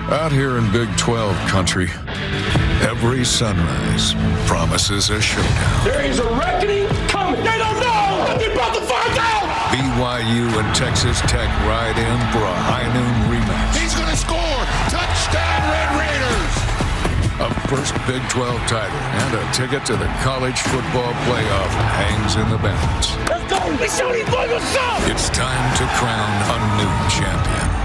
Out here in Big 12 country, every sunrise promises a showdown. There is a reckoning coming. They don't know what they're about to find out. BYU and Texas Tech ride in for a high noon rematch. He's going to score. Touchdown, Red Raiders. A first Big 12 title and a ticket to the college football playoff hangs in the balance. Let's go. Let's show these boys what's up. It's time to crown a new champion.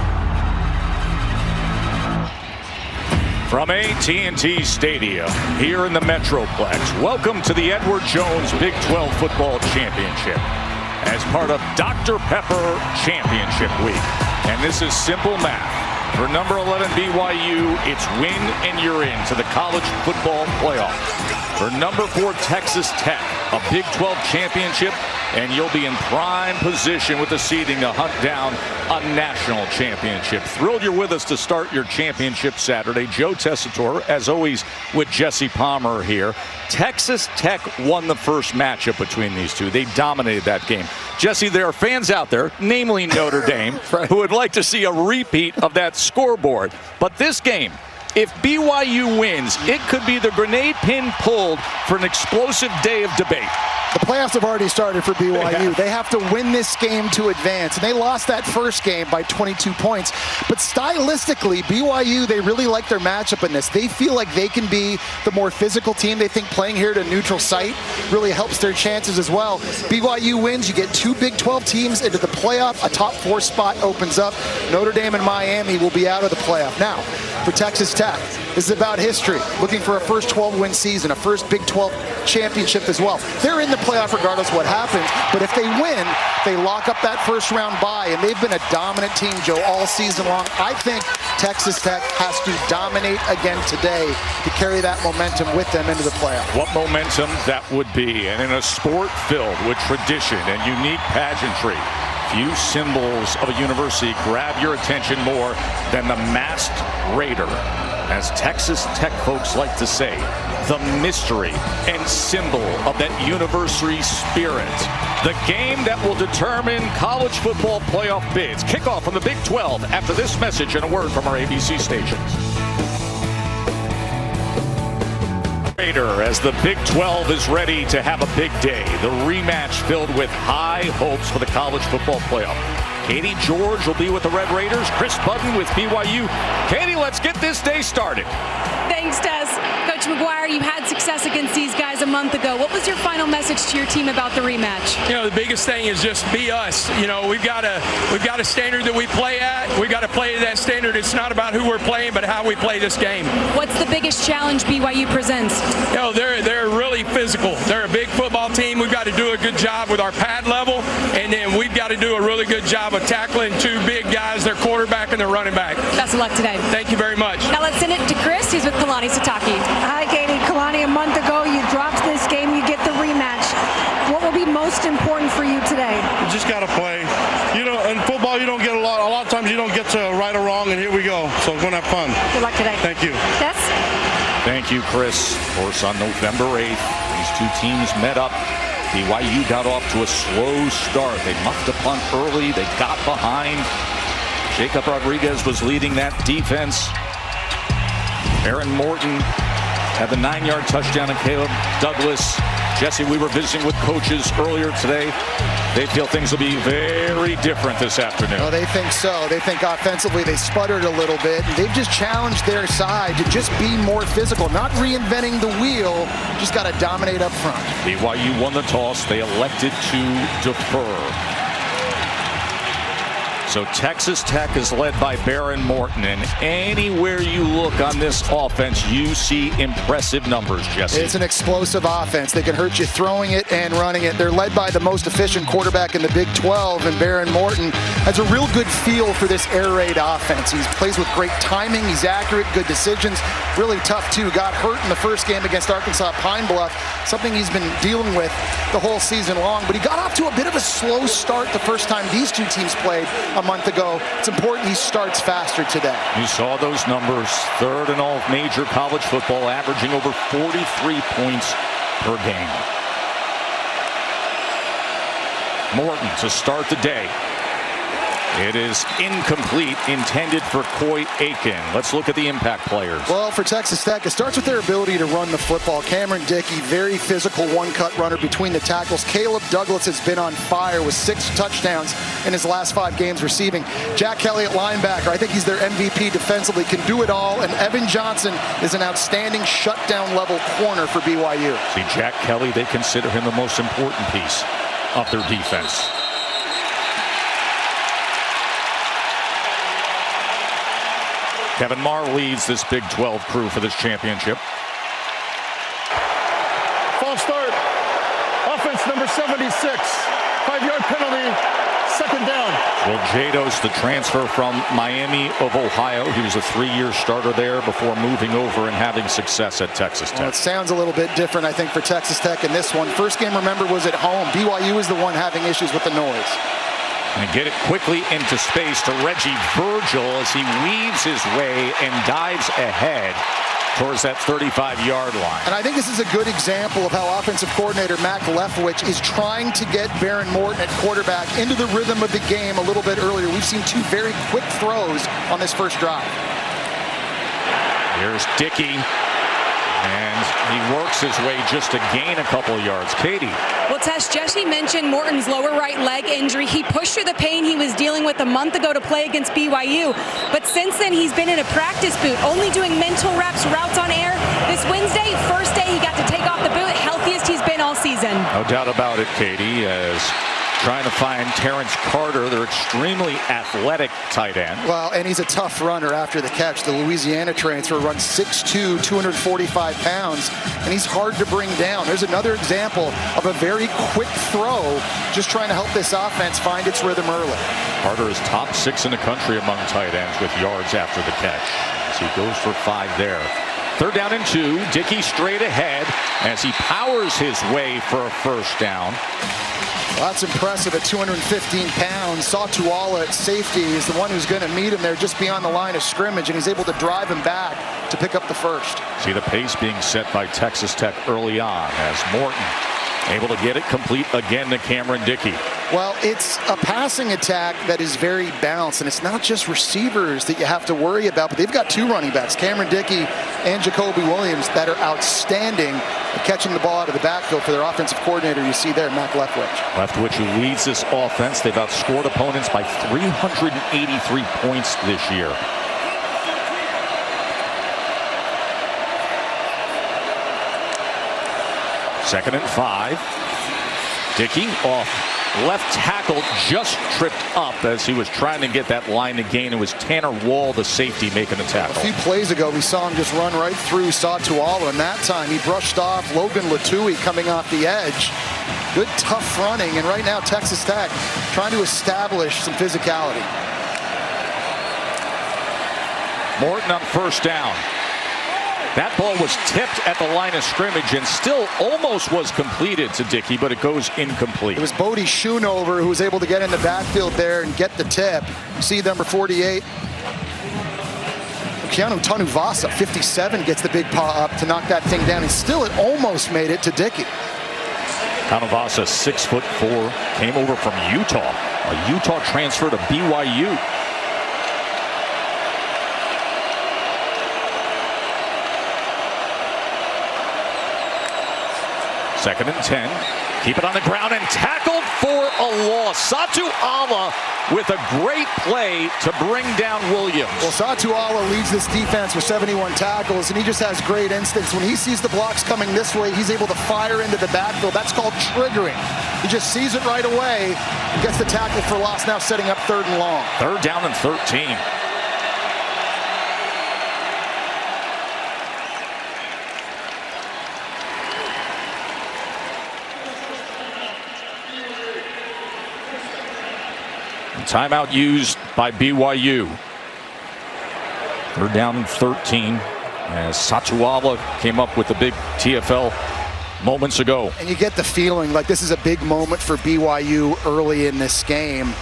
From AT&T Stadium, here in the Metroplex, welcome to the Edward Jones Big 12 Football Championship as part of Dr. Pepper Championship Week. And this is simple math. For number 11 BYU, it's win and you're in to the college football playoff. For number 4 Texas Tech, a Big 12 championship, and you'll be in prime position with the seeding to hunt down a national championship. Thrilled you're with us to start your championship Saturday. Joe Tessitore, as always, with Jesse Palmer here. Texas Tech won the first matchup between these two. They dominated that game. Jesse, there are fans out there, namely Notre Dame, right, who would like to see a repeat of that scoreboard. But this game, if BYU wins, it could be the grenade pin pulled for an explosive day of debate. The playoffs have already started for BYU. Yeah. They have to win this game to advance. And they lost that first game by 22 points. But stylistically, BYU, they really like their matchup in this. They feel like they can be the more physical team. They think playing here at a neutral site really helps their chances as well. BYU wins. You get 2 Big 12 teams into the playoff. A top 4 spot opens up. Notre Dame and Miami will be out of the playoff. Now, for Texas Tech, this is about history. Looking for a first 12-win season, a first Big 12 championship as well. They're in the playoff regardless of what happens, but if they win, they lock up that first round bye, and they've been a dominant team, Joe, all season long. I think Texas Tech has to dominate again today to carry that momentum with them into the playoff. What momentum that would be, and in a sport filled with tradition and unique pageantry, few symbols of a university grab your attention more than the masked Raider. As Texas Tech folks like to say, the mystery and symbol of that university spirit. The game that will determine college football playoff bids. Kickoff from the Big 12 after this message and a word from our ABC stations. As the Big 12 is ready to have a big day. The rematch filled with high hopes for the college football playoff. Katie George will be with the Red Raiders. Chris Budden with BYU. Katie, let's get this day started. Thanks, Tess. Coach McGuire, you had success against these guys a month ago. What was your final message to your team about the rematch? You know, the biggest thing is just be us. You know, we've got a standard that we play at. We got to play to that standard. It's not about who we're playing, but how we play this game. What's the biggest challenge BYU presents? You know, they're really physical. They're a big football team. We've got to do a good job with our pad level, and then we've got to do a really good job of tackling 2 big guys, their quarterback and their running back. Best of luck today. Thank you very much. Now let's send it to Chris. He's with Kalani Sitake. Hi, Katie. Kalani, a month ago, you dropped this game. You get the rematch. What will be most important for you today? You just got to play. You know, in football, you don't get a lot of times you don't get to right or wrong, and here we go. So we're going to have fun. Good luck today. Thank you. Tess? Thank you, Chris. Of course, on November 8th, these two teams met up. BYU got off to a slow start. They muffed a punt early. They got behind. Jacob Rodriguez was leading that defense. Aaron Morton had the 9-yard touchdown to Caleb Douglas. Jesse, we were visiting with coaches earlier today. They feel things will be very different this afternoon. Oh, they think so. They think offensively they sputtered a little bit. They've just challenged their side to just be more physical, not reinventing the wheel, just got to dominate up front. BYU won the toss. They elected to defer. So Texas Tech is led by Baron Morton, and anywhere you look on this offense, you see impressive numbers, Jesse. It's an explosive offense. They can hurt you throwing it and running it. They're led by the most efficient quarterback in the Big 12, and Baron Morton has a real good feel for this air raid offense. He plays with great timing. He's accurate, good decisions. Really tough, too. Got hurt in the first game against Arkansas Pine Bluff, something he's been dealing with the whole season long. But he got off to a bit of a slow start the first time these two teams played a month ago. It's important he starts faster today. You saw those numbers, third in all of major college football, averaging over 43 points per game. Morton to start the day. It is incomplete, intended for Coy Aiken. Let's look at the impact players. Well, for Texas Tech, it starts with their ability to run the football. Cameron Dickey, very physical one-cut runner between the tackles. Caleb Douglas has been on fire with 6 touchdowns in his last 5 games receiving. Jack Kelly at linebacker, I think he's their MVP defensively, can do it all. And Evan Johnson is an outstanding shutdown level corner for BYU. See, Jack Kelly, they consider him the most important piece of their defense. Kevin Marr leads this Big 12 crew for this championship. False start. Offense number 76. 5-yard penalty. 2nd down. Well, Jados, the transfer from Miami of Ohio. He was a 3-year starter there before moving over and having success at Texas Tech. Well, it sounds a little bit different, I think, for Texas Tech in this one. First game, remember, was at home. BYU is the one having issues with the noise. And get it quickly into space to Reggie Virgil as he weaves his way and dives ahead towards that 35-yard line. And I think this is a good example of how offensive coordinator Mac Leftwich is trying to get Baron Morton at quarterback into the rhythm of the game a little bit earlier. We've seen 2 very quick throws on this first drive. Here's Dickey. And he works his way just to gain a couple of yards. Katie. Well, Tesh, Jesse mentioned Morton's lower right leg injury. He pushed through the pain he was dealing with a month ago to play against BYU. But since then, he's been in a practice boot, only doing mental reps, routes on air. This Wednesday, first day he got to take off the boot, healthiest he's been all season. No doubt about it, Katie, as trying to find Terrence Carter, their extremely athletic tight end. Well, and he's a tough runner after the catch. The Louisiana transfer runs 6'2", 245 pounds, and he's hard to bring down. There's another example of a very quick throw, just trying to help this offense find its rhythm early. Carter is top 6 in the country among tight ends with yards after the catch. So he goes for 5 there. 3rd down and 2. Dickey straight ahead as he powers his way for a first down. Well, that's impressive at 215 pounds. Satuala at safety is the one who's going to meet him there just beyond the line of scrimmage, and he's able to drive him back to pick up the first. See the pace being set by Texas Tech early on as Morton able to get it complete again to Cameron Dickey. Well, it's a passing attack that is very balanced, and it's not just receivers that you have to worry about, but they've got 2 running backs, Cameron Dickey and Jacoby Williams, that are outstanding at catching the ball out of the backfield for their offensive coordinator. You see there, Mac Leftwich. Leftwich, who leads this offense. They've outscored opponents by 383 points this year. Second and 5. Dickey off left tackle, just tripped up as he was trying to get that line to gain. It was Tanner Wall, the safety, making the tackle. A few plays ago, we saw him just run right through Satuala, and that time he brushed off Logan Latui coming off the edge. Good tough running, and right now Texas Tech trying to establish some physicality. Morton on first down. That ball was tipped at the line of scrimmage and still almost was completed to Dickey, but it goes incomplete. It was Bodie Schoonover who was able to get in the backfield there and get the tip. You see number 48. Keanu Tanuvasa, 57, gets the big paw up to knock that thing down, and still it almost made it to Dickey. Tanuvasa, 6'4", came over from Utah. A Utah transfer to BYU. Second and 10. Keep it on the ground and tackled for a loss. Satuala with a great play to bring down Williams. Well, Satuala leads this defense with 71 tackles, and he just has great instincts. When he sees the blocks coming this way, he's able to fire into the backfield. That's called triggering. He just sees it right away and gets the tackle for loss, now setting up 3rd and long. 3rd down and 13. Timeout used by BYU. 3rd down and 13 as Satuala came up with the big TFL moments ago. And you get the feeling like this is a big moment for BYU early in this game.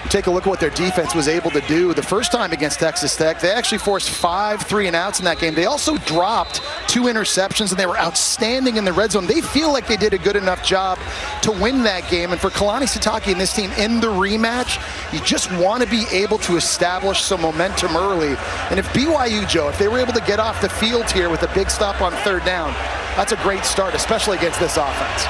Take a look at what their defense was able to do. The first time against Texas Tech, they actually forced 5 3-and-outs in that game. They also dropped 2 interceptions, and they were outstanding in the red zone. They feel like they did a good enough job to win that game. And for Kalani Sitake and this team in the rematch, you just want to be able to establish some momentum early. And if BYU, Joe, if they were able to get off the field here with a big stop on 3rd down, that's a great start, especially against this offense.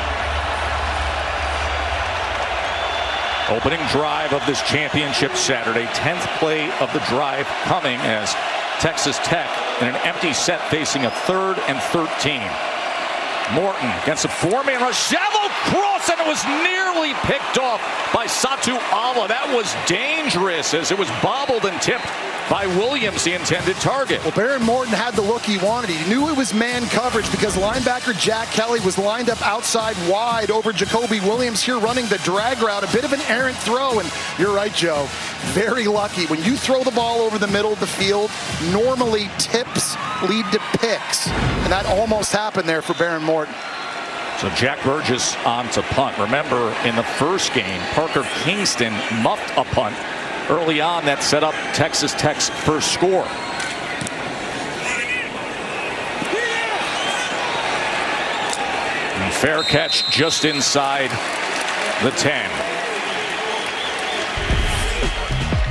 Opening drive of this championship Saturday, 10th play of the drive coming as Texas Tech in an empty set facing a 3rd and 13. Morton against a 4-man rush, shallow cross, and it was nearly picked off by Satu Ala. That was dangerous as it was bobbled and tipped by Williams, the intended target. Well, Baron Morton had the look he wanted. He knew it was man coverage because linebacker Jack Kelly was lined up outside wide over Jacoby Williams here running the drag route. A bit of an errant throw, and you're right, Joe. Very lucky. When you throw the ball over the middle of the field, normally tips lead to picks, and that almost happened there for Baron Morton. So Jack Burgess on to punt. Remember, in the first game, Parker Kingston muffed a punt early on that set up Texas Tech's first score. And fair catch just inside the 10.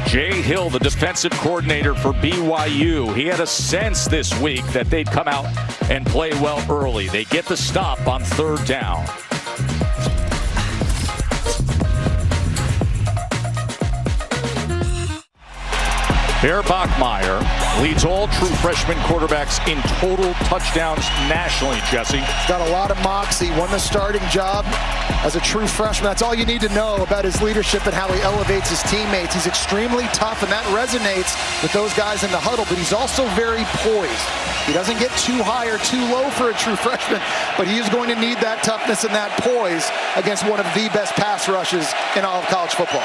Jay Hill, the defensive coordinator for BYU, he had a sense this week that they'd come out and play well early. They get the stop on 3rd down. Bear Bachmeier leads all true freshman quarterbacks in total touchdowns nationally, Jesse. Got a lot of moxie, won the starting job as a true freshman. That's all you need to know about his leadership and how he elevates his teammates. He's extremely tough, and that resonates with those guys in the huddle, but he's also very poised. He doesn't get too high or too low for a true freshman, but he is going to need that toughness and that poise against one of the best pass rushes in all of college football.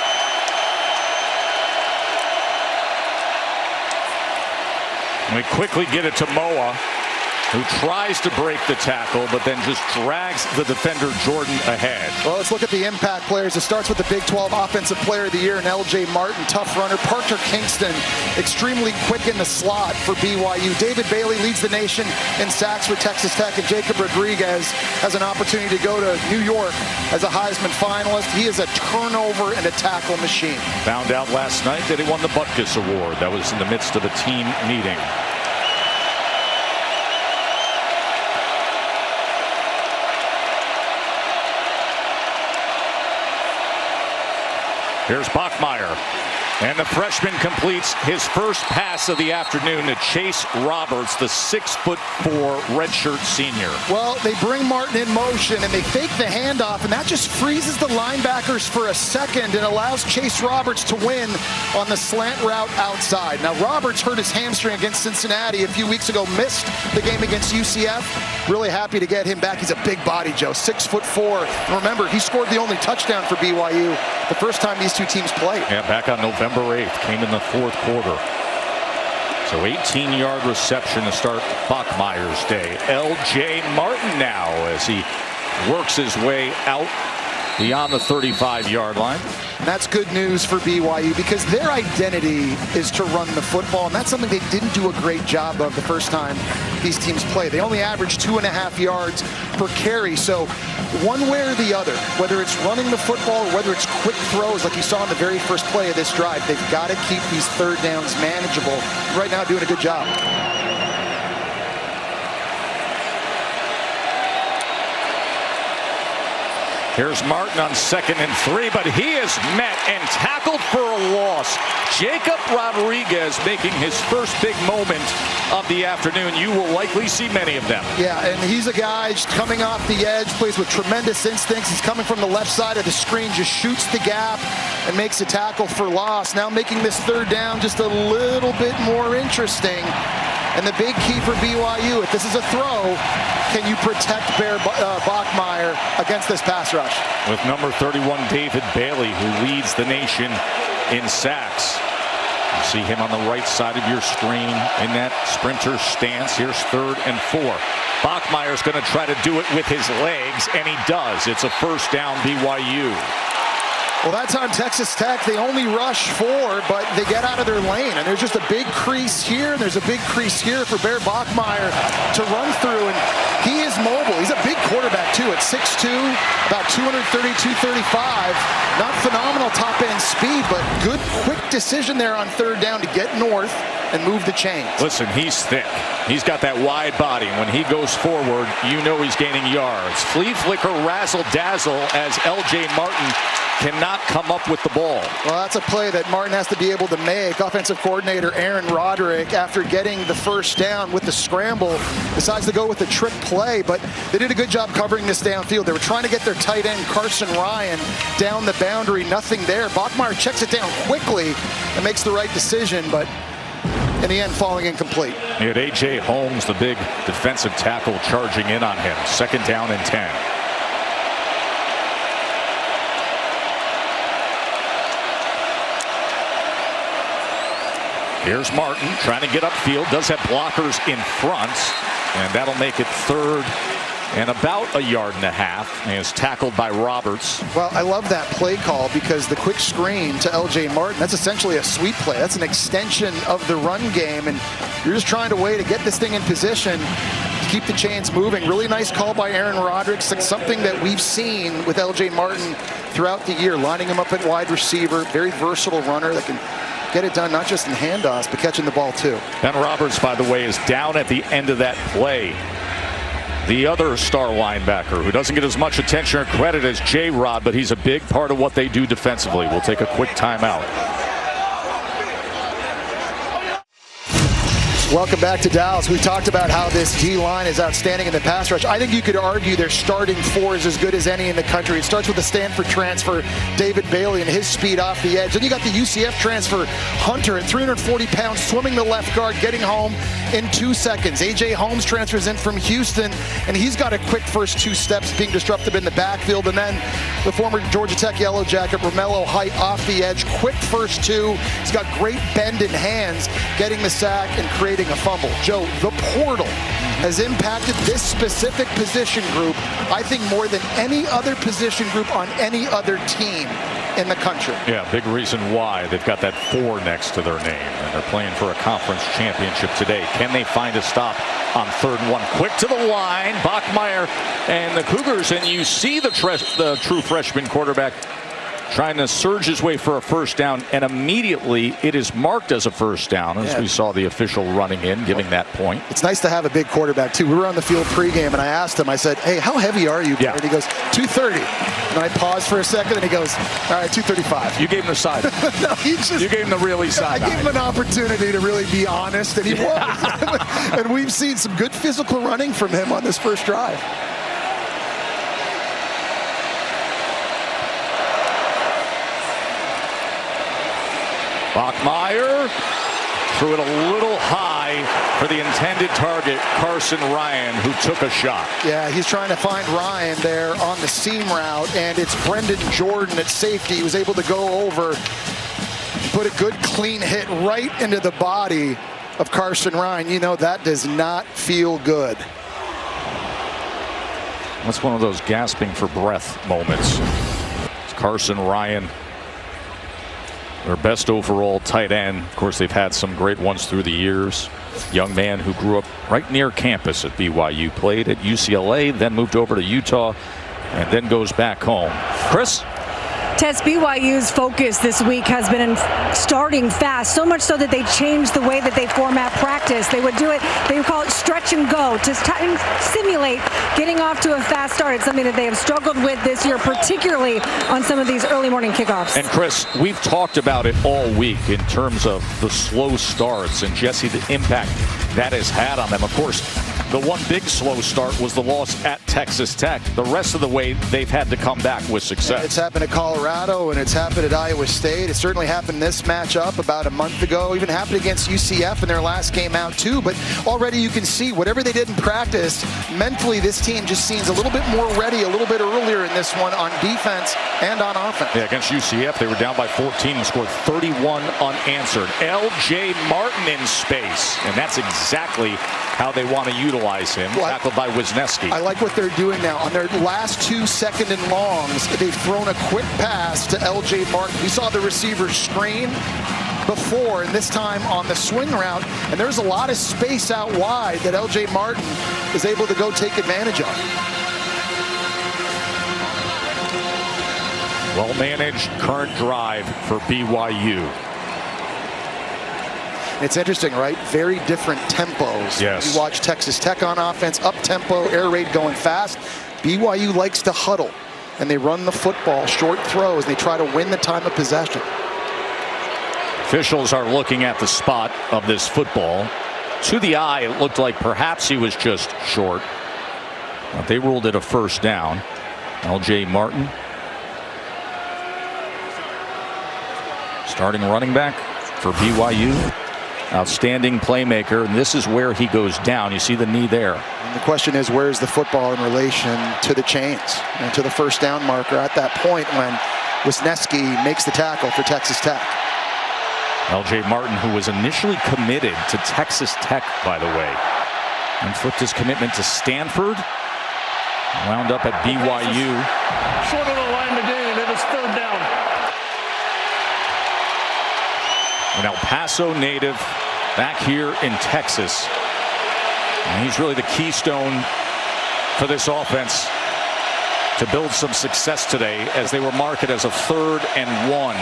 We quickly get it to Moa, who tries to break the tackle, but then just drags the defender Jordan ahead. Well, let's look at the impact players. It starts with the Big 12 Offensive Player of the Year and L.J. Martin, tough runner. Parker Kingston, extremely quick in the slot for BYU. David Bailey leads the nation in sacks for Texas Tech, and Jacob Rodriguez has an opportunity to go to New York as a Heisman finalist. He is a turnover and a tackle machine. Found out last night that he won the Butkus Award. That was in the midst of a team meeting. Here's Bachmeier, and the freshman completes his first pass of the afternoon to Chase Roberts, the 6'4" redshirt senior. Well, they bring Martin in motion, and they fake the handoff, and that just freezes the linebackers for a second and allows Chase Roberts to win on the slant route outside. Now, Roberts hurt his hamstring against Cincinnati a few weeks ago, missed the game against UCF. Really happy to get him back. He's a big body, Joe, 6'4". And remember, he scored the only touchdown for BYU the first time these two teams played. Yeah, back on November 8th, came in the 4th quarter. So 18-yard reception to start Bachmeier's day. L.J. Martin now as he works his way out beyond the 35-yard line. And that's good news for BYU because their identity is to run the football, and that's something they didn't do a great job of the first time these teams play. They only averaged 2.5 yards per carry, so one way or the other, whether it's running the football or whether it's quick throws like you saw in the very first play of this drive, they've got to keep these 3rd downs manageable. Right now, doing a good job. Here's Martin on 2nd and 3, but he is met and tackled for a loss. Jacob Rodriguez making his first big moment of the afternoon. You will likely see many of them. Yeah, and he's a guy just coming off the edge, plays with tremendous instincts. He's coming from the left side of the screen, just shoots the gap and makes a tackle for loss. Now making this 3rd down just a little bit more interesting. And the big key for BYU, if this is a throw, can you protect Bachmeier against this pass rush? With number 31, David Bailey, who leads the nation in sacks. You see him on the right side of your screen in that sprinter stance. Here's 3rd and 4. Bachmeier's going to try to do it with his legs, and he does. It's a 1st down BYU. Well, that's on Texas Tech. They only rush 4, but they get out of their lane. And there's just a big crease here, and there's a big crease here for Bear Bachmeier to run through. And he is mobile. He's a big quarterback, too, at 6'2", about 230, 235. Not phenomenal top-end speed, but good, quick decision there on third down to get north and move the chains. Listen, he's thick. He's got that wide body. When he goes forward, you know he's gaining yards. Flea flicker, razzle dazzle as L.J. Martin cannot come up with the ball. Well, that's a play that Martin has to be able to make. Offensive coordinator Aaron Roderick, after getting the first down with the scramble, decides to go with the trick play, but they did a good job covering this downfield. They were trying to get their tight end, Carson Ryan, down the boundary. Nothing there. Bachmeier checks it down quickly and makes the right decision, but in the end, falling incomplete. He had A.J. Holmes, the big defensive tackle, charging in on him. 2nd down and 10. Here's Martin trying to get upfield. Does have blockers in front, and that'll make it 3rd and about 1.5 yards. And is tackled by Roberts. Well, I love that play call because the quick screen to L.J. Martin, that's essentially a sweep play. That's an extension of the run game, and you're just trying to get this thing in position to keep the chains moving. Really nice call by Aaron Roderick. Something that we've seen with L.J. Martin throughout the year, lining him up at wide receiver. Very versatile runner that can get it done not just in handoffs, but catching the ball too. Ben Roberts, by the way, is down at the end of that play. The other star linebacker who doesn't get as much attention or credit as J-Rod, but he's a big part of what they do defensively. We'll take a quick timeout. Welcome back to Dallas. We talked about how this D-line is outstanding in the pass rush. I think you could argue their starting 4 is as good as any in the country. It starts with the Stanford transfer, David Bailey, and his speed off the edge. Then you got the UCF transfer, Hunter, at 340 pounds, swimming the left guard, getting home in 2 seconds. A.J. Holmes transfers in from Houston, and he's got a quick first 2 steps, being disruptive in the backfield. And then the former Georgia Tech Yellow Jacket, Romello Height, off the edge, quick first 2. He's got great bend in hands, getting the sack and creating a fumble. Joe, the portal has impacted this specific position group, I think, more than any other position group on any other team in the country. Yeah, big reason why they've got that 4 next to their name, and they're playing for a conference championship today. Can they find a stop on 3rd and 1? Quick to the line, Bachmeier and the Cougars, and you see the true freshman quarterback trying to surge his way for a first down, and immediately it is marked as a first down, as we saw the official running in, giving that point. It's nice to have a big quarterback, too. We were on the field pregame, and I asked him, I said, hey, how heavy are you? Yeah. And he goes, 230. And I paused for a second, and he goes, all right, 235. You gave him the side. No, you gave him the really side. I gave him an opportunity to really be honest, and he was. And we've seen some good physical running from him on this first drive. Bachmeier threw it a little high for the intended target, Carson Ryan, who took a shot. Yeah, he's trying to find Ryan there on the seam route, and it's Brendan Jordan at safety. He was able to go over, put a good clean hit right into the body of Carson Ryan. You know, that does not feel good. That's one of those gasping for breath moments. It's Carson Ryan, their best overall tight end. Of course, they've had some great ones through the years. Young man who grew up right near campus at BYU, played at UCLA, then moved over to Utah, and then goes back home. Chris? Tess, BYU's focus this week has been in starting fast, so much so that they changed the way that they format practice. They would do it, they would call it stretch and go to simulate getting off to a fast start. It's something that they have struggled with this year, particularly on some of these early morning kickoffs. And Chris, we've talked about it all week in terms of the slow starts, and Jesse, the impact that has had on them. Of course, the one big slow start was the loss at Texas Tech. The rest of the way, they've had to come back with success. It's happened at Colorado, and it's happened at Iowa State. It certainly happened this matchup about a month ago. Even happened against UCF in their last game out, too. But already you can see whatever they did in practice, mentally this team just seems a little bit more ready a little bit earlier in this one on defense and on offense. Yeah, against UCF, they were down by 14 and scored 31 unanswered. L.J. Martin in space, and that's exactly how they want to utilize immobilize him. Well, tackled by Wisniewski. I like what they're doing now. On their last 2 second and longs, they've thrown a quick pass to L.J. Martin. We saw the receiver screen before, and this time on the swing route, and there's a lot of space out wide that L.J. Martin is able to go take advantage of. Well-managed current drive for BYU. It's interesting, right? Very different tempos. Yes. You watch Texas Tech on offense, up-tempo, air raid going fast. BYU likes to huddle, and they run the football, short throws, and they try to win the time of possession. Officials are looking at the spot of this football. To the eye, it looked like perhaps he was just short. But they ruled it a first down. L.J. Martin, starting running back for BYU. Outstanding playmaker, and this is where he goes down. You see the knee there. And the question is, where's the football in relation to the chains and to the first down marker at that point when Wisniewski makes the tackle for Texas Tech? L.J. Martin, who was initially committed to Texas Tech, by the way, and flipped his commitment to Stanford, wound up at BYU. Short of the line again, it is third down. An El Paso native back here in Texas. And he's really the keystone for this offense to build some success today as they were marked as a 3rd and 1.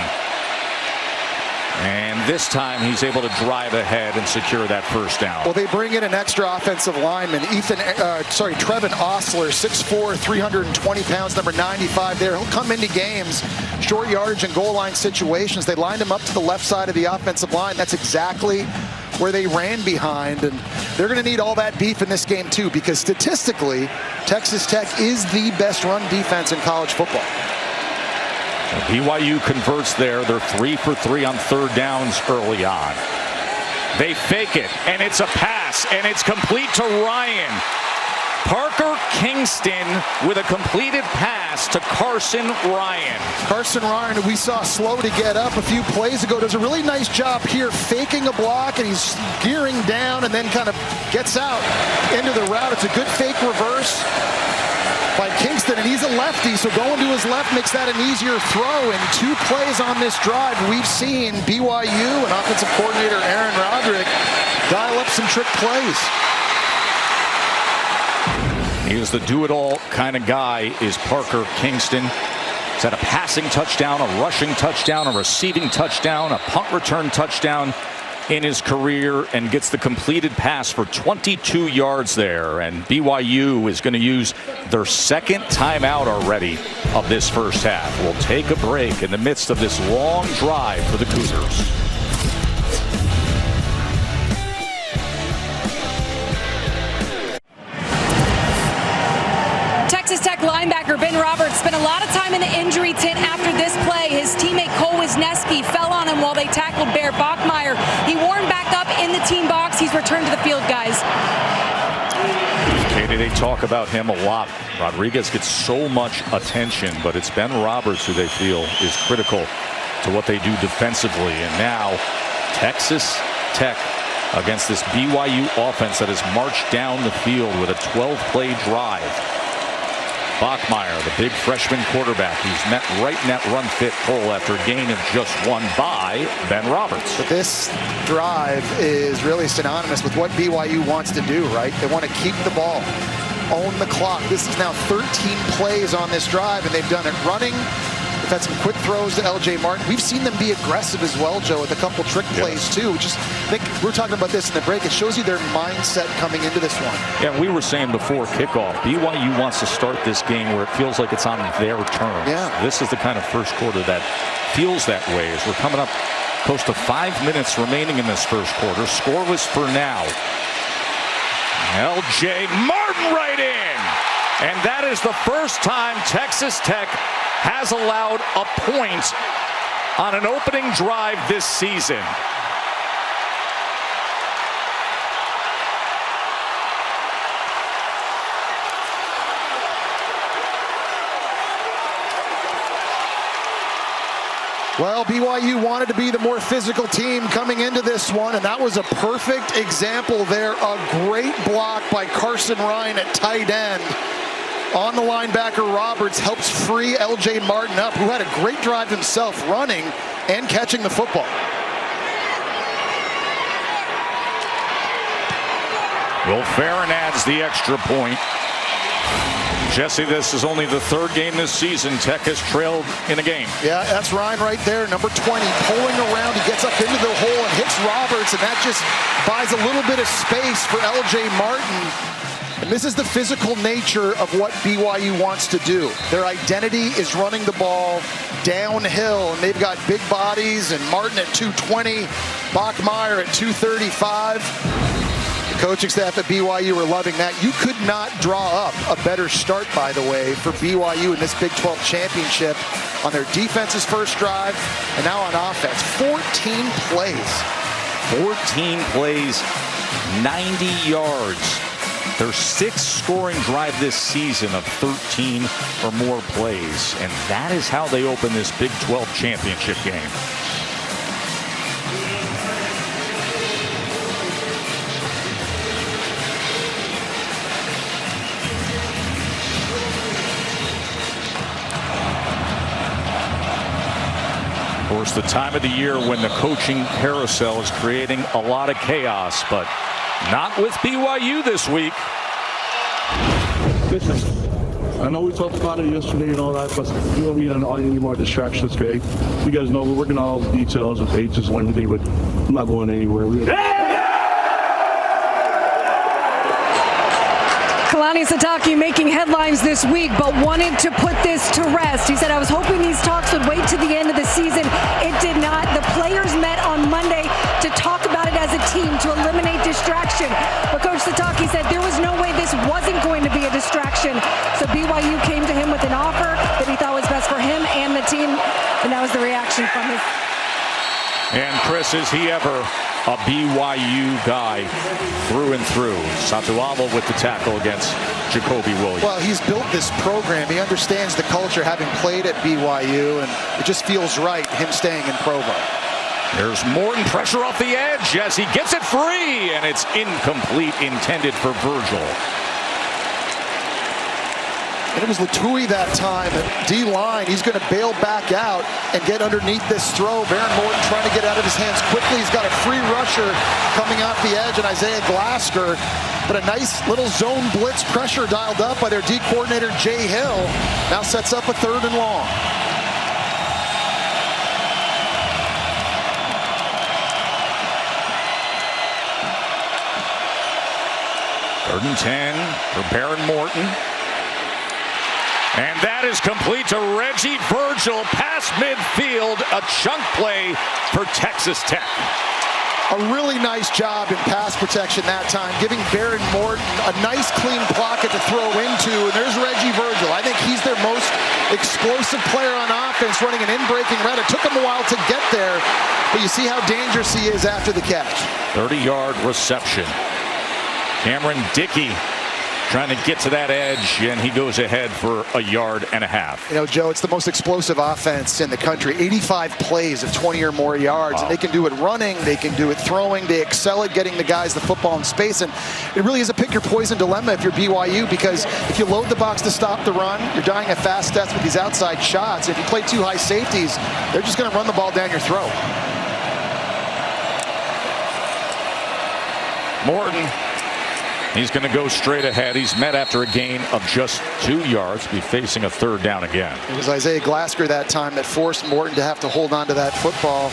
And this time he's able to drive ahead and secure that first down. Well, they bring in an extra offensive lineman, Trevin Osler, 6'4", 320 pounds, number 95 there. He'll come into games, short yardage and goal line situations. They lined him up to the left side of the offensive line. That's exactly where they ran behind, and they're going to need all that beef in this game too, because statistically, Texas Tech is the best run defense in college football. BYU converts there. They're 3 for 3 on 3rd downs early on. They fake it, and it's a pass, and it's complete to Ryan. Parker Kingston with a completed pass to Carson Ryan. Carson Ryan, who we saw slow to get up a few plays ago, does a really nice job here faking a block, and he's gearing down and then kind of gets out into the route. It's a good fake reverse by Kingston, and he's a lefty, so going to his left makes that an easier throw. And 2 plays on this drive, we've seen BYU and offensive coordinator Aaron Roderick dial up some trick plays. He is the do-it-all kind of guy, is Parker Kingston. He's had a passing touchdown, a rushing touchdown, a receiving touchdown, a punt return touchdown in his career, and gets the completed pass for 22 yards there. And BYU is going to use their 2nd timeout already of this first half. We'll take a break in the midst of this long drive for the Cougars. Texas Tech linebacker Ben Roberts spent a lot of time in the injury tent after this play. His teammate Cole Wisniewski fell on him while they tackled Bear Bachmeier. He warmed back up in the team box. He's returned to the field, guys. Katie, they talk about him a lot. Rodriguez gets so much attention, but it's Ben Roberts who they feel is critical to what they do defensively. And now Texas Tech against this BYU offense that has marched down the field with a 12-play drive. Bachmeier, the big freshman quarterback, he's met right in that run fit hole after a gain of just 1 by Ben Roberts. But this drive is really synonymous with what BYU wants to do, right? They want to keep the ball, own the clock. This is now 13 plays on this drive, and they've done it running. They've had some quick throws to L.J. Martin. We've seen them be aggressive as well, Joe, with a couple trick plays too. Just think, we're talking about this in the break. It shows you their mindset coming into this one. Yeah, we were saying before kickoff, BYU wants to start this game where it feels like it's on their terms. Yeah. This is the kind of first quarter that feels that way as we're coming up close to 5 minutes remaining in this first quarter. Scoreless for now. L.J. Martin right in. And that is the first time Texas Tech has allowed a point on an opening drive this season. Well, BYU wanted to be the more physical team coming into this one, and that was a perfect example there. A great block by Carson Ryan at tight end. On the linebacker, Roberts helps free L.J. Martin up, who had a great drive himself, running and catching the football. Will Farron adds the extra point. Jesse, this is only the third game this season Tech has trailed in a game. Yeah, that's Ryan right there, number 20, pulling around. He gets up into the hole and hits Roberts, and that just buys a little bit of space for L.J. Martin. And this is the physical nature of what BYU wants to do. Their identity is running the ball downhill, and they've got big bodies, and Martin at 220, Bachmeier at 235. The coaching staff at BYU are loving that. You could not draw up a better start, by the way, for BYU in this Big 12 championship on their defense's first drive and now on offense. 14 plays. 14 plays, 90 yards. Their sixth scoring drive this season of 13 or more plays. And that is how they open this Big 12 championship game. Of course, the time of the year when the coaching carousel is creating a lot of chaos, but not with BYU this week. Listen, I know we talked about it yesterday and all that, but you don't need any more distractions, okay? You guys know we're working on all the details with H's and everything, but I'm not going anywhere. Kalani Sitake making headlines this week, but wanted to put this to rest. He said, I was hoping these talks would wait to the end of the season. It did not. The players met on Monday to talk about it as a team, to eliminate distraction. But Coach Sitake said there was no way this wasn't going to be a distraction. So BYU came to him with an offer that he thought was best for him and the team, and that was the reaction from his. And Chris, is he ever a BYU guy through and through? Satuava with the tackle against Jacoby Williams. Well, he's built this program. He understands the culture, having played at BYU, and it just feels right, him staying in Provo. There's Morton, pressure off the edge as he gets it free, and it's incomplete, intended for Virgil. And it was Latui that time at D-line. He's going to bail back out and get underneath this throw. Baron Morton trying to get out of his hands quickly. He's got a free rusher coming off the edge, and Isaiah Glasker. But a nice little zone blitz pressure dialed up by their D coordinator, Jay Hill. Now sets up a 3rd and long. Third and 10 for Baron Morton. And that is complete to Reggie Virgil past midfield. A chunk play for Texas Tech. A really nice job in pass protection that time, giving Baron Morton a nice clean pocket to throw into. And there's Reggie Virgil. I think he's their most explosive player on offense, running an in-breaking route. It took him a while to get there, but you see how dangerous he is after the catch. 30-yard reception. Cameron Dickey trying to get to that edge, and he goes ahead for a yard and a half. You know, Joe, it's the most explosive offense in the country. 85 plays of 20 or more yards, and they can do it running, they can do it throwing, they excel at getting the guys the football in space, and it really is a pick-your-poison dilemma if you're BYU, because if you load the box to stop the run, you're dying at fast deaths with these outside shots. If you play two high safeties, they're just going to run the ball down your throat. Morton. He's going to go straight ahead. He's met after a gain of just 2 yards. Be facing a 3rd down again. It was Isaiah Glasker that time that forced Morton to have to hold on to that football.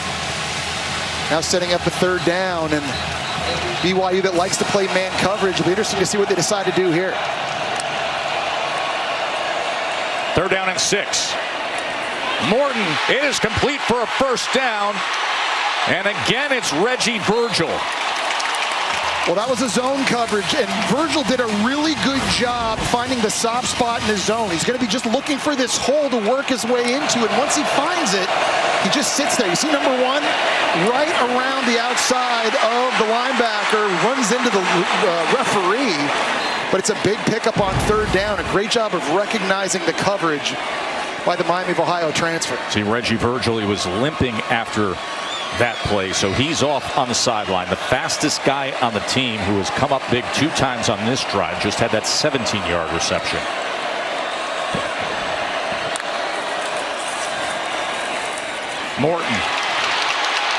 Now setting up a 3rd down, and BYU that likes to play man coverage. It'll be interesting to see what they decide to do here. 3rd down and 6. Morton, it is complete for a 1st down. And again, it's Reggie Virgil. Well, that was a zone coverage, and Virgil did a really good job finding the soft spot in his zone. He's going to be just looking for this hole to work his way into, and once he finds it, he just sits there. You see number 1? Right around the outside of the linebacker, runs into the referee, but it's a big pickup on 3rd down. A great job of recognizing the coverage by the Miami of Ohio transfer. See, Reggie Virgil, he was limping after that play, so he's off on the sideline. The fastest guy on the team, who has come up big 2 times on this drive, just had that 17-yard reception. Morton.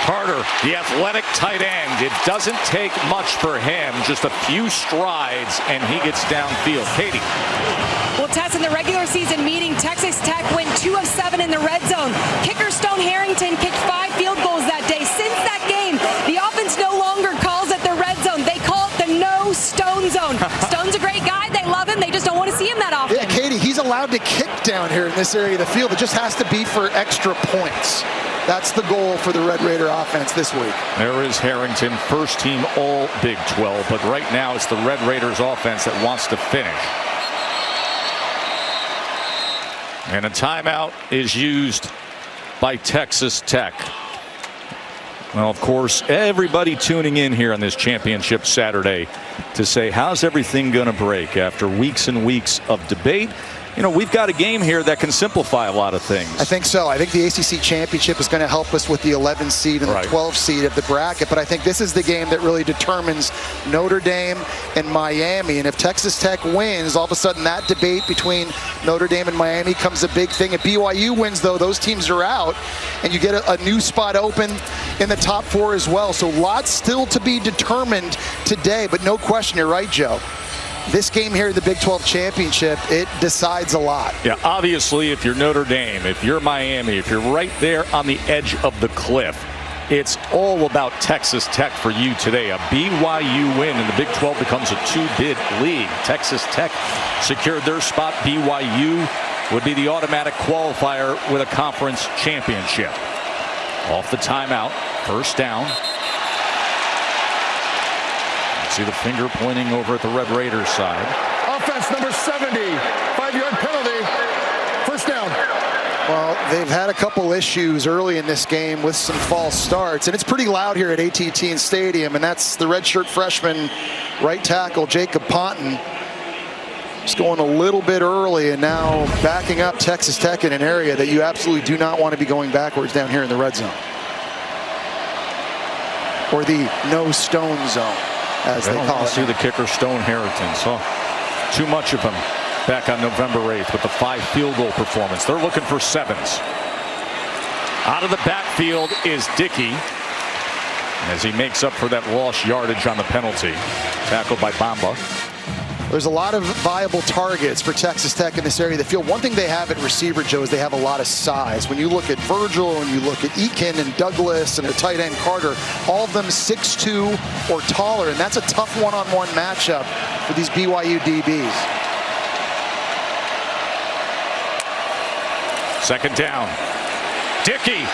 Carter, the athletic tight end. It doesn't take much for him, just a few strides, and he gets downfield. Katie. Well, Tess, in the regular season meeting, Texas Tech went 2 of 7 in the red zone. Kicker Stone Harrington kicked 5 field goals that day. Since that game, the offense no longer calls it the red zone. They call it the no Stone zone. Stone's a great guy. They love him. They just don't want to see him that often. Yeah, Katie, he's allowed to kick down here in this area of the field. It just has to be for extra points. That's the goal for the Red Raider offense this week. There is Harrington, first team all Big 12, but right now it's the Red Raiders offense that wants to finish. And a timeout is used by Texas Tech. Well, of course, everybody tuning in here on this championship Saturday to say, how's everything going to break after weeks and weeks of debate? You know, we've got a game here that can simplify a lot of things. I think so. I think the ACC championship is going to help us with the 11 seed and the 12 seed of the bracket. But I think this is the game that really determines Notre Dame and Miami. And if Texas Tech wins, all of a sudden that debate between Notre Dame and Miami comes a big thing. If BYU wins, though, those teams are out, and you get a new spot open in the top 4 as well. So lots still to be determined today. But no question, you're right, Joe. This game here in the Big 12 championship, it decides a lot. Yeah, obviously, if you're Notre Dame, if you're Miami, if you're right there on the edge of the cliff, it's all about Texas Tech for you today. A BYU win in the Big 12 becomes a 2-bid league. Texas Tech secured their spot. BYU would be the automatic qualifier with a conference championship. Off the timeout, first down. See the finger pointing over at the Red Raiders side. Offense number 70, 5-yard penalty, first down. Well, they've had a couple issues early in this game with some false starts, and it's pretty loud here at AT&T Stadium, and that's the redshirt freshman right tackle Jacob Ponton. Just going a little bit early, and now backing up Texas Tech in an area that you absolutely do not want to be going backwards down here in the red zone. Or the no stone zone, as they call it. See the kicker Stone Harrington. Saw too much of him back on November 8th with the 5 field goal performance. They're looking for 7s. Out of the backfield is Dickey as he makes up for that lost yardage on the penalty. Tackled by Bamba. There's a lot of viable targets for Texas Tech in this area of the field. One thing they have at receiver, Joe, is they have a lot of size. When you look at Virgil and you look at Eakin and Douglas and their tight end Carter, all of them 6'2" or taller, and that's a tough one-on-one matchup for these BYU DBs. Second down. Dickey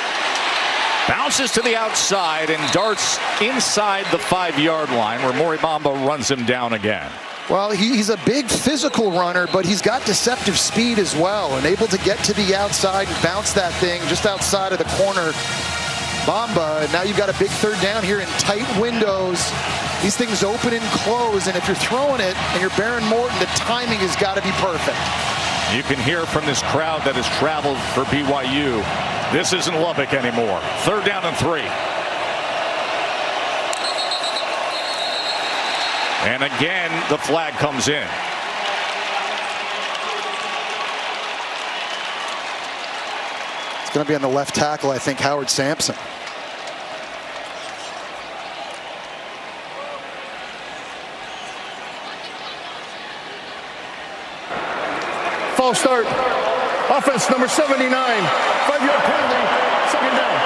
bounces to the outside and darts inside the 5-yard line where Mori Bamba runs him down again. Well, he's a big physical runner, but he's got deceptive speed as well, and able to get to the outside and bounce that thing just outside of the corner. Bamba, now you've got a big third down here in tight windows. These things open and close, and if you're throwing it and you're Baron Morton, the timing has got to be perfect. You can hear from this crowd that has traveled for BYU. This isn't Lubbock anymore. Third down and 3. And again, the flag comes in. It's going to be on the left tackle, I think, Howard Sampson. False start. Offense number 79, 5-yard penalty, second down.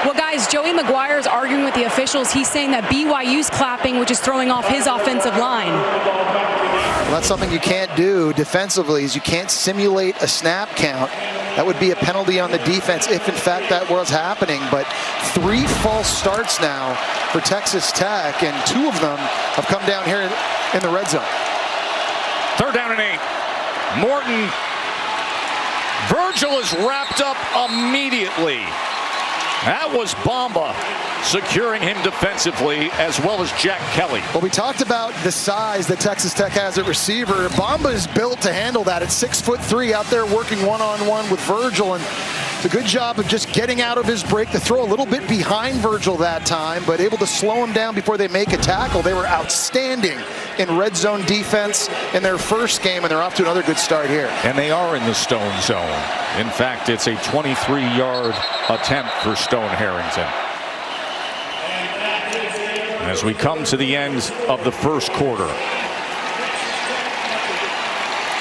Well, guys, Joey McGuire is arguing with the officials. He's saying that BYU's clapping, which is throwing off his offensive line. Well, that's something you can't do defensively, is you can't simulate a snap count. That would be a penalty on the defense if, in fact, that was happening. But 3 false starts now for Texas Tech, and 2 of them have come down here in the red zone. Third down and 8. Morton. Virgil is wrapped up immediately. That was Bamba. securing him defensively, as well as Jack Kelly. Well, we talked about the size that Texas Tech has at receiver. Bamba is built to handle that at 6'3", out there working one-on-one with Virgil, and it's a good job of just getting out of his break. The throw a little bit behind Virgil that time, but able to slow him down before they make a tackle. They were outstanding in red zone defense in their first game, and they're off to another good start here. And they are in the Stone zone. In fact, it's a 23-yard attempt for Stone Harrington. As we come to the end of the first quarter,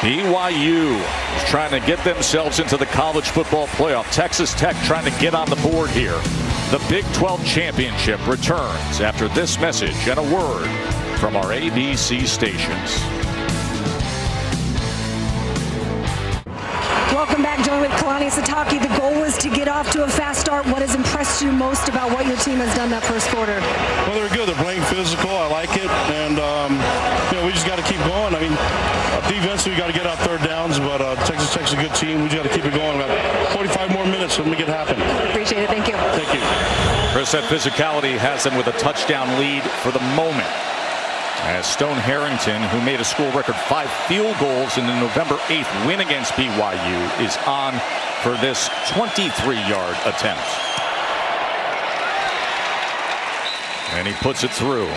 BYU is trying to get themselves into the college football playoff. Texas Tech trying to get on the board here. The Big 12 championship returns after this message and a word from our ABC stations. Welcome back, joined with Kalani Sitake. The goal was to get off to a fast start. What has impressed you most about what your team has done that first quarter? Well, they're good. They're playing physical. I like it. And, we just got to keep going. I mean, defensively, we got to get out third downs, but Texas Tech's a good team. We just got to keep it going. About 45 more minutes to make it happen. Appreciate it. Thank you. Thank you. Chris, that physicality has them with a touchdown lead for the moment, as Stone Harrington, who made a school record 5 field goals in the November 8th win against BYU, is on for this 23-yard attempt. And he puts it through.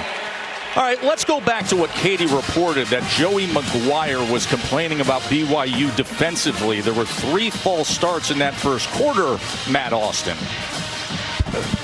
All right, let's go back to what Katie reported, that Joey McGuire was complaining about BYU defensively. There were 3 false starts in that first quarter, Matt Austin.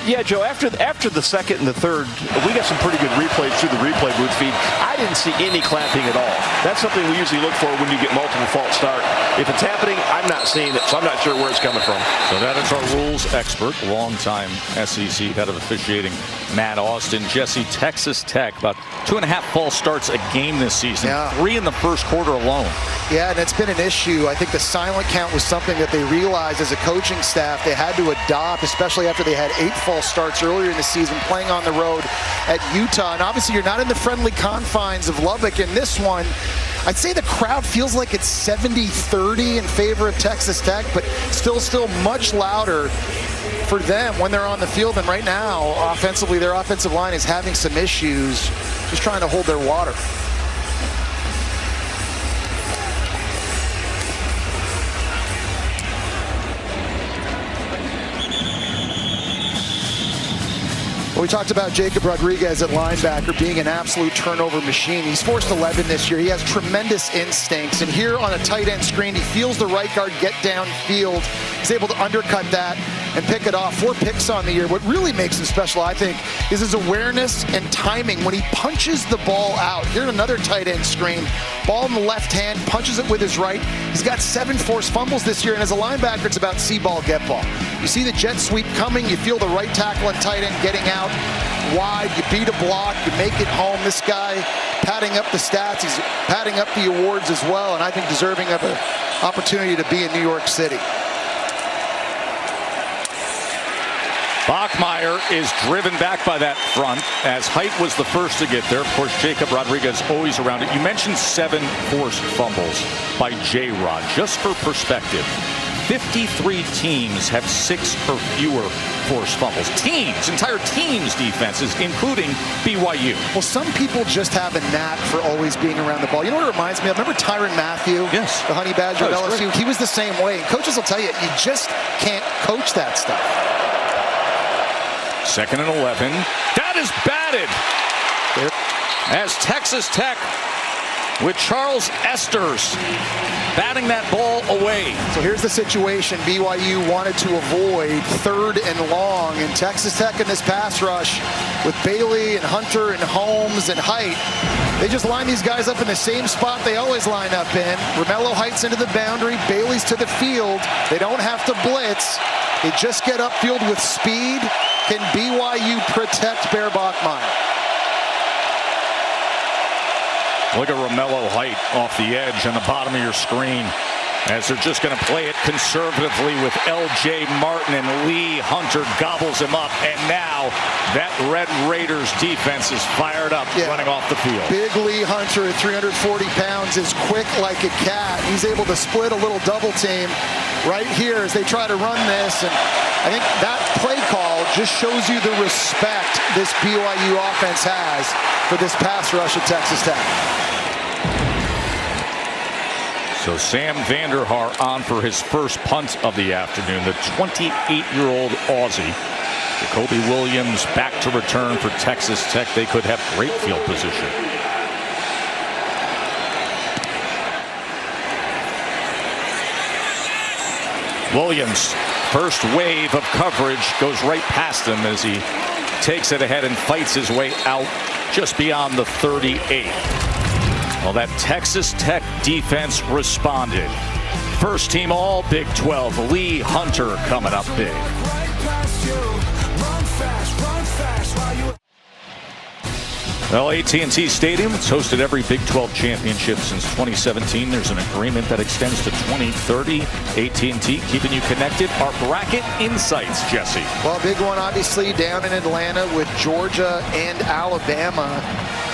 Yeah, Joe, after the second and the third, we got some pretty good replays through the replay booth feed. I didn't see any clamping at all. That's something we usually look for when you get multiple false start. If it's happening, I'm not seeing it, so I'm not sure where it's coming from. So that is our rules expert, longtime SEC head of officiating, Matt Austin. Jesse, Texas Tech, about 2.5 false starts a game this season. Yeah. 3 in the first quarter alone. Yeah, and it's been an issue. I think the silent count was something that they realized as a coaching staff they had to adopt, especially after they had 8 false starts earlier in the season playing on the road at Utah. And obviously you're not in the friendly confines of Lubbock. In this one, I'd say the crowd feels like it's 70-30 in favor of Texas Tech, but still much louder for them when they're on the field. And right now, offensively, their offensive line is having some issues, just trying to hold their water. We talked about Jacob Rodriguez at linebacker being an absolute turnover machine. He's forced 11 this year. He has tremendous instincts. And here on a tight end screen, he feels the right guard get downfield. He's able to undercut that and pick it off. 4 picks on the year. What really makes him special, I think, is his awareness and timing when he punches the ball out. Here's another tight end screen. Ball in the left hand, punches it with his right. He's got 7 forced fumbles this year, and as a linebacker, it's about see ball, get ball. You see the jet sweep coming, you feel the right tackle and tight end getting out wide, you beat a block, you make it home. This guy padding up the stats, he's padding up the awards as well, and I think deserving of an opportunity to be in New York City. Bachmeier is driven back by that front, as Height was the first to get there. Of course, Jacob Rodriguez always around it. You mentioned 7 forced fumbles by J-Rod. Just for perspective, 53 teams have 6 or fewer forced fumbles. Teams, entire teams' defenses, including BYU. Well, some people just have a knack for always being around the ball. You know what it reminds me of? Remember Tyrann Mathieu? Yes. The Honey Badger at LSU? Great. He was the same way. And coaches will tell you, you just can't coach that stuff. 2nd and 11. That is batted. As Texas Tech with Charles Esters batting that ball away. So here's the situation BYU wanted to avoid, 3rd and long, and Texas Tech in this pass rush with Bailey and Hunter and Holmes and Height. They just line these guys up in the same spot they always line up in. Romello Height's into the boundary, Bailey's to the field. They don't have to blitz. They just get upfield with speed. Can BYU protect Bear Bachmeier? Look at Romello Height off the edge on the bottom of your screen. as they're just going to play it conservatively with L.J. Martin, and Lee Hunter gobbles him up. And now that Red Raiders defense is fired up, running off the field. Big Lee Hunter at 340 pounds is quick like a cat. He's able to split a little double team right here as they try to run this. And I think that play call just shows you the respect this BYU offense has for this pass rush at Texas Tech. So Sam Vanderhaar on for his first punt of the afternoon. The 28-year-old Aussie. Jacoby Williams back to return for Texas Tech. They could have great field position. Williams, first wave of coverage, goes right past him as he takes it ahead and fights his way out just beyond the 38. Well, that Texas Tech defense responded. First team all Big 12. Lee Hunter coming up big. Well, AT&T Stadium, it's hosted every Big 12 championship since 2017. There's an agreement that extends to 2030. AT&T keeping you connected. Our bracket insights, Jesse. Well, a big one obviously down in Atlanta with Georgia and Alabama.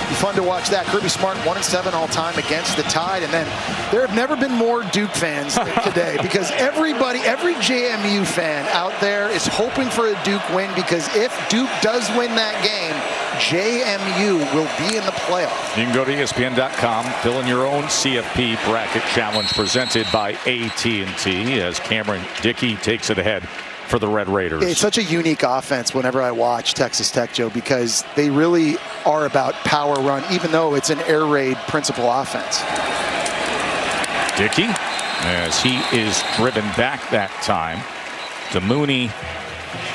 Be fun to watch that. Kirby Smart 1-7 all time against the Tide. And then there have never been more Duke fans today, because every JMU fan out there is hoping for a Duke win, because if Duke does win that game, JMU will be in the playoff. You can go to ESPN.com, fill in your own CFP bracket challenge presented by AT&T as Cameron Dickey takes it ahead for the Red Raiders. It's such a unique offense whenever I watch Texas Tech, Joe, because they really are about power run, even though it's an air raid principal offense. Dickey, as he is driven back that time to Mooney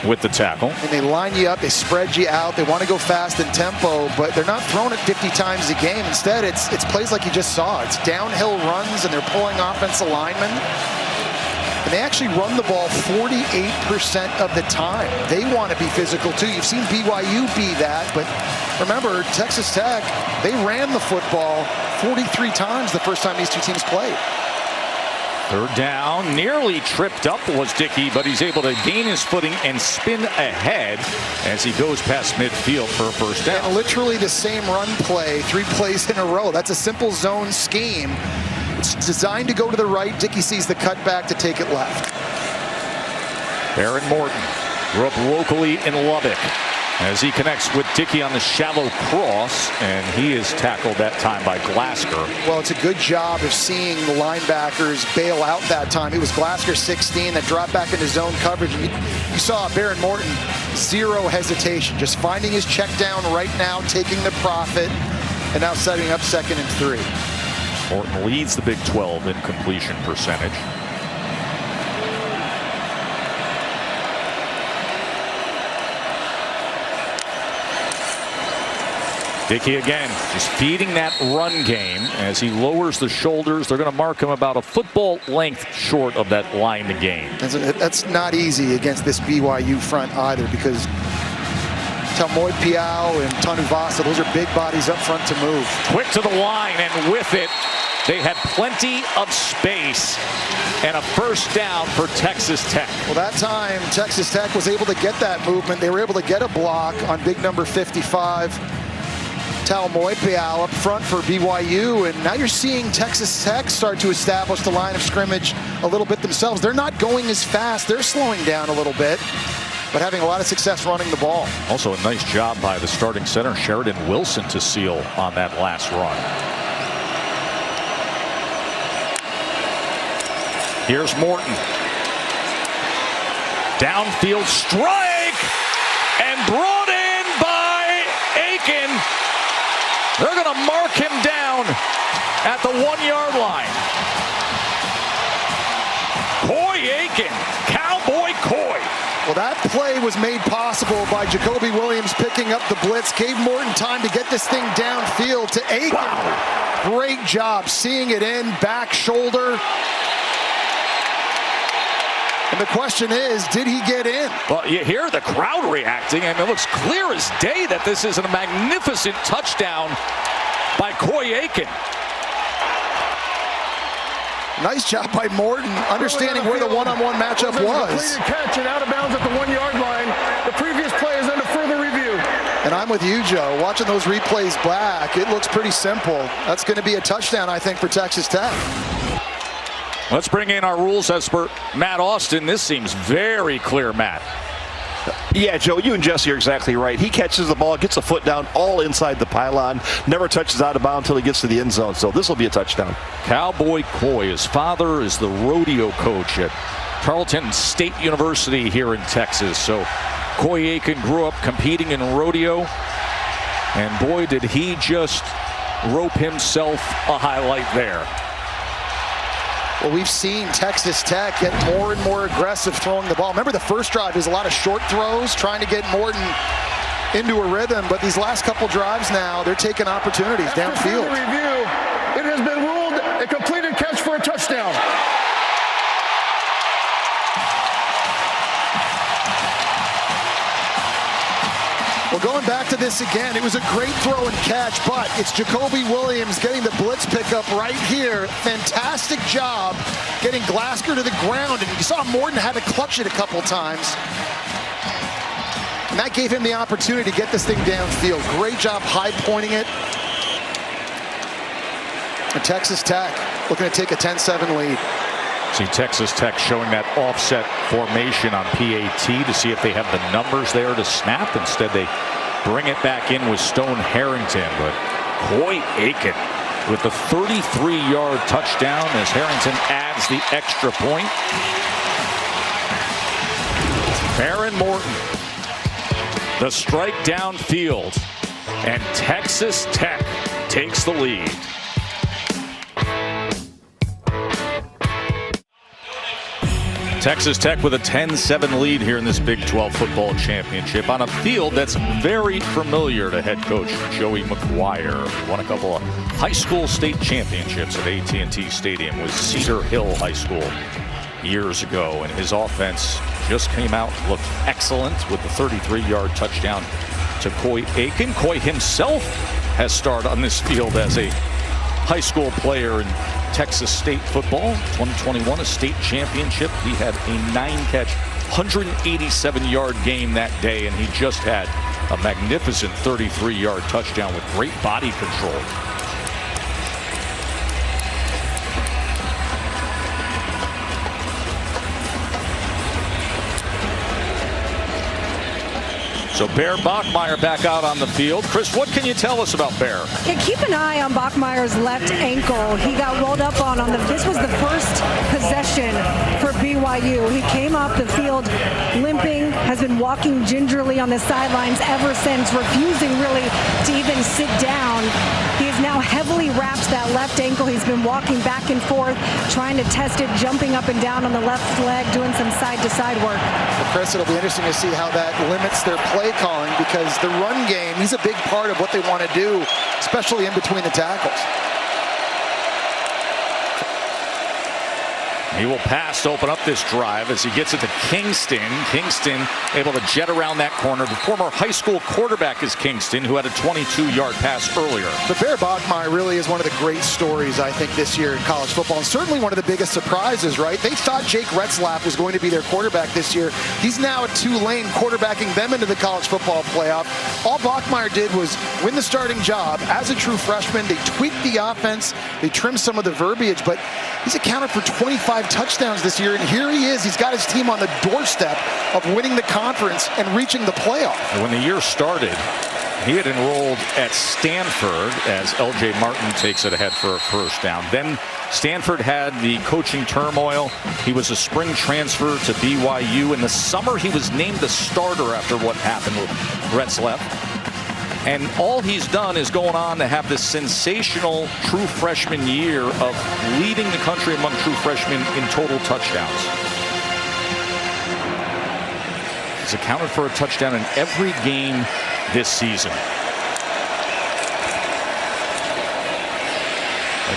with the tackle. And they line you up, they spread you out, they want to go fast in tempo, but they're not throwing it 50 times a game. Instead, it's plays like you just saw. It's downhill runs, and they're pulling offensive linemen. And they actually run the ball 48% of the time. They want to be physical too. You've seen BYU be that, but remember, Texas Tech, they ran the football 43 times the first time these two teams played. Third down, nearly tripped up was Dickey, but he's able to gain his footing and spin ahead as he goes past midfield for a first down. And literally the same run play, 3 plays in a row. That's a simple zone scheme. It's designed to go to the right. Dickey sees the cutback to take it left. Baron Morton grew up locally in Lubbock as he connects with Dickey on the shallow cross, and he is tackled that time by Glasgow. Well, it's a good job of seeing the linebackers bail out that time. It was Glasgow 16 that dropped back into zone coverage. You saw Baron Morton, zero hesitation, just finding his check down right now, taking the profit, and now setting up 2nd and 3. Morton leads the Big 12 in completion percentage. Dickey again, just feeding that run game as he lowers the shoulders. They're going to mark him about a football length short of that line to gain. That's not easy against this BYU front either, because Talmoy Piao and Tanuvasa, those are big bodies up front to move. Quick to the line, and with it, they had plenty of space and a first down for Texas Tech. Well, that time, Texas Tech was able to get that movement. They were able to get a block on big number 55. Talmoy Piao up front for BYU, and now you're seeing Texas Tech start to establish the line of scrimmage a little bit themselves. They're not going as fast. They're slowing down a little bit, but having a lot of success running the ball. Also a nice job by the starting center, Sheridan Wilson, to seal on that last run. Here's Morton. Downfield strike, and brought in by Aiken. They're going to mark him down at the 1-yard line. Coy Aiken, Cowboy Coy. Well, that play was made possible by Jacoby Williams picking up the blitz, gave Morton time to get this thing downfield to Aiken. Wow. Great job seeing it in, back shoulder. And the question is, did he get in? Well, you hear the crowd reacting, and it looks clear as day that this is a magnificent touchdown by Coy Aiken. Nice job by Morton, understanding where the one-on-one matchup was. Catch and out of bounds at the 1 yard line. The previous play is under further review. And I'm with you, Joe. Watching those replays back, it looks pretty simple. That's going to be a touchdown, I think, for Texas Tech. Let's bring in our rules expert, Matt Austin. This seems very clear, Matt. Yeah, Joe, you and Jesse are exactly right. He catches the ball, gets a foot down, all inside the pylon, never touches out of bounds until he gets to the end zone. So this will be a touchdown. Cowboy Coy, his father is the rodeo coach at Tarleton State University here in Texas. So Coy Aiken grew up competing in rodeo, and boy, did he just rope himself a highlight there. Well, we've seen Texas Tech get more and more aggressive throwing the ball. Remember, the first drive is a lot of short throws, trying to get Morton into a rhythm. But these last couple drives now, they're taking opportunities downfield. After review, it has been ruled a completed catch for a touchdown. Well, going back to this again, it was a great throw and catch, but it's Jacoby Williams getting the blitz pickup right here. Fantastic job getting Glasgow to the ground, and you saw Morton had to clutch it a couple times. And that gave him the opportunity to get this thing downfield. Great job high pointing it. And Texas Tech looking to take a 10-7 lead. See Texas Tech showing that offset formation on PAT to see if they have the numbers there to snap. Instead, they bring it back in with Stone Harrington. But Coy Aiken with the 33-yard touchdown as Harrington adds the extra point. Baron Morton, the strike downfield, and Texas Tech takes the lead. Texas Tech with a 10-7 lead here in this Big 12 football championship on a field that's very familiar to head coach Joey McGuire. He won a couple of high school state championships at AT&T Stadium with Cedar Hill High School years ago, and his offense just came out, looked excellent with the 33-yard touchdown to Coy Aiken. Coy himself has starred on this field as a high school player in Texas State football. 2021, a state championship. He had a 9-catch, 187-yard game that day, and he just had a magnificent 33-yard touchdown with great body control. So Bear Bachmeier back out on the field. Chris, what can you tell us about Bear? Yeah, keep an eye on Bachmeier's left ankle. He got rolled up on this was the first possession for BYU. He came off the field limping, has been walking gingerly on the sidelines ever since, refusing really to even sit down. He has now heavily wrapped that left ankle. He's been walking back and forth, trying to test it, jumping up and down on the left leg, doing some side-to-side work. Well, Chris, it'll be interesting to see how that limits their play calling, because the run game, he's a big part of what they want to do, especially in between the tackles. He will pass to open up this drive as he gets it to Kingston. Kingston able to jet around that corner. The former high school quarterback is Kingston, who had a 22-yard pass earlier. But Bear Bachmeier really is one of the great stories, I think, this year in college football, and certainly one of the biggest surprises, right? They thought Jake Retzlaff was going to be their quarterback this year. He's now at Tulane, quarterbacking them into the college football playoff. All Bachmeier did was win the starting job as a true freshman. They tweaked the offense. They trimmed some of the verbiage, but he's accounted for 25 touchdowns this year, and here he is. He's got his team on the doorstep of winning the conference and reaching the playoff. When the year started, he had enrolled at Stanford as L.J. Martin takes it ahead for a first down. Then Stanford had the coaching turmoil. He was a spring transfer to BYU. In the summer, he was named the starter after what happened with Retzlaff. And all he's done is going on to have this sensational true freshman year of leading the country among true freshmen in total touchdowns. He's accounted for a touchdown in every game this season.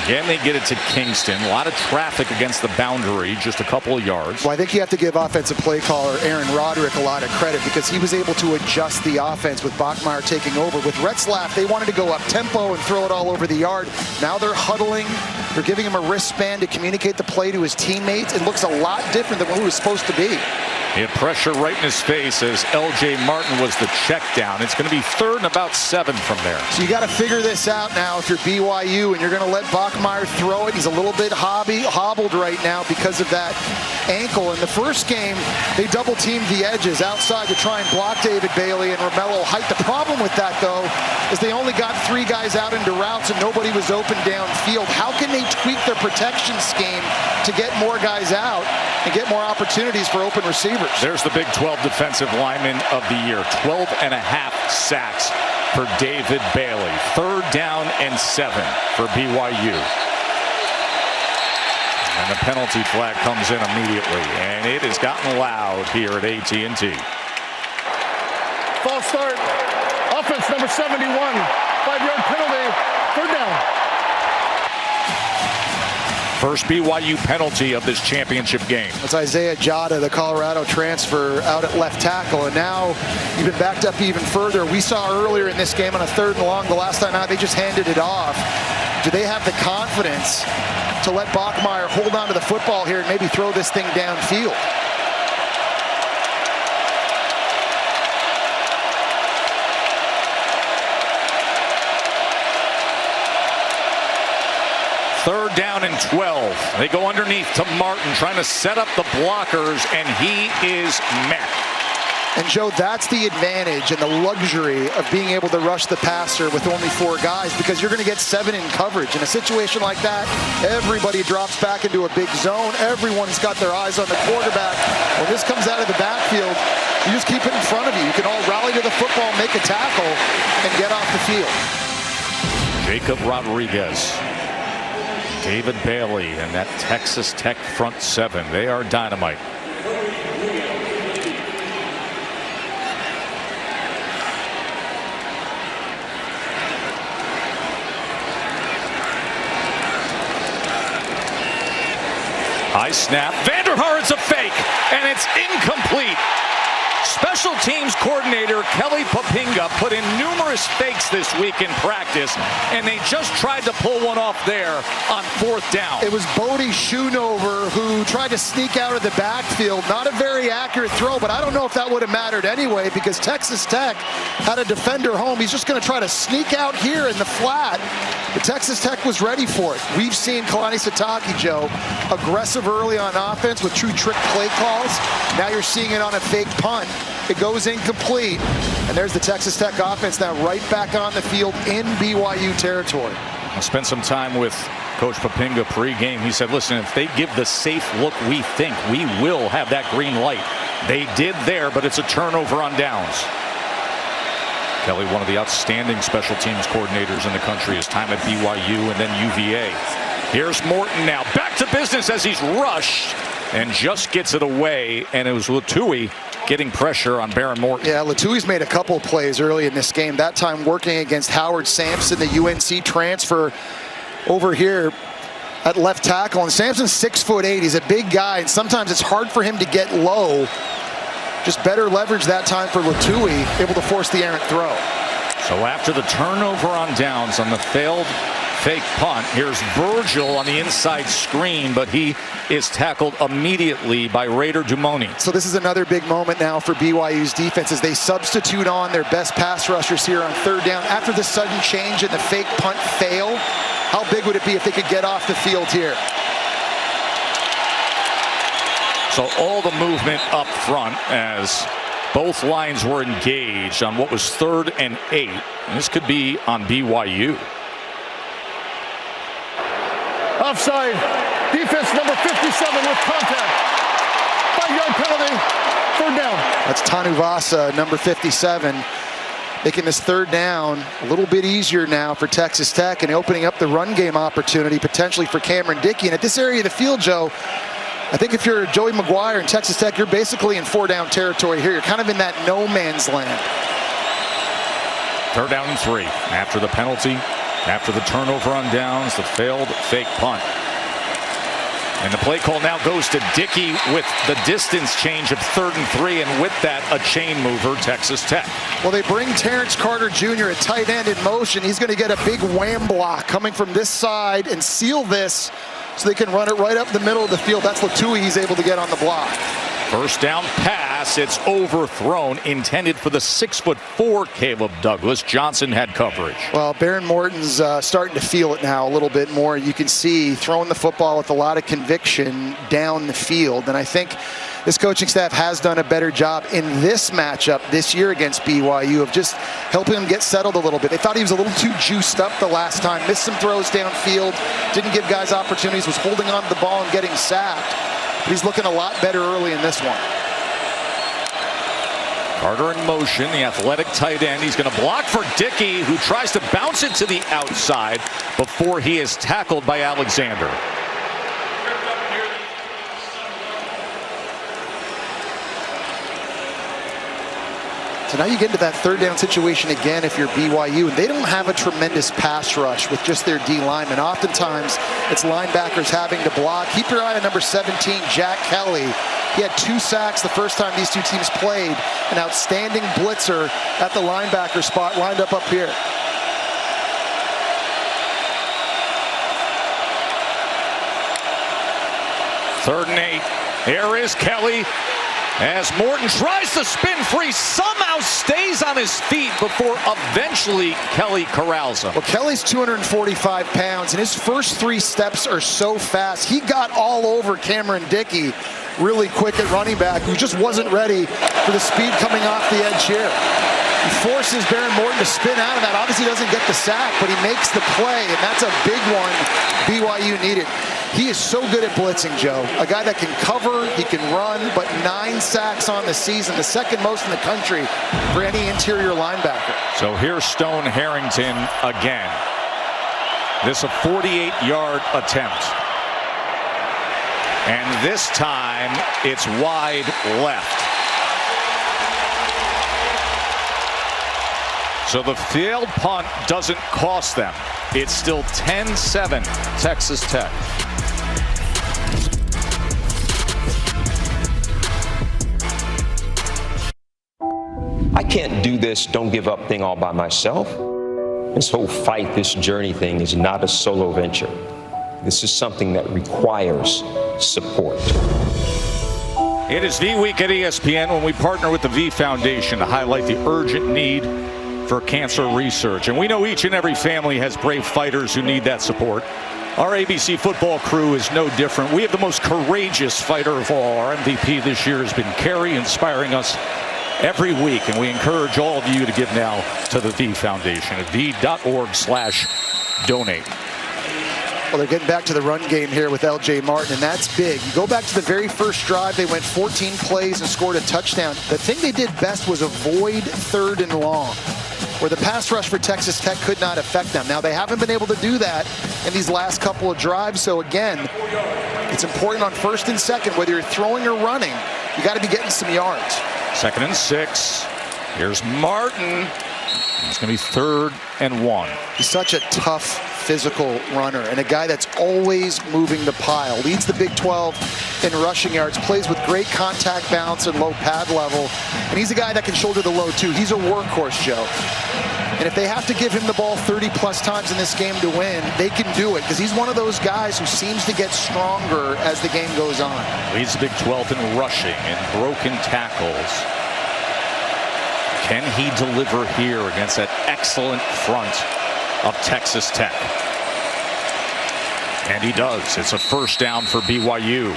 Again, they get it to Kingston. A lot of traffic against the boundary, just a couple of yards. Well, I think you have to give offensive play caller Aaron Roderick a lot of credit, because he was able to adjust the offense with Bachmeier taking over. With Retzlaff, they wanted to go up tempo and throw it all over the yard. Now they're huddling, They're giving him a wristband to communicate the play to his teammates. It looks a lot different than what it was supposed to be. He had pressure right in his face as L.J. Martin was the check down. It's going to be 3rd and about 7 from there. So you got to figure this out now if you're BYU, and you're going to let Bachmeier throw it. He's a little bit hobbled right now because of that ankle. In the first game, they double-teamed the edges outside to try and block David Bailey and Romello Height. The problem with that, though, is they only got 3 guys out into routes and nobody was open downfield. How can they tweak their protection scheme to get more guys out and get more opportunities for open receivers? There's the Big 12 defensive lineman of the year. 12.5 sacks for David Bailey. 3rd down and 7 for BYU. And the penalty flag comes in immediately. And it has gotten loud here at AT&T. False start. Offense number 71. 5-yard penalty. 3rd down. First BYU penalty of this championship game. That's Isaiah Jada, the Colorado transfer, out at left tackle. And now you've been backed up even further. We saw earlier in this game on a 3rd and long, the last time out, they just handed it off. Do they have the confidence to let Bachmeier hold on to the football here and maybe throw this thing downfield? Third down and 12. They go underneath to Martin, trying to set up the blockers, and he is met. And Joe, that's the advantage and the luxury of being able to rush the passer with only 4 guys, because you're going to get 7 in coverage. In a situation like that, everybody drops back into a big zone. Everyone's got their eyes on the quarterback. When this comes out of the backfield, you just keep it in front of you. You can all rally to the football, make a tackle, and get off the field. Jacob Rodriguez, David Bailey, and that Texas Tech front 7. They are dynamite. High snap. Vanderhaar's a fake, and it's incomplete. Special teams coordinator Kelly Papinga put in numerous fakes this week in practice, and they just tried to pull one off there on 4th down. It was Bodie Schoonover who tried to sneak out of the backfield. Not a very accurate throw, but I don't know if that would have mattered anyway, because Texas Tech had a defender home. He's just going to try to sneak out here in the flat. But Texas Tech was ready for it. We've seen Kalani Sitake, Joe, aggressive early on offense with true trick play calls. Now you're seeing it on a fake punt. It goes incomplete, and there's the Texas Tech offense now right back on the field in BYU territory. I spent some time with Coach Papinga pregame. He said, listen, if they give the safe look we think, we will have that green light. They did there, but it's a turnover on downs. Kelly, one of the outstanding special teams coordinators in the country, his time at BYU and then UVA. Here's Morton now, back to business as he's rushed and just gets it away, and it was Latui getting pressure on Baron Morton. Yeah, Latui's made a couple of plays early in this game, that time working against Howard Sampson, the UNC transfer over here at left tackle. And Sampson's 6'8". He's a big guy, and sometimes it's hard for him to get low. Just better leverage that time for Latui, able to force the errant throw. So after the turnover on downs on the failed fake punt, here's Virgil on the inside screen, but he is tackled immediately by Raider Dumoni. So this is another big moment now for BYU's defense as they substitute on their best pass rushers here on 3rd down. After the sudden change and the fake punt fail, how big would it be if they could get off the field here? So all the movement up front as both lines were engaged on what was 3rd and 8. And this could be on BYU. Offside. Defense number 57 with contact. 5-yard penalty. 3rd down. That's Tanuvasa, number 57. Making this 3rd down a little bit easier now for Texas Tech and opening up the run game opportunity potentially for Cameron Dickey. And at this area of the field, Joe, I think if you're Joey McGuire and Texas Tech, you're basically in 4-down territory here. You're kind of in that no man's land. 3rd down and 3 after the penalty, after the turnover on downs, the failed fake punt. And the play call now goes to Dickey with the distance change of 3rd and 3, and with that, a chain mover, Texas Tech. Well, they bring Terrence Carter Jr. at tight end in motion. He's going to get a big wham block coming from this side and seal this so they can run it right up the middle of the field. That's Latui he's able to get on the block. First down pass, it's overthrown, intended for the 6'4" Caleb Douglas. Johnson had coverage. Well, Baron Morton's starting to feel it now a little bit more. You can see throwing the football with a lot of conviction down the field. And I think this coaching staff has done a better job in this matchup this year against BYU of just helping him get settled a little bit. They thought he was a little too juiced up the last time, missed some throws downfield, didn't give guys opportunities, was holding on to the ball and getting sacked. He's looking a lot better early in this one. Carter in motion, the athletic tight end. He's going to block for Dickey, who tries to bounce it to the outside before he is tackled by Alexander. So now you get into that 3rd down situation again if you're BYU, and they don't have a tremendous pass rush with just their D linemen. Oftentimes, it's linebackers having to block. Keep your eye on number 17, Jack Kelly. He had 2 sacks the first time these two teams played. An outstanding blitzer at the linebacker spot, lined up here. Third and 8. Here is Kelly. As Morton tries to spin free, somehow stays on his feet before eventually Kelly corrals him. Well, Kelly's 245 pounds, and his first 3 steps are so fast. He got all over Cameron Dickey really quick at running back, who just wasn't ready for the speed coming off the edge here. He forces Baron Morton to spin out of that. Obviously doesn't get the sack, but he makes the play, and that's a big one BYU needed. He is so good at blitzing, Joe. A guy that can cover, he can run, but 9 sacks on the season, the second most in the country for any interior linebacker. So here's Stone Harrington again. This a 48-yard attempt. And this time, it's wide left. So the failed punt doesn't cost them. It's still 10-7, Texas Tech. I can't do this don't give up thing all by myself. This whole fight, this journey thing is not a solo venture. This is something that requires support. It is V Week at ESPN when we partner with the V Foundation to highlight the urgent need for cancer research. And we know each and every family has brave fighters who need that support. Our ABC football crew is no different. We have the most courageous fighter of all. Our MVP this year has been Carrie, inspiring us every week, and we encourage all of you to give now to the V Foundation at v.org/donate. Well, they're getting back to the run game here with L.J. Martin, and that's big. You go back to the very first drive, they went 14 plays and scored a touchdown. The thing they did best was avoid 3rd and long, where the pass rush for Texas Tech could not affect them. Now, they haven't been able to do that in these last couple of drives, so again, it's important on 1st and 2nd, whether you're throwing or running, you got to be getting some yards. 2nd and 6. Here's Martin. It's going to be 3rd and 1. He's such a tough, physical runner and a guy that's always moving the pile. Leads the Big 12 in rushing yards, plays with great contact balance and low pad level. And he's a guy that can shoulder the load too. He's a workhorse, Joe. And if they have to give him the ball 30-plus times in this game to win, they can do it, because he's one of those guys who seems to get stronger as the game goes on. Leads the Big 12 in rushing and broken tackles. Can he deliver here against that excellent front of Texas Tech? And he does. It's a first down for BYU.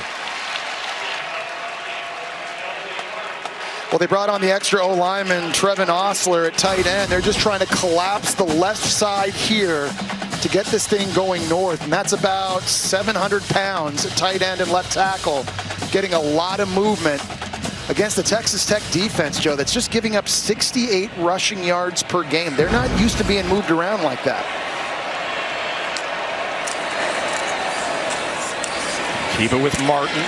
Well, they brought on the extra O-lineman, Trevin Osler, at tight end. They're just trying to collapse the left side here to get this thing going north. And that's about 700 pounds at tight end and left tackle, getting a lot of movement against the Texas Tech defense, Joe, that's just giving up 68 rushing yards per game. They're not used to being moved around like that. Keep it with Martin.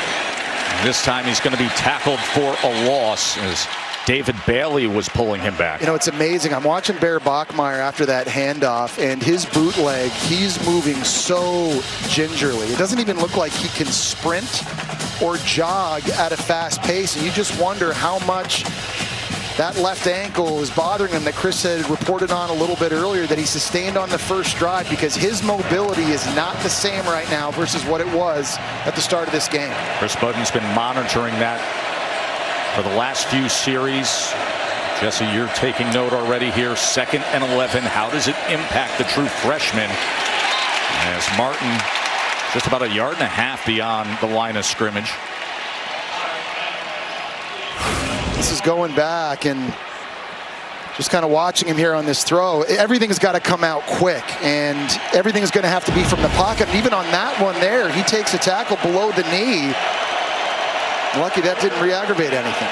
This time he's going to be tackled for a loss as David Bailey was pulling him back. You know, it's amazing. I'm watching Bear Bachmeier after that handoff, and his bootleg, he's moving so gingerly. It doesn't even look like he can sprint or jog at a fast pace, and you just wonder how much that left ankle is bothering him that Chris had reported on a little bit earlier that he sustained on the first drive, because his mobility is not the same right now versus what it was at the start of this game. Chris Budden's been monitoring that for the last few series. Jesse, you're taking note already here. 2nd and 11. How does it impact the true freshman as Martin just about 1.5 yards beyond the line of scrimmage? This is going back and just kind of watching him here on this throw. Everything's got to come out quick, and everything's going to have to be from the pocket. And even on that one there, he takes a tackle below the knee. Lucky that didn't re-aggravate anything.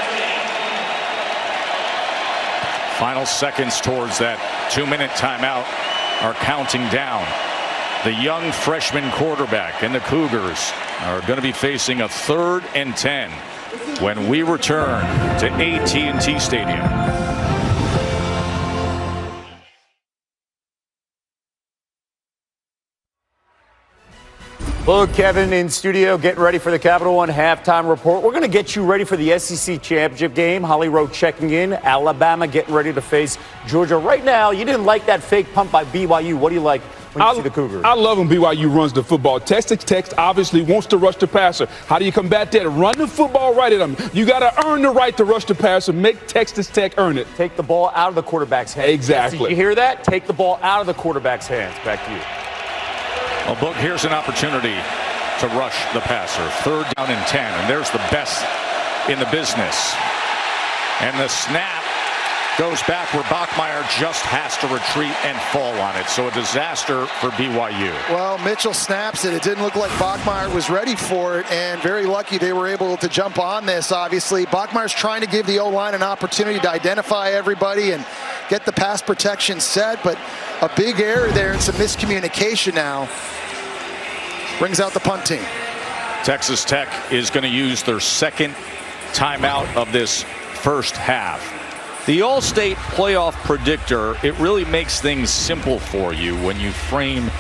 Final seconds towards that 2-minute timeout are counting down. The young freshman quarterback and the Cougars are going to be facing a 3rd and 10 when we return to AT&T Stadium. Look, Kevin in studio, getting ready for the Capital One halftime report. We're going to get you ready for the SEC championship game. Holly Rowe checking in. Alabama getting ready to face Georgia. Right now, you didn't like that fake punt by BYU. What do you like when you see the Cougars? I love when BYU runs the football. Texas Tech obviously wants to rush the passer. How do you combat that? Run the football right at them. You got to earn the right to rush the passer. Make Texas Tech earn it. Take the ball out of the quarterback's hands. Exactly. Did you hear that? Take the ball out of the quarterback's hands. Back to you. Well, Book, here's an opportunity to rush the passer. 3rd down and 10, and there's the best in the business. And the snap goes back where Bachmeier just has to retreat and fall on it. So a disaster for BYU. Well, Mitchell snaps it. It didn't look like Bachmeier was ready for it, and very lucky they were able to jump on this, obviously. Bachmeier's trying to give the O-line an opportunity to identify everybody and get the pass protection set, but a big error there and some miscommunication now brings out the punt team. Texas Tech is going to use their 2nd timeout of this first half. The All-State playoff predictor, it really makes things simple for you when you frame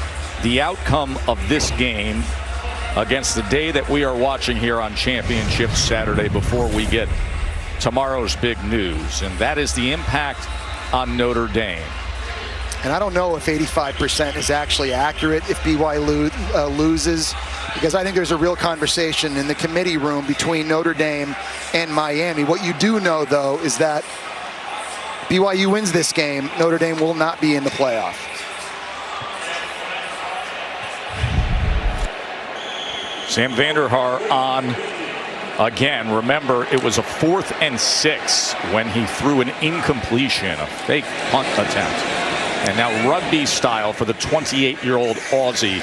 the outcome of this game against the day that we are watching here on Championship Saturday before we get tomorrow's big news, and that is the impact on Notre Dame. And I don't know if 85% is actually accurate if BYU loses, because I think there's a real conversation in the committee room between Notre Dame and Miami. What you do know, though, is that BYU wins this game, Notre Dame will not be in the playoff. Sam Vanderhaar on again. Remember, it was a 4th and 6 when he threw an incompletion, a fake punt attempt. And now rugby style for the 28-year-old Aussie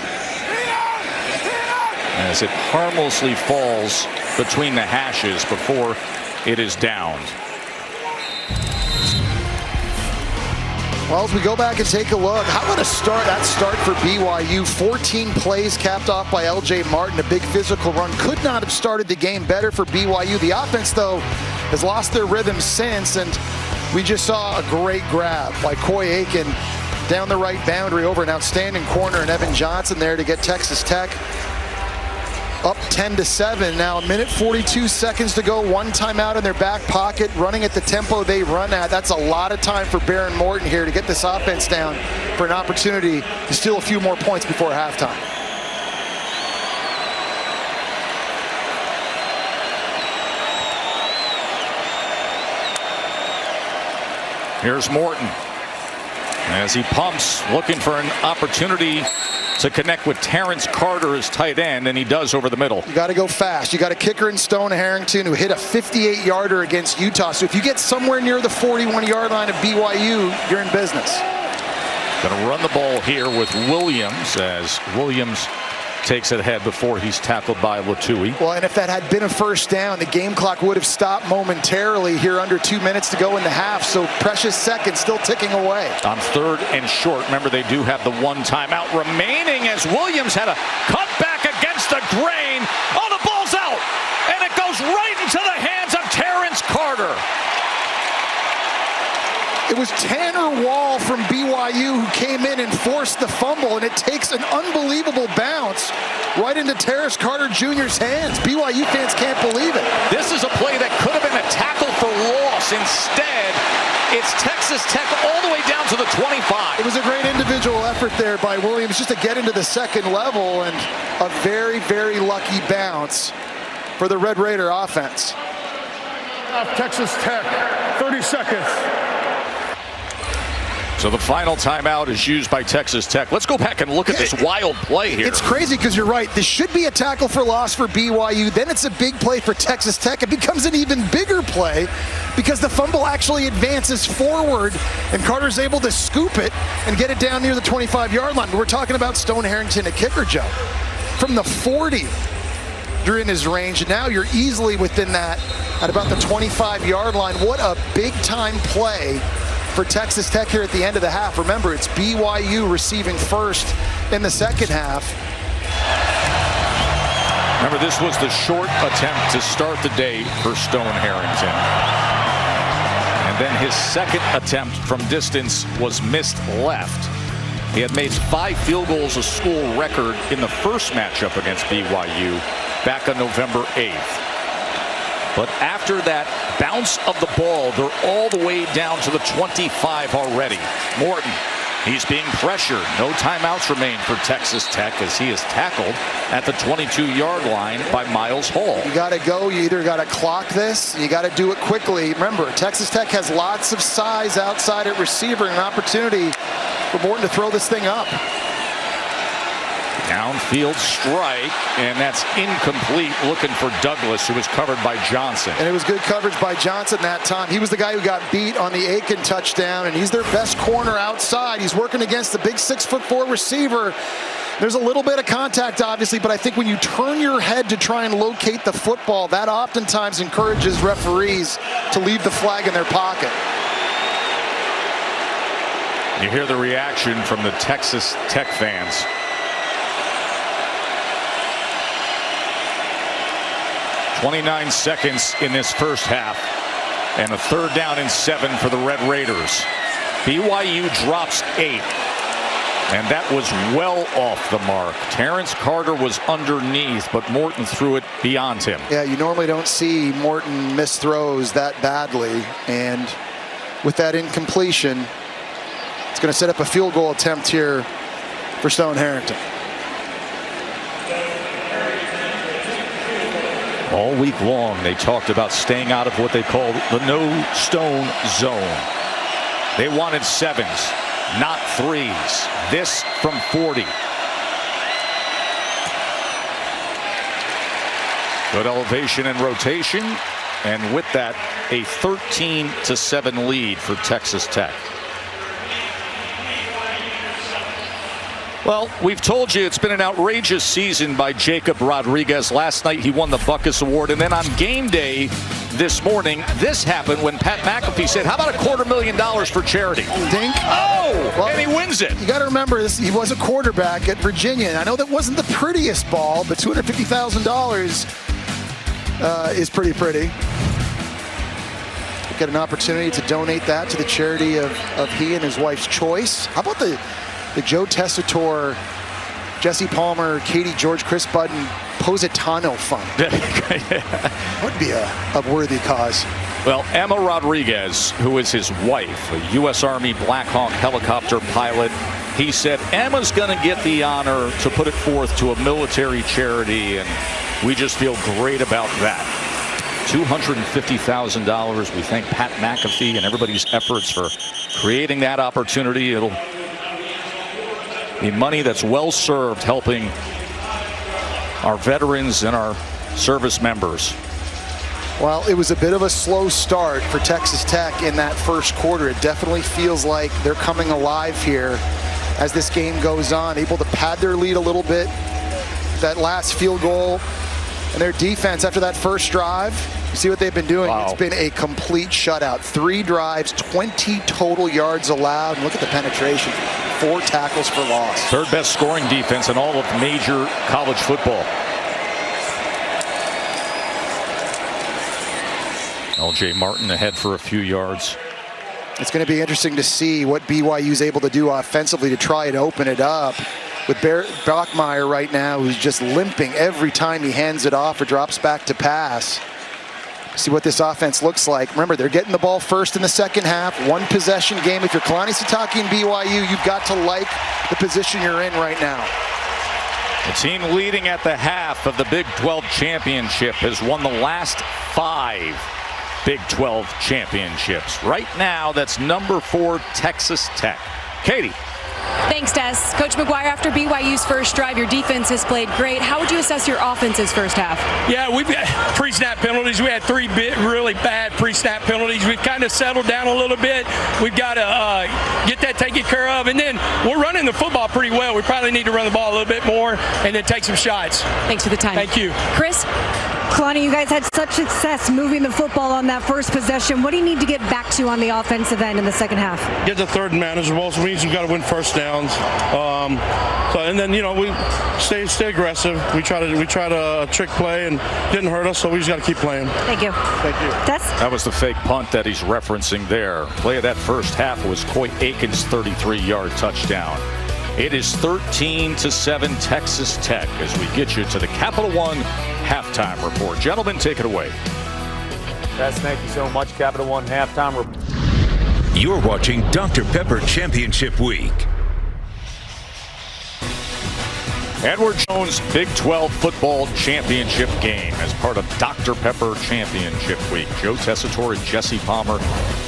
as it harmlessly falls between the hashes before it is downed. Well, as we go back and take a look, how about that start for BYU? 14 plays capped off by L.J. Martin, a big physical run. Could not have started the game better for BYU. The offense, though, has lost their rhythm since, and we just saw a great grab by Coy Aiken down the right boundary over an outstanding corner, and Evan Johnson there to get Texas Tech up 10-7. Now 1:42 to go. 1 timeout in their back pocket, running at the tempo they run at. That's a lot of time for Baron Morton here to get this offense down for an opportunity to steal a few more points before halftime. Here's Morton as he pumps, looking for an opportunity to connect with Terrence Carter as tight end, and he does over the middle. You got to go fast. You got a kicker in Stone Harrington who hit a 58-yarder against Utah. So if you get somewhere near the 41-yard line of BYU, you're in business. Going to run the ball here with Williams as Williams takes it ahead before he's tackled by Latui. Well, and if that had been a first down, the game clock would have stopped momentarily here under 2 minutes to go in the half. So precious seconds still ticking away. On 3rd and short, remember they do have the 1 timeout remaining as Williams had a cut back against the grain. Oh, the ball's out, and it goes right into the hands of Terrence Carter. It was Tanner Wall from BYU who came in and forced the fumble, and it takes an unbelievable bounce right into Terrace Carter Jr.'s hands. BYU fans can't believe it. This is a play that could have been a tackle for loss. Instead, it's Texas Tech all the way down to the 25. It was a great individual effort there by Williams just to get into the second level, and a very, very lucky bounce for the Red Raider offense. Texas Tech, 30 seconds. So the final timeout is used by Texas Tech. Let's go back and look at this wild play here. It's crazy because you're right. This should be a tackle for loss for BYU. Then it's a big play for Texas Tech. It becomes an even bigger play because the fumble actually advances forward, and Carter's able to scoop it and get it down near the 25-yard line. We're talking about Stone Harrington, a kicker, Joe. From the 40, you're in his range, and now you're easily within that at about the 25-yard line. What a big-time play for Texas Tech here at the end of the half. Remember, it's BYU receiving first in the second half. Remember, this was the short attempt to start the day for Stone Harrington. And then his second attempt from distance was missed left. He had made 5 field goals, a school record, in the first matchup against BYU back on November 8th. But after that bounce of the ball, they're all the way down to the 25 already. Morton, he's being pressured. No timeouts remain for Texas Tech as he is tackled at the 22-yard line by Miles Hall. You got to go. You either got to clock this, you got to do it quickly. Remember, Texas Tech has lots of size outside at receiver, and an opportunity for Morton to throw this thing up. Downfield strike, and that's incomplete, looking for Douglas, who was covered by Johnson. And it was good coverage by Johnson that time. He was the guy who got beat on the Aiken touchdown, and he's their best corner outside. He's working against the big 6'4" receiver. There's a little bit of contact, obviously, but I think when you turn your head to try and locate the football, that oftentimes encourages referees to leave the flag in their pocket. You hear the reaction from the Texas Tech fans. .29 seconds in this first half, and a 3rd down and 7 for the Red Raiders. BYU drops 8, and that was well off the mark. Terrence Carter was underneath, but Morton threw it beyond him. Yeah, you normally don't see Morton miss throws that badly, and with that incompletion, it's going to set up a field goal attempt here for Stone Harrington. All week long, they talked about staying out of what they called the no-stone zone. They wanted 7s, not 3s. This from 40. Good elevation and rotation, and with that, a 13-7 lead for Texas Tech. Well, we've told you it's been an outrageous season by Jacob Rodriguez. Last night he won the Buckus Award, and then on game day this morning, this happened when Pat McAfee said, how about $250,000 for charity? Dink. Oh, well, and he wins it. You got to remember this. He was a quarterback at Virginia, and I know that wasn't the prettiest ball, but $250,000 is pretty pretty. Get an opportunity to donate that to the charity of he and his wife's choice. How about the Joe Tessitore, Jesse Palmer, Katie George, Chris Budden, Positano Fund? Would be a worthy cause. Well, Emma Rodriguez, who is his wife, a U.S. Army Black Hawk helicopter pilot, he said Emma's going to get the honor to put it forth to a military charity, and we just feel great about that. $250,000. We thank Pat McAfee and everybody's efforts for creating that opportunity. It'll be money that's well served helping our veterans and our service members. Well, it was a bit of a slow start for Texas Tech in that first quarter. It definitely feels like they're coming alive here as this game goes on, able to pad their lead a little bit. That last field goal and their defense after that first drive, you see what they've been doing. Wow. It's been a complete shutout. 3 drives, 20 total yards allowed. And look at the penetration. 4 tackles for loss. 3rd best scoring defense in all of major college football. LJ Martin ahead for a few yards. It's going to be interesting to see what BYU is able to do offensively to try and open it up. With Bachmeier right now, who's just limping every time he hands it off or drops back to pass. See what this offense looks like. Remember, they're getting the ball first in the second half. One possession game. If you're Kalani Sitake and BYU, you've got to like the position you're in right now. The team leading at the half of the Big 12 championship has won the last 5 Big 12 championships. Right now, that's number 4 Texas Tech. Katie. Thanks, Des. Coach McGuire, after BYU's first drive, your defense has played great. How would you assess your offense's first half? Yeah, we've got pre-snap penalties. We had 3 really bad pre-snap penalties. We've kind of settled down a little bit. We've got to get that taken care of. And then we're running the football pretty well. We probably need to run the ball a little bit more and then take some shots. Thanks for the time. Thank you. Chris? Kalani, you guys had such success moving the football on that first possession. What do you need to get back to on the offensive end in the second half? Get the third and manageable, so means we've got to win first downs. And then, we stay aggressive. We try to trick play and didn't hurt us, so we just got to keep playing. Thank you. Thank you. That was the fake punt that he's referencing there. Play of that first half was Coy Aiken's 33-yard touchdown. It is 13-7 Texas Tech as we get you to the Capital One halftime report. Gentlemen, take it away. Yes, thank you so much, Capital One halftime report. You're watching Dr. Pepper Championship Week. Edward Jones Big 12 football championship game as part of Dr. Pepper Championship Week. Joe Tessitore and Jesse Palmer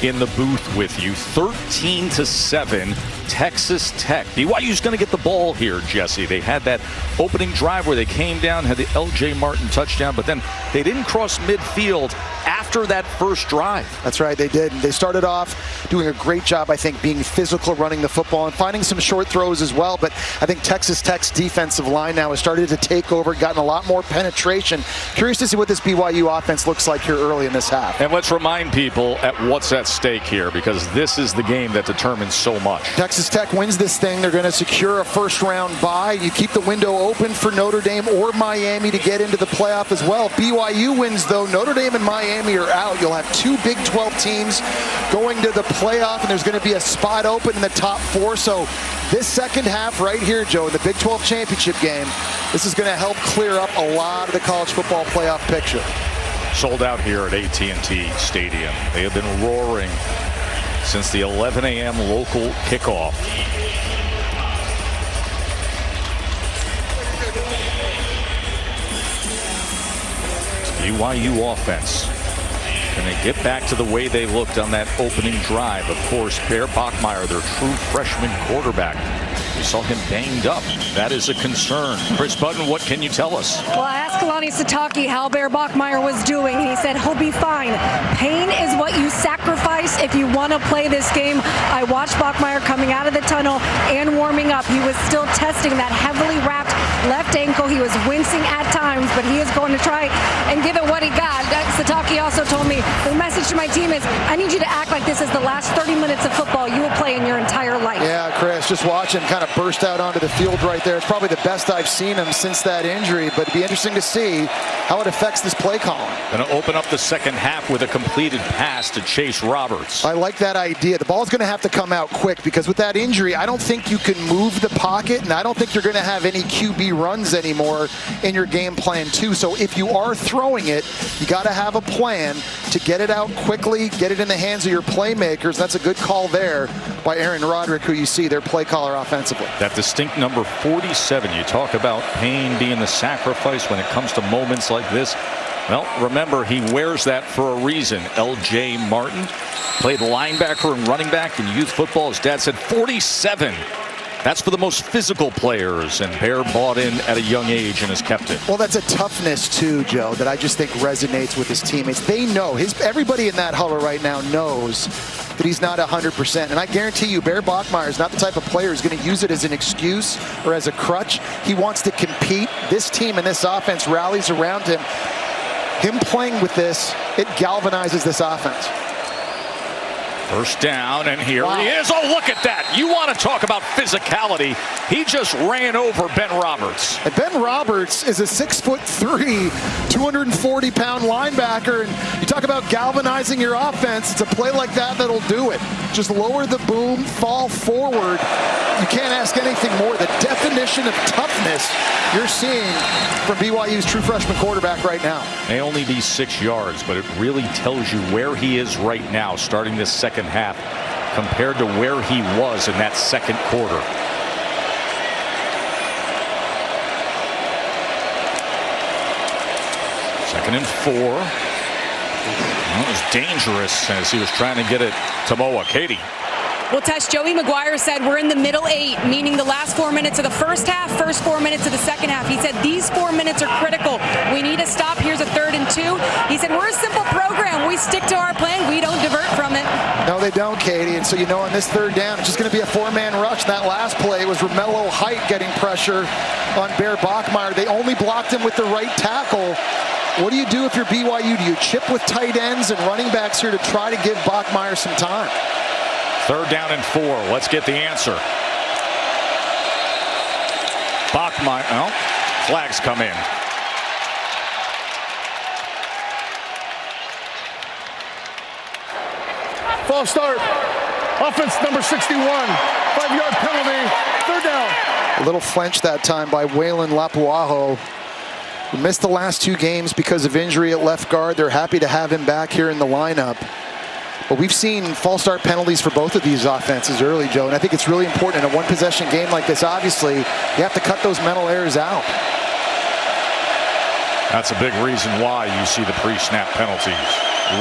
in the booth with you. 13-7 Texas Tech. BYU's going to get the ball here, Jesse. They had that opening drive where they came down, had the L.J. Martin touchdown, but then they didn't cross midfield after that first drive. That's right, they did. They started off doing a great job, I think, being physical, running the football, and finding some short throws as well. But I think Texas Tech's defensive line now has started to take over, gotten a lot more penetration. Curious to see what this BYU offense looks like here early in this half. And let's remind people at what's at stake here, because this is the game that determines so much. Texas Tech wins this thing. They're going to secure a first-round bye. You keep the window open for Notre Dame or Miami to get into the playoff as well. BYU wins, though. Notre Dame and Miami are out. You'll have 2 Big 12 teams going to the playoff, and there's going to be a spot open in the top 4. So this second half right here, Joe, in the Big 12 championship game, this is going to help clear up a lot of the college football playoff picture. Sold out here at AT&T Stadium. They have been roaring since the 11 a.m. local kickoff. BYU offense. Can they get back to the way they looked on that opening drive? Of course, Bear Bachmeier, their true freshman quarterback. We saw him banged up. That is a concern. Chris Button, what can you tell us? Well, I asked Kalani Sitake how Bear Bachmeier was doing, and he said he'll be fine. Pain is what you sacrifice if you want to play this game. I watched Bachmeier coming out of the tunnel and warming up. He was still testing that heavily wrapped left ankle. He was wincing at times, but he is going to try and give it what he got. Sitake also told me, the message to my team is, I need you to act like this is the last 30 minutes of football you will play in your entire life. Yeah, Chris, just watch him kind of burst out onto the field right there. It's probably the best I've seen him since that injury, but it'd be interesting to see how it affects this play calling. Going to open up the second half with a completed pass to Chase Roberts. I like that idea. The ball's going to have to come out quick because with that injury, I don't think you can move the pocket, and I don't think you're going to have any QB runs anymore in your game plan too. So if you are throwing it, you got to have a plan to get it out quickly, get it in the hands of your playmakers. That's a good call there by Aaron Roderick, who you see their play caller offensively. That distinct number 47. You talk about pain being the sacrifice when it comes to moments like this. Well, remember, he wears that for a reason. L.J. Martin played linebacker and running back in youth football. His dad said 47. That's for the most physical players, and Bear bought in at a young age and has kept it. Well, that's a toughness too, Joe, that I just think resonates with his teammates. They know, everybody in that huddle right now knows that he's not 100%. And I guarantee you, Bear Bachmeier is not the type of player who's going to use it as an excuse or as a crutch. He wants to compete. This team and this offense rallies around him. Him playing with this, it galvanizes this offense. First down, and here he is. Oh, look at that. You want to talk about physicality. He just ran over Ben Roberts. And Ben Roberts is a 6'3", 240-pound linebacker. And you talk about galvanizing your offense. It's a play like that that'll do it. Just lower the boom, fall forward. You can't ask anything more. The definition of toughness you're seeing from BYU's true freshman quarterback right now. May only be 6 yards, but it really tells you where he is right now, starting this second half, compared to where he was in that second quarter. Second and 4. That was dangerous as he was trying to get it to Moa. Katie. Well, Tesh, Joey McGuire said we're in the middle 8, meaning the last 4 minutes of the first half, first 4 minutes of the second half. He said these 4 minutes are critical. We need a stop. Here's a 3rd and 2. He said we're a simple program. We stick to our plan. We don't divert from it. No, they don't, Katie. And so, you know, on this 3rd down, it's just going to be a 4-man rush. That last play was Romello Height getting pressure on Bear Bachmeier. They only blocked him with the right tackle. What do you do if you're BYU? Do you chip with tight ends and running backs here to try to give Bachmeier some time? 3rd down and 4. Let's get the answer. Bachmeier. Oh, flags come in. False start. Offense number 61. 5-yard penalty. 3rd down. A little flinch that time by Waylon Lapuaho, who missed the last 2 games because of injury at left guard. They're happy to have him back here in the lineup. But we've seen false start penalties for both of these offenses early, Joe, and I think it's really important in a one-possession game like this. Obviously, you have to cut those mental errors out. That's a big reason why you see the pre-snap penalties.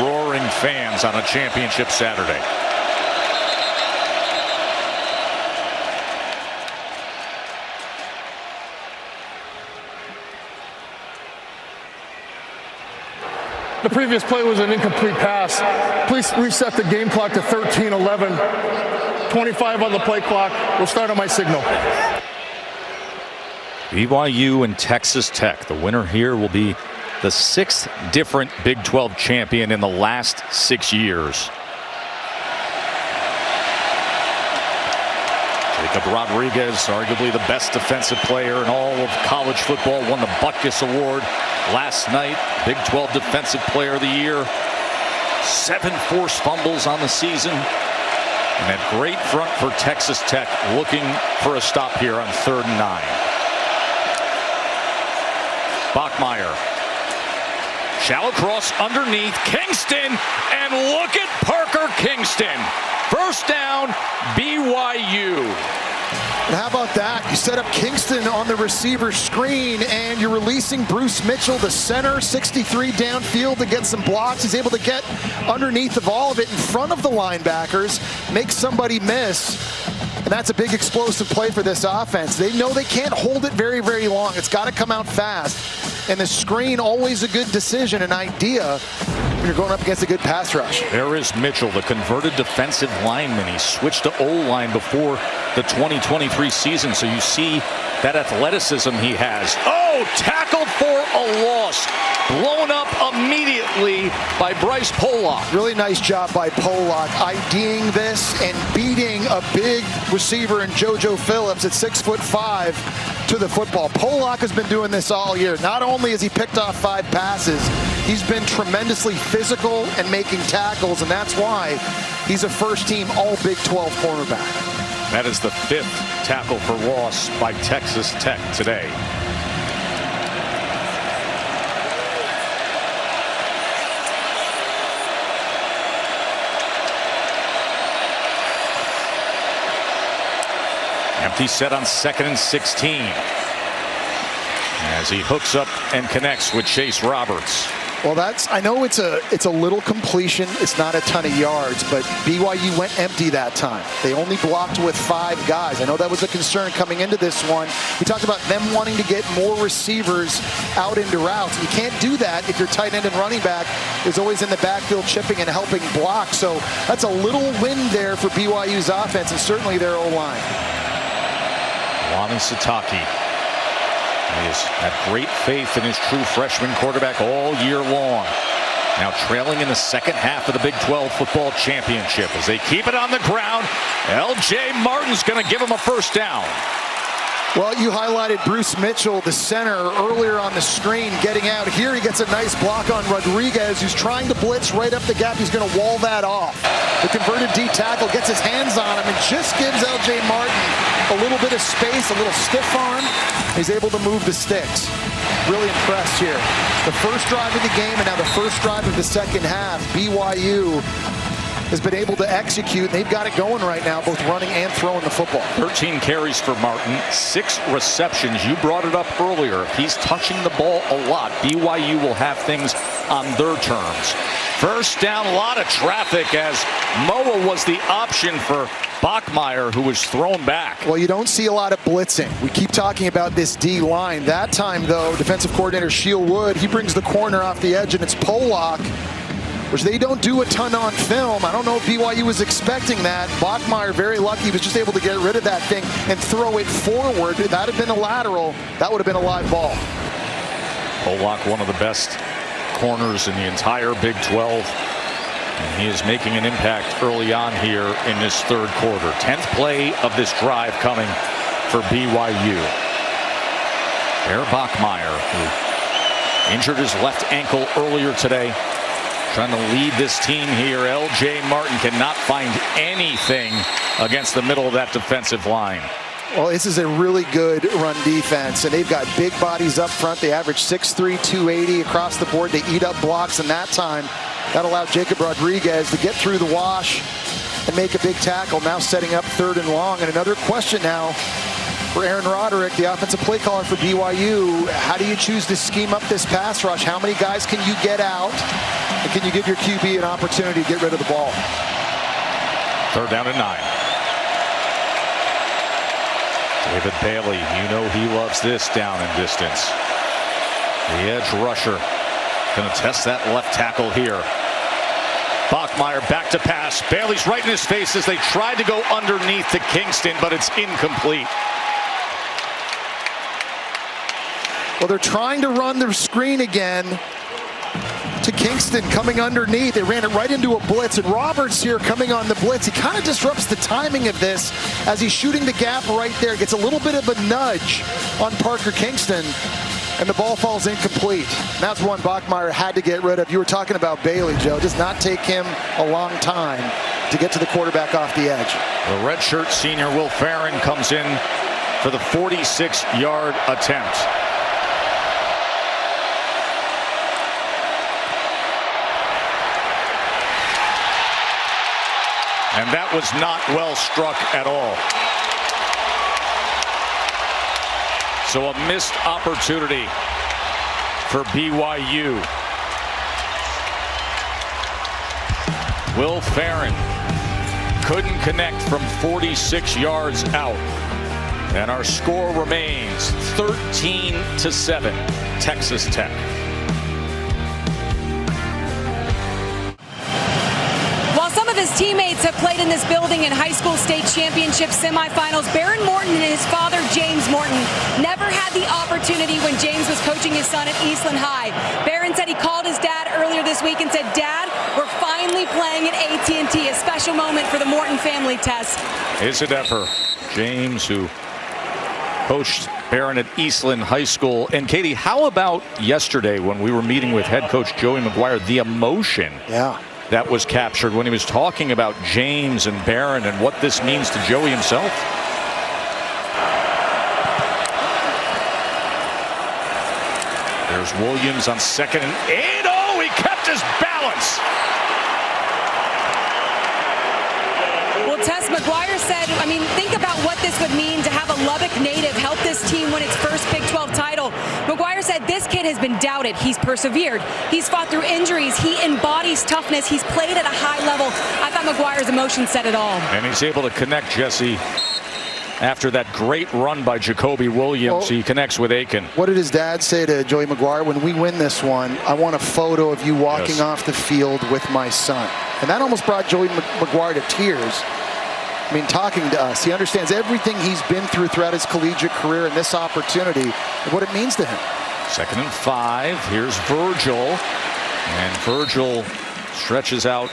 Roaring fans on a championship Saturday. The previous play was an incomplete pass. Please reset the game clock to 13:11. 25 on the play clock. We'll start on my signal. BYU and Texas Tech. The winner here will be the 6th different Big 12 champion in the last 6 years. Jacob Rodriguez, arguably the best defensive player in all of college football, won the Butkus Award last night. Big 12 Defensive Player of the Year. 7 forced fumbles on the season. And that great front for Texas Tech, looking for a stop here on 3rd and 9. Bachmeier. Shallow cross underneath. Kingston. And look at Parker Kingston. First down, BYU. And how about that? You set up Kingston on the receiver screen, and you're releasing Bruce Mitchell, the center, 63 downfield to get some blocks. He's able to get underneath of all of it in front of the linebackers, make somebody miss. And that's a big explosive play for this offense. They know they can't hold it very, very long. It's got to come out fast. And the screen, always a good decision, an idea when you're going up against a good pass rush. There is Mitchell, the converted defensive lineman. He switched to O-line before the 2023 season, so you see that athleticism he has. Oh, tackled for a loss. Blown up immediately by Bryce Pollock. Really nice job by Pollock, IDing this and beating a big receiver in JoJo Phillips at 6'5" to the football. Pollock has been doing this all year. Not only has he picked off 5 passes, he's been tremendously physical and making tackles, and that's why he's a first-team All-Big 12 cornerback. That is the 5th tackle for loss by Texas Tech today. Empty set on 2nd and 16. As he hooks up and connects with Chase Roberts. Well, I know it's a little completion. It's not a ton of yards, but BYU went empty that time. They only blocked with 5 guys. I know that was a concern coming into this one. We talked about them wanting to get more receivers out into routes. You can't do that if your tight end and running back is always in the backfield chipping and helping block. So that's a little win there for BYU's offense and certainly their O-line. Wani Sitake. He has had great faith in his true freshman quarterback all year long. Now trailing in the second half of the Big 12 football championship as they keep it on the ground. L.J. Martin's going to give him a first down. Well, you highlighted Bruce Mitchell, the center, earlier on the screen, getting out. Here he gets a nice block on Rodriguez, who's trying to blitz right up the gap. He's going to wall that off. The converted D tackle gets his hands on him and just gives L.J. Martin a little bit of space, a little stiff arm. He's able to move the sticks. Really impressed here. The first drive of the game and now the first drive of the second half. BYU has been able to execute. They've got it going right now, both running and throwing the football. 13 carries for Martin, 6 receptions. You brought it up earlier. If he's touching the ball a lot, BYU will have things on their terms. First down, a lot of traffic as Moa was the option for Bachmeier, who was thrown back. Well, you don't see a lot of blitzing. We keep talking about this D line. That time, though, defensive coordinator Sheil Wood, he brings the corner off the edge, and it's Pollock, which they don't do a ton on film. I don't know if BYU was expecting that. Bachmeier, very lucky, he was just able to get rid of that thing and throw it forward. If that had been a lateral, that would have been a live ball. Pollock, one of the best corners in the entire Big 12. And he is making an impact early on here in this third quarter. 10th play of this drive coming for BYU. Bear Bachmeier, who injured his left ankle earlier today, trying to lead this team here. L.J. Martin cannot find anything against the middle of that defensive line. Well, this is a really good run defense, and they've got big bodies up front. They average 6'3", 280 across the board. They eat up blocks, and that time that allowed Jacob Rodriguez to get through the wash and make a big tackle, now setting up 3rd and long. And another question now for Aaron Roderick, the offensive play caller for BYU. How do you choose to scheme up this pass rush? How many guys can you get out? And can you give your QB an opportunity to get rid of the ball? 3rd down and 9. David Bailey, you know he loves this down and distance. The edge rusher going to test that left tackle here. Bachmeier back to pass. Bailey's right in his face as they tried to go underneath to Kingston, but it's incomplete. Well, they're trying to run their screen again to Kingston coming underneath. They ran it right into a blitz, and Roberts here coming on the blitz. He kind of disrupts the timing of this as he's shooting the gap right there. Gets a little bit of a nudge on Parker Kingston, and the ball falls incomplete. And that's one Bachmeier had to get rid of. You were talking about Bailey, Joe. Does not take him a long time to get to the quarterback off the edge. The redshirt senior Will Farron comes in for the 46-yard attempt. And that was not well struck at all. So a missed opportunity for BYU. Will Farron couldn't connect from 46 yards out. And our score remains 13-7, Texas Tech. His teammates have played in this building in high school state championship semifinals. Baron Morton and his father, James Morton, never had the opportunity when James was coaching his son at Eastland High. Baron said he called his dad earlier this week and said, "Dad, we're finally playing at AT&T, a special moment for the Morton family test." It's a effort. James, who coached Baron at Eastland High School. And Katie, how about yesterday when we were meeting with head coach Joey McGuire, the emotion that was captured when he was talking about James and Barron and what this means to Joey himself? There's Williams on 2nd and 8. Oh, he kept his balance. Well, Tess, McGuire said, think about what this would mean to have a Lubbock native help this team win its first Big 12 title. McGuire said this kid has been doubted. He's persevered. He's fought through injuries. He embodies toughness. He's played at a high level. I thought McGuire's emotion said it all. And he's able to connect, Jesse, after that great run by Jacoby Williams. He connects with Aiken. What did his dad say to Joey McGuire? When we win this one, I want a photo of you walking off the field with my son. And that almost brought Joey McGuire to tears. Talking to us, he understands everything he's been through throughout his collegiate career and this opportunity and what it means to him. 2nd and 5. Here's Virgil. And Virgil stretches out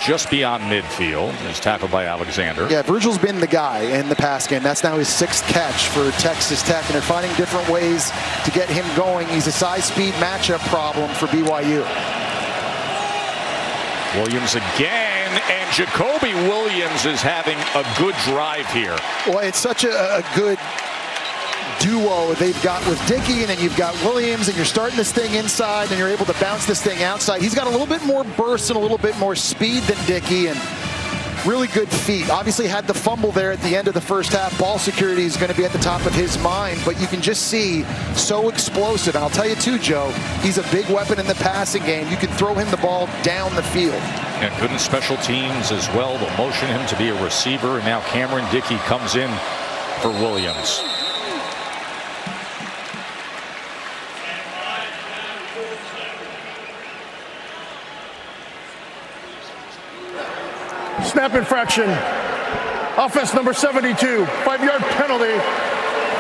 just beyond midfield. He's tackled by Alexander. Yeah, Virgil's been the guy in the pass game. That's now his 6th catch for Texas Tech, and they're finding different ways to get him going. He's a size-speed matchup problem for BYU. Williams again, and Jacoby Williams is having a good drive here. Well, it's such a good duo they've got with Dickey, and then you've got Williams, and you're starting this thing inside, and you're able to bounce this thing outside. He's got a little bit more burst and a little bit more speed than Dickey, and really good feet. Obviously had the fumble there at the end of the first half. Ball security is going to be at the top of his mind, but you can just see so explosive. And I'll tell you too, Joe, he's a big weapon in the passing game. You can throw him the ball down the field. And good in special teams as well. They'll motion him to be a receiver, and now Cameron Dickey comes in for Williams. Snap infraction. Offense number 72. 5-yard penalty.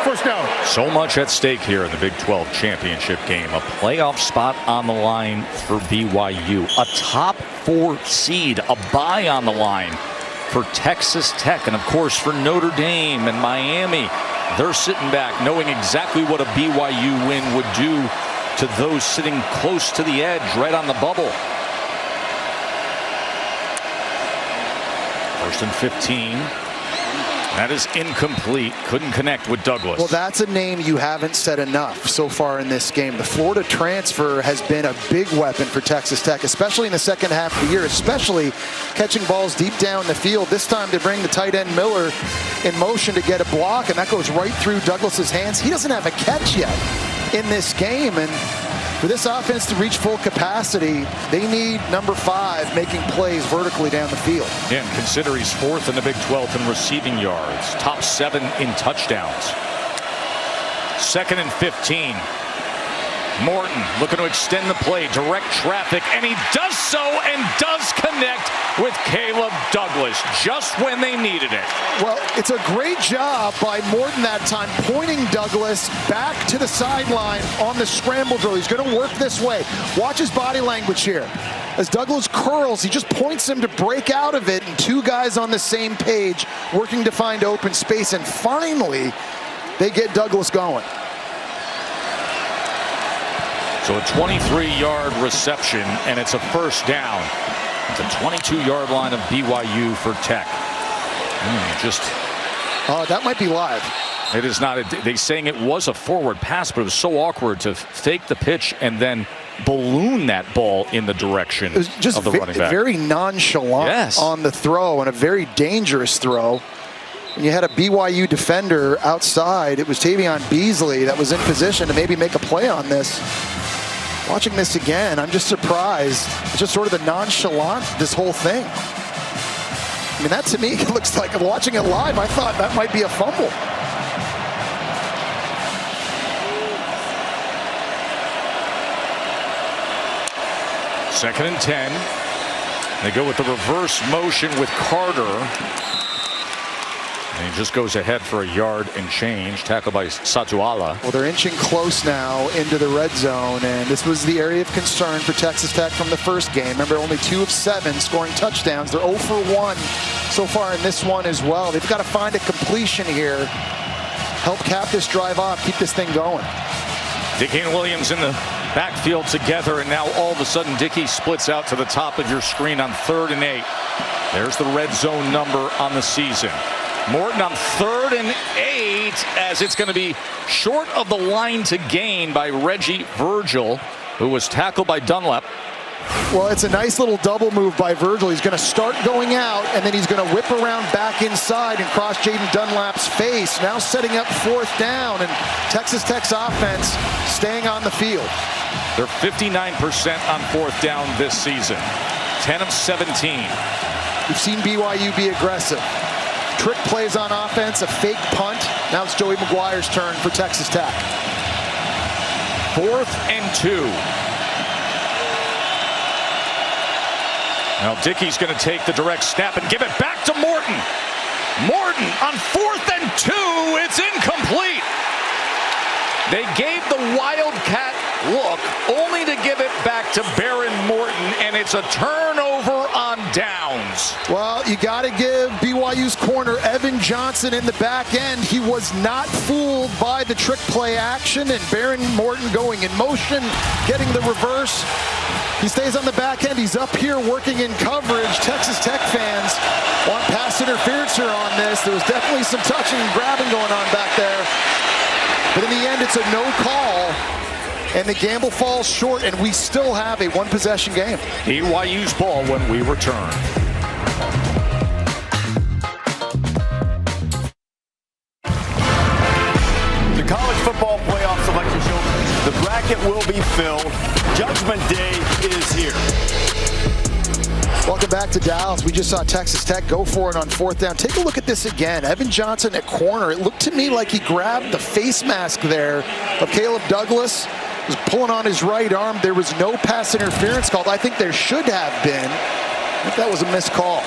First down. So much at stake here in the Big 12 championship game. A playoff spot on the line for BYU. A top 4 seed. A bye on the line for Texas Tech. And of course for Notre Dame and Miami. They're sitting back knowing exactly what a BYU win would do to those sitting close to the edge, right on the bubble. 1st and 15. That is incomplete. Couldn't connect with Douglas. Well, that's a name you haven't said enough so far in this game. The Florida transfer has been a big weapon for Texas Tech, especially in the second half of the year, especially catching balls deep down the field. This time they bring the tight end Miller in motion to get a block, and that goes right through Douglas's hands. He doesn't have a catch yet in this game, and for this offense to reach full capacity, they need number 5 making plays vertically down the field. Yeah, and consider he's 4th in the Big 12 in receiving yards, top 7 in touchdowns. 2nd and 15. Morton looking to extend the play, direct traffic, and he does so and does connect with Caleb Douglas just when they needed it. Well, it's a great job by Morton that time, pointing Douglas back to the sideline on the scramble drill. He's going to work this way. Watch his body language here. As Douglas curls, he just points him to break out of it, and 2 guys on the same page working to find open space, and finally they get Douglas going. So a 23-yard reception, and it's a first down at the 22-yard line of BYU for Tech. That might be live. It is not. They're saying it was a forward pass, but it was so awkward to fake the pitch and then balloon that ball in the direction of the running back. Very nonchalant on the throw, and a very dangerous throw. When you had a BYU defender outside, it was Tavion Beasley that was in position to maybe make a play on this. Watching this again, I'm just surprised. It's just sort of the nonchalant, this whole thing. I mean, that to me looks like, watching it live, I thought that might be a fumble. Second and 10. They go with the reverse motion with Carter. And he just goes ahead for a yard and change. Tackled by Satuala. Well, they're inching close now into the red zone, and this was the area of concern for Texas Tech from the first game. Remember, only 2 of 7 scoring touchdowns. They're 0 for 1 so far in this one as well. They've got to find a completion here. Help cap this drive off, keep this thing going. Dickey and Williams in the backfield together, and now all of a sudden Dickey splits out to the top of your screen on 3rd and 8. There's the red zone number on the season. Morton on 3rd and 8, as it's going to be short of the line to gain by Reggie Virgil, who was tackled by Dunlap. Well, it's a nice little double move by Virgil. He's going to start going out, and then he's going to whip around back inside and cross Jaden Dunlap's face. Now setting up 4th down, and Texas Tech's offense staying on the field. They're 59% on 4th down this season. 10 of 17. We've seen BYU be aggressive. Trick plays on offense, a fake punt. Now it's Joey McGuire's turn for Texas Tech. 4th and 2. Now Dickey's going to take the direct snap and give it back to Morton. Morton on 4th and 2. It's incomplete. They gave the Wildcat look, only to give it back to Baron Morton, and it's a turnover on downs. Well, you got to give BYU's corner, Evan Johnson, in the back end. He was not fooled by the trick play action, and Baron Morton going in motion, getting the reverse. He stays on the back end. He's up here working in coverage. Texas Tech fans want pass interference here on this. There was definitely some touching and grabbing going on back there. But in the end, it's a no call, and the gamble falls short, and we still have a one-possession game. BYU's ball when we return. The college football playoff selection show. The bracket will be filled. Judgment Day is here. Welcome back to Dallas. We just saw Texas Tech go for it on fourth down. Take a look at this again. Evan Johnson at corner. It looked to me like he grabbed the face mask there of Caleb Douglas. Was pulling on his right arm. There was no pass interference called. I think there should have been. I think that was a missed call.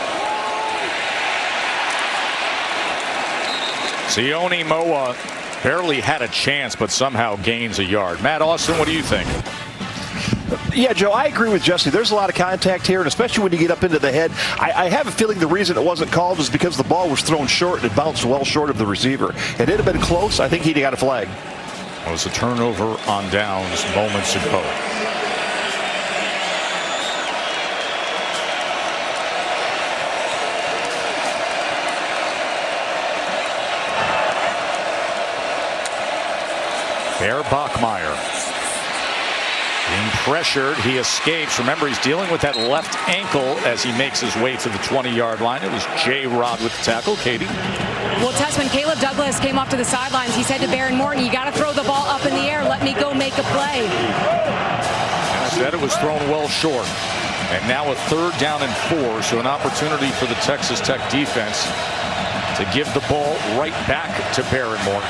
Sione Moa barely had a chance, but somehow gains a yard. Matt Austin, what do you think? Yeah, Joe, I agree with Jesse. There's a lot of contact here, and especially when you get up into the head. I have a feeling the reason it wasn't called was because the ball was thrown short and it bounced well short of the receiver. If it had been close, I think he'd have got a flag. It was a turnover on downs moments ago. Bear Bachmeier being pressured. He escapes. Remember, he's dealing with that left ankle as he makes his way to the 20-yard line. It was J-Rod with the tackle. Katie? Well, Tess, when Caleb Douglas came off to the sidelines, he said to Baron Morton, you got to throw the ball up in the air. Let me go make a play. And I said it was thrown well short. And now a 3rd down and 4, so an opportunity for the Texas Tech defense to give the ball right back to Baron Morton.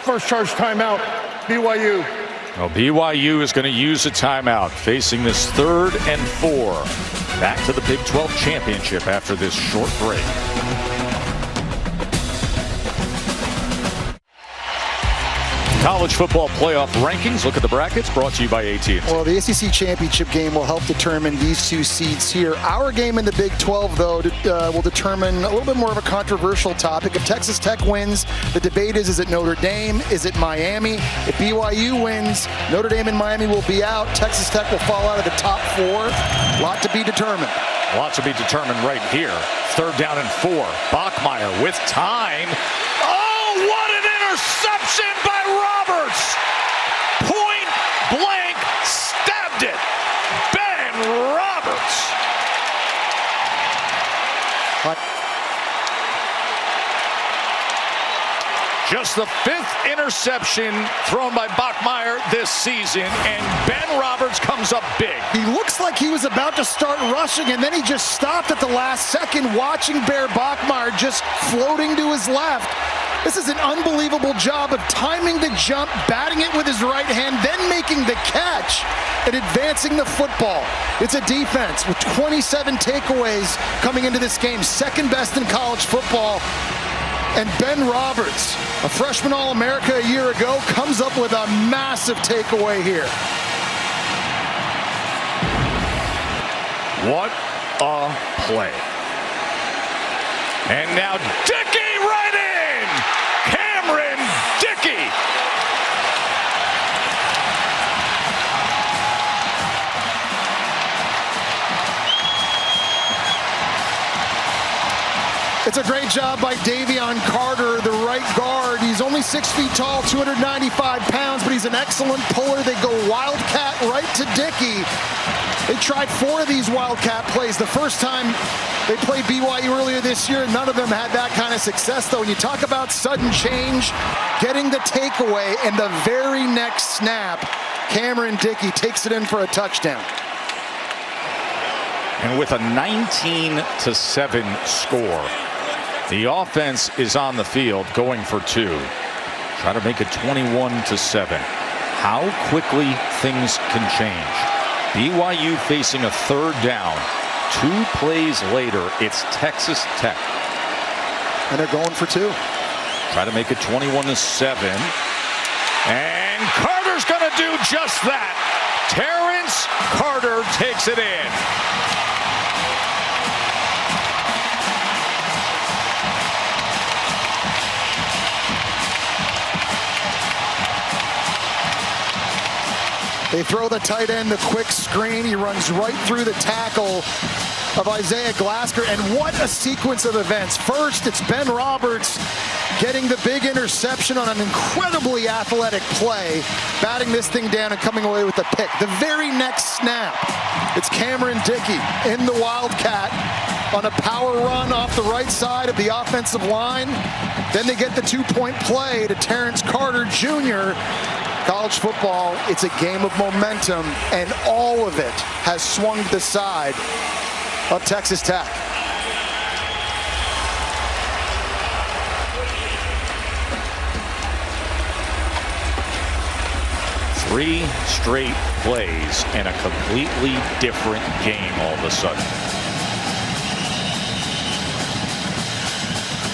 First charge timeout, BYU. Well, BYU is going to use a timeout, facing this 3rd and 4. Back to the Big 12 championship after this short break. College football playoff rankings. Look at the brackets, brought to you by AT&T. Well, the ACC championship game will help determine these two seeds here. Our game in the Big 12, though, will determine a little bit more of a controversial topic. If Texas Tech wins, the debate is it Notre Dame? Is it Miami? If BYU wins, Notre Dame and Miami will be out. Texas Tech will fall out of the top 4. A lot to be determined. Lots to be determined right here. 3rd down and 4. Bachmeier with time. Oh, what an interception by Roberts! Point blank stabbed it. Ben Roberts. Just the 5th interception thrown by Bachmeier this season, and Ben Roberts comes up big. He looks like he was about to start rushing, and then he just stopped at the last second, watching Bear Bachmeier just floating to his left. This is an unbelievable job of timing the jump, batting it with his right hand, then making the catch and advancing the football. It's a defense with 27 takeaways coming into this game, 2nd best in college football. And Ben Roberts, a freshman All-America a year ago, comes up with a massive takeaway here. What a play. And now Dickey right in! Cameron Dickey! It's a great job by Davion Carter, the right guard. He's only 6 feet tall, 295 pounds, but he's an excellent puller. They go wildcat right to Dickey. They tried 4 of these wildcat plays. The first time they played BYU earlier this year, none of them had that kind of success, though. When you talk about sudden change, getting the takeaway, and the very next snap, Cameron Dickey takes it in for a touchdown. And with a 19-7 score, the offense is on the field going for 2. Try to make it 21-7. How quickly things can change. BYU facing a third down. 2 plays later, it's Texas Tech. And they're going for 2. Try to make it 21-7. And Carter's going to do just that. Terrence Carter takes it in. They throw the tight end the quick screen. He runs right through the tackle of Isaiah Glasker. And what a sequence of events. First, it's Ben Roberts getting the big interception on an incredibly athletic play, batting this thing down and coming away with the pick. The very next snap, it's Cameron Dickey in the Wildcat on a power run off the right side of the offensive line. Then they get the 2-point play to Terrence Carter Jr. College football, it's a game of momentum, and all of it has swung to the side of Texas Tech. Three straight plays and a completely different game all of a sudden.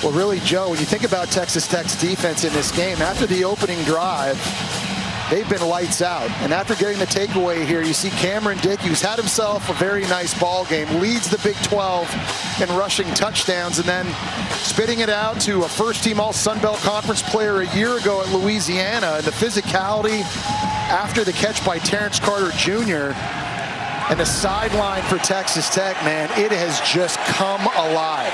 Well, really, Joe, when you think about Texas Tech's defense in this game, after the opening drive, they've been lights out. And after getting the takeaway here, you see Cameron Dickey, who's had himself a very nice ball game, leads the Big 12 in rushing touchdowns, and then spitting it out to a first-team All-Sun Belt Conference player a year ago at Louisiana. And the physicality after the catch by Terrence Carter Jr. and the sideline for Texas Tech, man, it has just come alive.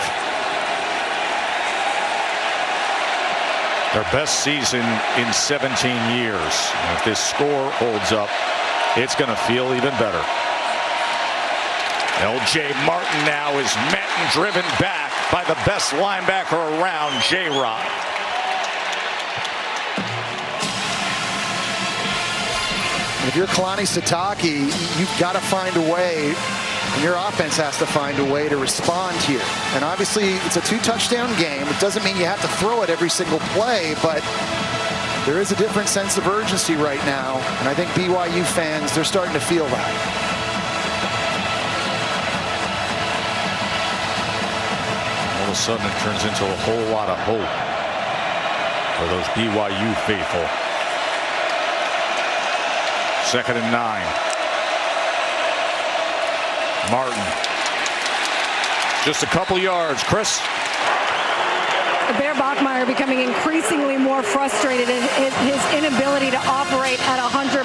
Their best season in 17 years. If this score holds up, it's going to feel even better. L.J. Martin now is met and driven back by the best linebacker around, J-Rod. If you're Kalani Sitake, you've got to find a way, and your offense has to find a way to respond here. And obviously, it's a 2-touchdown game. It doesn't mean you have to throw it every single play, but there is a different sense of urgency right now. And I think BYU fans, they're starting to feel that. All of a sudden, it turns into a whole lot of hope for those BYU faithful. 2nd and 9. Martin. Just a couple yards. Chris. Bear Bachmeier becoming increasingly more frustrated in his inability to operate at 100%,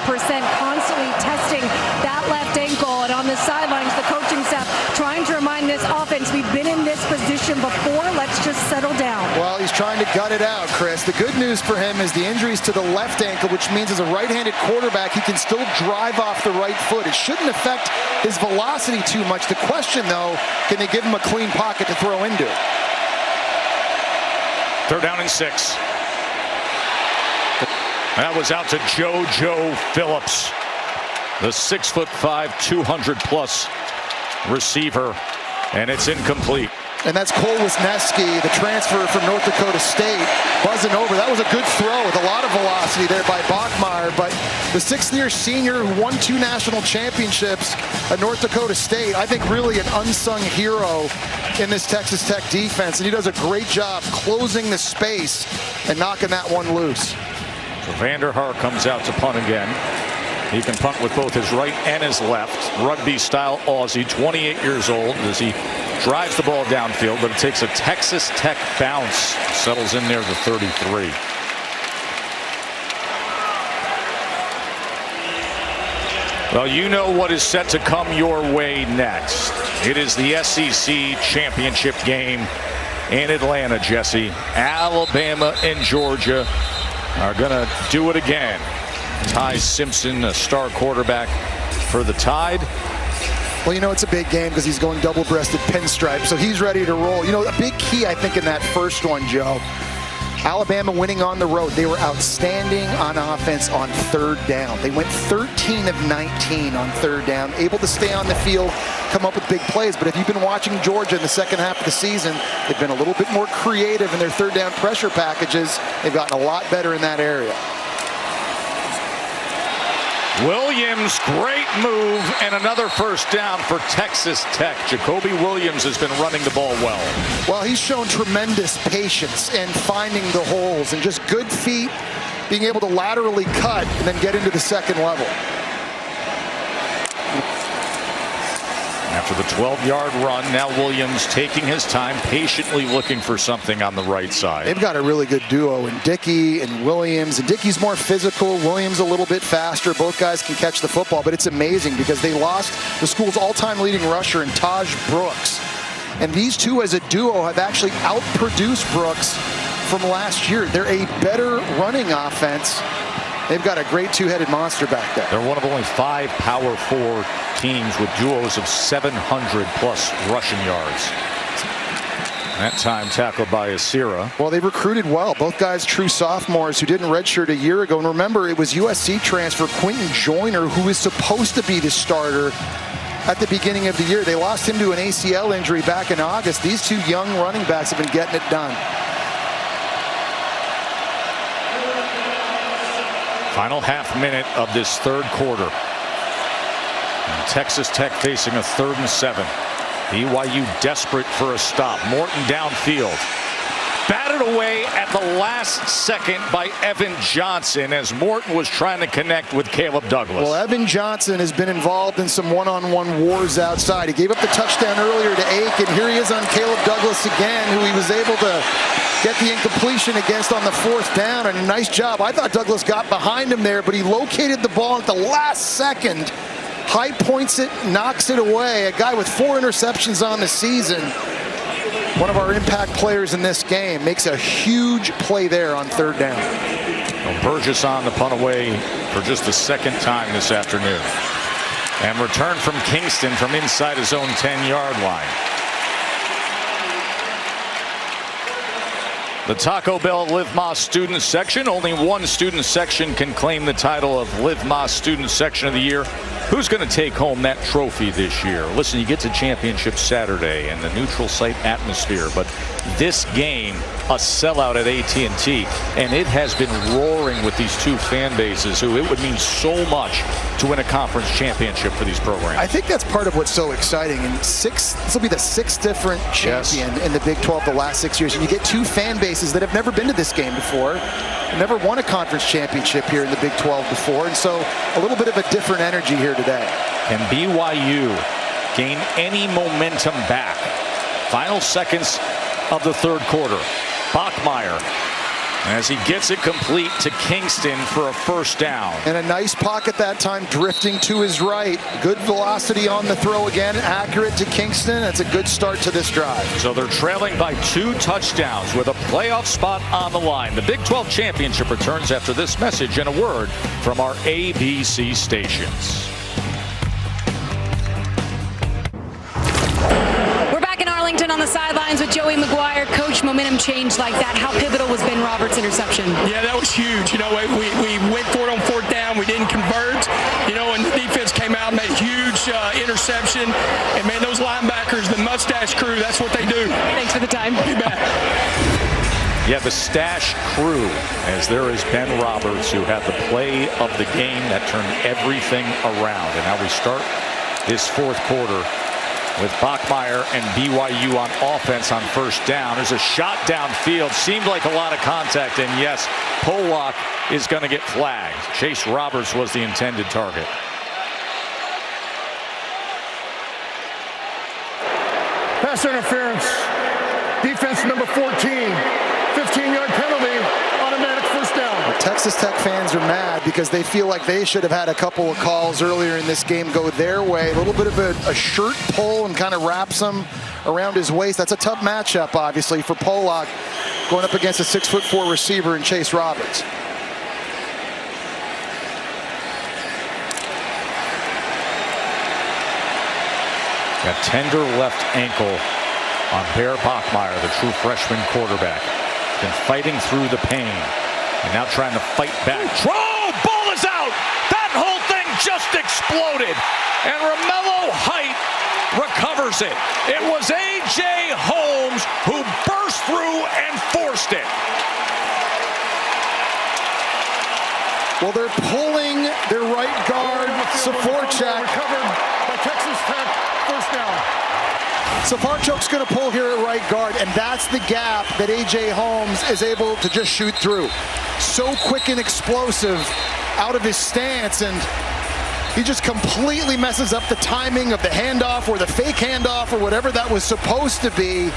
constantly testing that left ankle. And on the sidelines, the coaching staff trying to remind this offense, we've been in this position before. Let's just settle down. Well, he's trying to gut it out, Chris. The good news for him is the injuries to the left ankle, which means as a right-handed quarterback, he can still drive off the right foot. It shouldn't affect his velocity too much. The question, though, can they give him a clean pocket to throw into? 3rd down and 6. That was out to JoJo Phillips, the 6'5", 200+ receiver, and it's incomplete. And that's Cole Wisniewski, the transfer from North Dakota State, buzzing over. That was a good throw with a lot of velocity there by Bachmeier. But the 6th-year senior who won 2 national championships at North Dakota State, I think really an unsung hero in this Texas Tech defense. And he does a great job closing the space and knocking that one loose. So Vanderhaar comes out to punt again. He can punt with both his right and his left. Rugby-style Aussie, 28 years old, as he drives the ball downfield, but it takes a Texas Tech bounce. Settles in near the 33. Well, you know what is set to come your way next. It is the SEC championship game in Atlanta, Jesse. Alabama and Georgia are going to do it again. Ty Simpson, a star quarterback for the Tide. Well, you know, it's a big game because he's going double-breasted pinstripe, so he's ready to roll. You know, a big key, I think, in that first one, Joe, Alabama winning on the road. They were outstanding on offense on third down. They went 13 of 19 on third down, able to stay on the field, come up with big plays. But if you've been watching Georgia in the second half of the season, they've been a little bit more creative in their third down pressure packages. They've gotten a lot better in that area. Williams, great move, and another first down for Texas Tech. Jacoby Williams has been running the ball well. Well, he's shown tremendous patience in finding the holes and just good feet, being able to laterally cut and then get into the second level. After the 12-yard run, now Williams taking his time, patiently looking for something on the right side. They've got a really good duo in Dickey and Williams. And Dickey's more physical, Williams a little bit faster. Both guys can catch the football, but it's amazing because they lost the school's all-time leading rusher in Taj Brooks. And these two as a duo have actually outproduced Brooks from last year. They're a better running offense. They've got a great two-headed monster back there. They're one of only 5 Power 4 teams with duos of 700-plus rushing yards. That time tackled by Asira. Well, they recruited well. Both guys true sophomores who didn't redshirt a year ago. And remember, it was USC transfer Quentin Joyner who was supposed to be the starter at the beginning of the year. They lost him to an ACL injury back in August. These two young running backs have been getting it done. Final half minute of this third quarter. And Texas Tech facing a 3rd and 7. BYU desperate for a stop. Morton downfield. Batted away at the last second by Evan Johnson as Morton was trying to connect with Caleb Douglas. Well, Evan Johnson has been involved in some one-on-one wars outside. He gave up the touchdown earlier to Ake, and here he is on Caleb Douglas again, who he was able to get the incompletion against on the 4th down, and a nice job. I thought Douglas got behind him there, but he located the ball at the last second. High points it, knocks it away. A guy with 4 interceptions on the season. One of our impact players in this game makes a huge play there on 3rd down. Well, Burgess on the punt away for just the 2nd time this afternoon. And return from Kingston from inside his own 10-yard line. The Taco Bell Live Más Student Section. Only one student section can claim the title of Live Más Student Section of the Year. Who's going to take home that trophy this year? Listen, you get to championship Saturday and the neutral site atmosphere, but this game, a sellout at AT&T, and it has been roaring with these two fan bases who it would mean so much to win a conference championship for these programs. I think that's part of what's so exciting. And this will be the 6th different champion in the Big 12 the last 6 years. And you get two fan bases that have never been to this game before, never won a conference championship here in the Big 12 before. And so a little bit of a different energy here today. Can BYU gain any momentum back? Final seconds of the 3rd quarter. Bachmeier as he gets it complete to Kingston for a 1st down. And a nice pocket that time, drifting to his right. Good velocity on the throw again, accurate to Kingston. That's a good start to this drive. So they're trailing by 2 touchdowns with a playoff spot on the line. The Big 12 Championship returns after this message and a word from our ABC stations. On the sidelines with Joey McGuire. Coach, momentum change like that. How pivotal was Ben Roberts' interception? Yeah, that was huge. You know, we went for it on 4th down. We didn't convert. You know, and the defense came out and made a huge interception. And, man, those linebackers, the mustache crew, that's what they do. Thanks for the time. You bet. Yeah, the stash crew, as there is Ben Roberts, who had the play of the game that turned everything around. And now we start this 4th quarter with Bachmeier and BYU on offense on 1st down. There's a shot downfield. Seemed like a lot of contact, and yes, Pollock is going to get flagged. Chase Roberts was the intended target. Pass interference. Defense number 14. 15-yard penalty. Automatic 1st down. Well, Texas Tech fans are mad because they feel like they should have had a couple of calls earlier in this game go their way. A little bit of a shirt pull and kind of wraps him around his waist. That's a tough matchup, obviously, for Pollock going up against a 6'4" receiver in Chase Roberts. Got tender left ankle on Bear Bachmeier, the true freshman quarterback. Been fighting through the pain. And now trying to fight back. Oh, ball is out! That whole thing just exploded. And Romello Height recovers it. It was A.J. Holmes who burst through and forced it. Well, they're pulling their right guard, Safarchuk. Recovered by Texas Tech, first down. Safarchuk's going to pull here at right guard, and that's the gap that A.J. Holmes is able to just shoot through. So quick and explosive out of his stance, and he just completely messes up the timing of the handoff or the fake handoff or whatever that was supposed to be.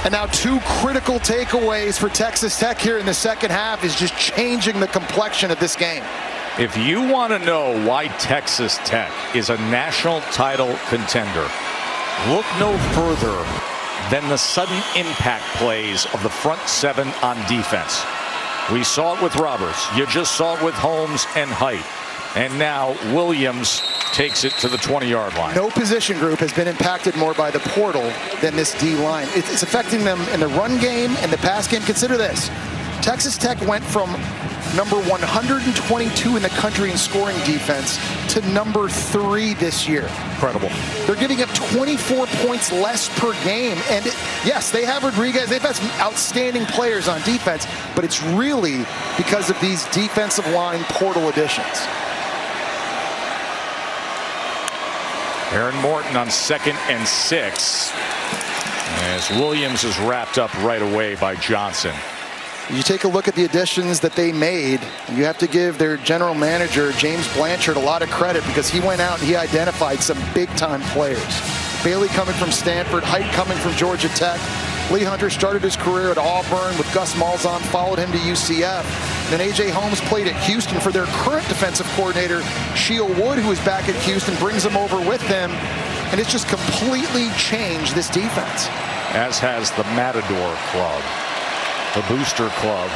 And now two critical takeaways for Texas Tech here in the second half is just changing the complexion of this game. If you want to know why Texas Tech is a national title contender, look no further than the sudden impact plays of the front seven on defense. We saw it with Roberts. You just saw it with Holmes and Height. And now Williams takes it to the 20-yard line. No position group has been impacted more by the portal than this D-line. It's affecting them in the run game and the pass game. Consider this. Texas Tech went from number 122 in the country in scoring defense to number 3 this year. Incredible. They're giving up 24 points less per game. And yes, they have Rodriguez. They've had some outstanding players on defense, but it's really because of these defensive line portal additions. Aaron Morton on 2nd and 6 as Williams is wrapped up right away by Johnson. You take a look at the additions that they made, and you have to give their general manager, James Blanchard, a lot of credit because he went out and he identified some big-time players. Bailey coming from Stanford, Height coming from Georgia Tech. Lee Hunter started his career at Auburn with Gus Malzahn, followed him to UCF. Then A.J. Holmes played at Houston for their current defensive coordinator, Sheil Wood, who is back at Houston, brings him over with them, and it's just completely changed this defense. As has the Matador Club, the booster club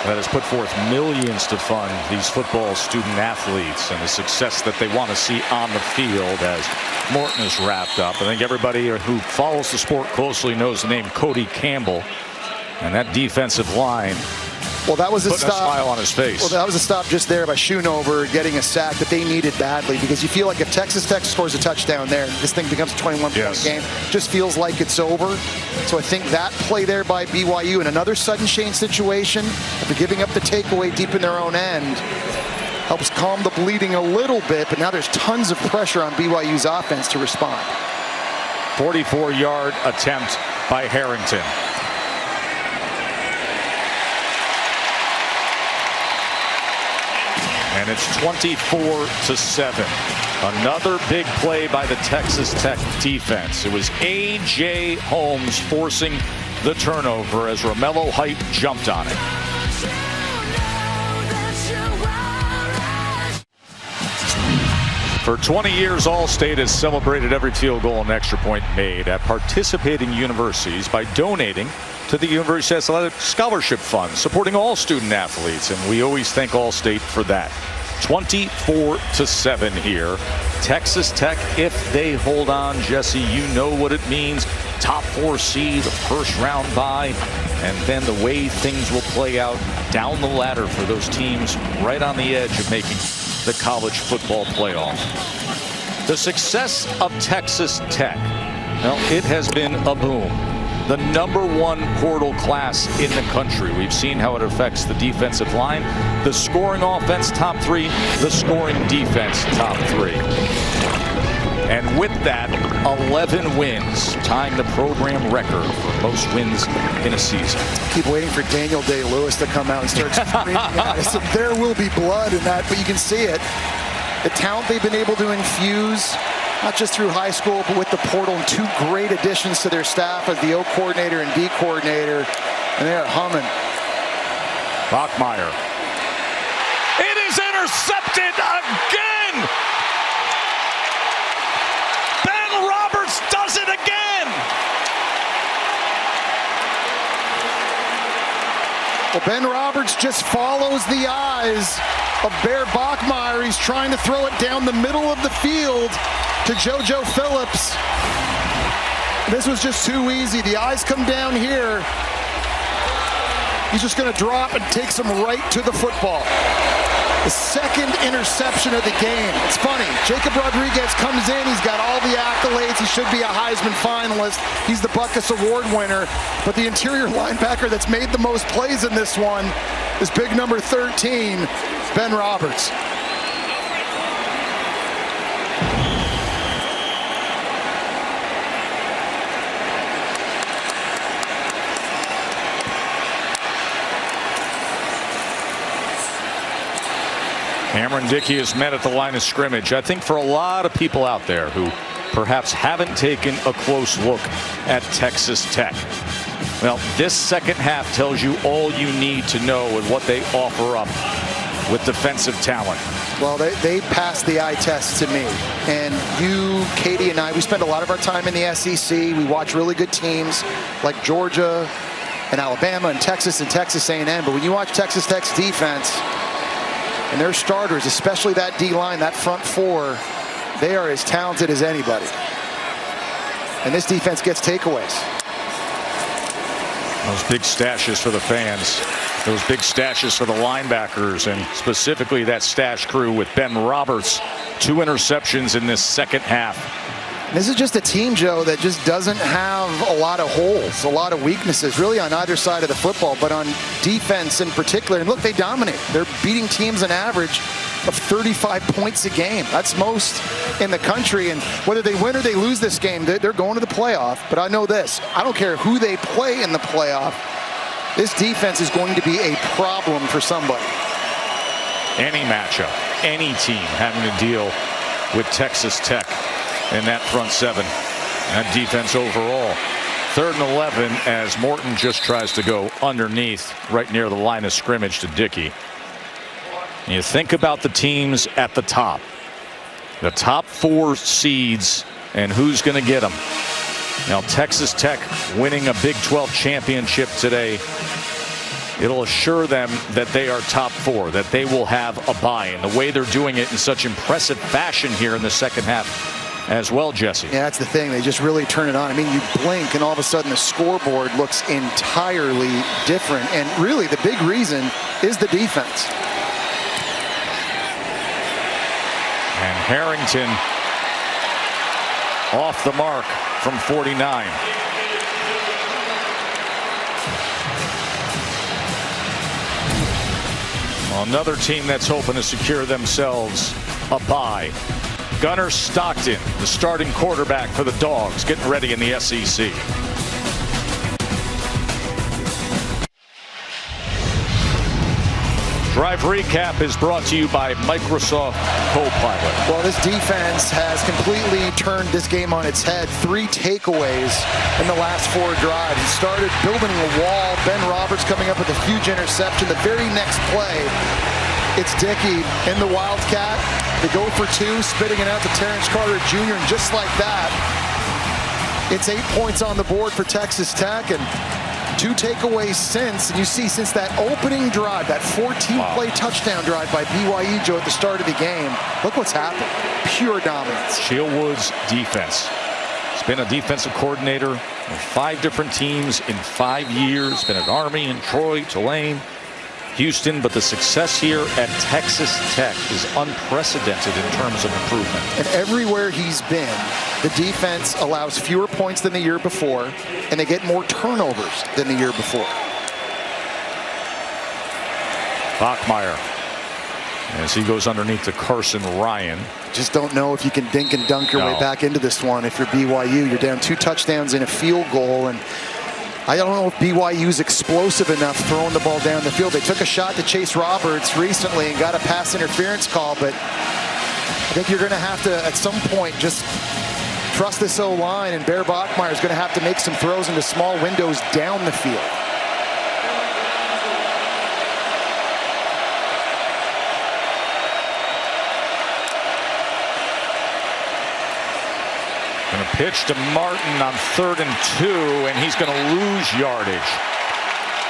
that has put forth millions to fund these football student athletes and the success that they want to see on the field as Morton is wrapped up. I think everybody who follows the sport closely knows the name Cody Campbell, and that defensive line. Well, that was a putting stop. A smile on his face. Well, that was a stop just there by Schoonover getting a sack that they needed badly, because you feel like if Texas Tech scores a touchdown there, this thing becomes a 21-point game. Just feels like it's over. So I think that play there by BYU in another sudden change situation, after giving up the takeaway deep in their own end, helps calm the bleeding a little bit, but now there's tons of pressure on BYU's offense to respond. 44-yard attempt by Harrington. And it's 24-7. Another big play by the Texas Tech defense. It was A.J. Holmes forcing the turnover as Romello Height jumped on it. For 20 years, Allstate has celebrated every field goal and extra point made at participating universities by donating to the University Athletic Scholarship Fund, supporting all student athletes, and we always thank Allstate for that. 24-7 here. Texas Tech, if they hold on, Jesse, you know what it means. Top 4 seed, first round bye, and then the way things will play out down the ladder for those teams right on the edge of making the college football playoff. The success of Texas Tech, well, it has been a boom. The #1 portal class in the country. We've seen how it affects the defensive line. The scoring offense, top 3. The scoring defense, top 3. And with that, 11 wins, tying the program record for most wins in a season. Keep waiting for Daniel Day-Lewis to come out and start screaming at us. There will be blood in that, but you can see it. The talent they've been able to infuse, not just through high school, but with the portal, and 2 great additions to their staff as the O coordinator and D coordinator, and they are humming. Bachmeier. It is intercepted again! Ben Roberts does it again! Well, Ben Roberts just follows the eyes of Bear Bachmeier. He's trying to throw it down the middle of the field to JoJo Phillips. This was just too easy. The eyes come down here. He's just going to drop and takes him right to the football. The second interception of the game. It's funny. Jacob Rodriguez comes in. He's got all the accolades. He should be a Heisman finalist. He's the Butkus Award winner. But the interior linebacker that's made the most plays in this one is big number 13, Ben Roberts. Cameron Dickey is met at the line of scrimmage. I think for a lot of people out there who perhaps haven't taken a close look at Texas Tech, well, this second half tells you all you need to know and what they offer up with defensive talent. Well, they passed the eye test to me. And you, Katie, and I, we spend a lot of our time in the SEC. We watch really good teams like Georgia and Alabama and Texas A&M. But when you watch Texas Tech's defense, and their starters, especially that D-line, that front four, they are as talented as anybody. And this defense gets takeaways. Those big stashes for the fans. Those big stashes for the linebackers, and specifically that stash crew with Ben Roberts. 2 interceptions in this second half. This is just a team, Joe, that just doesn't have a lot of holes, a lot of weaknesses, really on either side of the football, but on defense in particular. And look, they dominate. They're beating teams an average of 35 points a game. That's most in the country. And whether they win or they lose this game, they're going to the playoff. But I know this. I don't care who they play in the playoff. This defense is going to be a problem for somebody. Any matchup, any team having to deal with Texas Tech in that front seven, that defense overall. 3rd and 11 as Morton just tries to go underneath right near the line of scrimmage to Dickey. You think about the teams at the top, the top 4 seeds, and who's going to get them. Now, Texas Tech winning a Big 12 championship today, it'll assure them that they are top 4, that they will have a bye. And the way they're doing it in such impressive fashion here in the second half as well, Jesse. Yeah, that's the thing. They just really turn it on. I mean, you blink and all of a sudden the scoreboard looks entirely different. And really the big reason is the defense. And Harrington off the mark from 49. Well, another team that's hoping to secure themselves a bye. Gunnar Stockton, the starting quarterback for the Dogs, getting ready in the SEC. Drive Recap is brought to you by Microsoft Copilot. Well, this defense has completely turned this game on its head. 3 takeaways in the last 4 drives. It started building a wall. Ben Roberts coming up with a huge interception. The very next play, it's Dickey in the Wildcat. They go for 2, spitting it out to Terrence Carter Jr. And just like that, it's 8 points on the board for Texas Tech. And 2 takeaways since, and you see since that opening drive, that 14-play touchdown drive by BYU, Joe, at the start of the game, look what's happened. Pure dominance. Shieldwood's defense. He's been a defensive coordinator on 5 different teams in 5 years. Been at Army and Troy, Tulane, Houston, but the success here at Texas Tech is unprecedented in terms of improvement. And everywhere he's been, the defense allows fewer points than the year before, and they get more turnovers than the year before. Bachmeier, as he goes underneath to Carson Ryan. Just don't know if you can dink and dunk your way back into this one. If you're BYU, you're down 2 touchdowns and a field goal, and I don't know if BYU's explosive enough throwing the ball down the field. They took a shot to Chase Roberts recently and got a pass interference call, but I think you're going to have to, at some point, just trust this O-line, and Bear Bachmeier is going to have to make some throws into small windows down the field. Going to pitch to Martin on 3rd and 2, and he's going to lose yardage.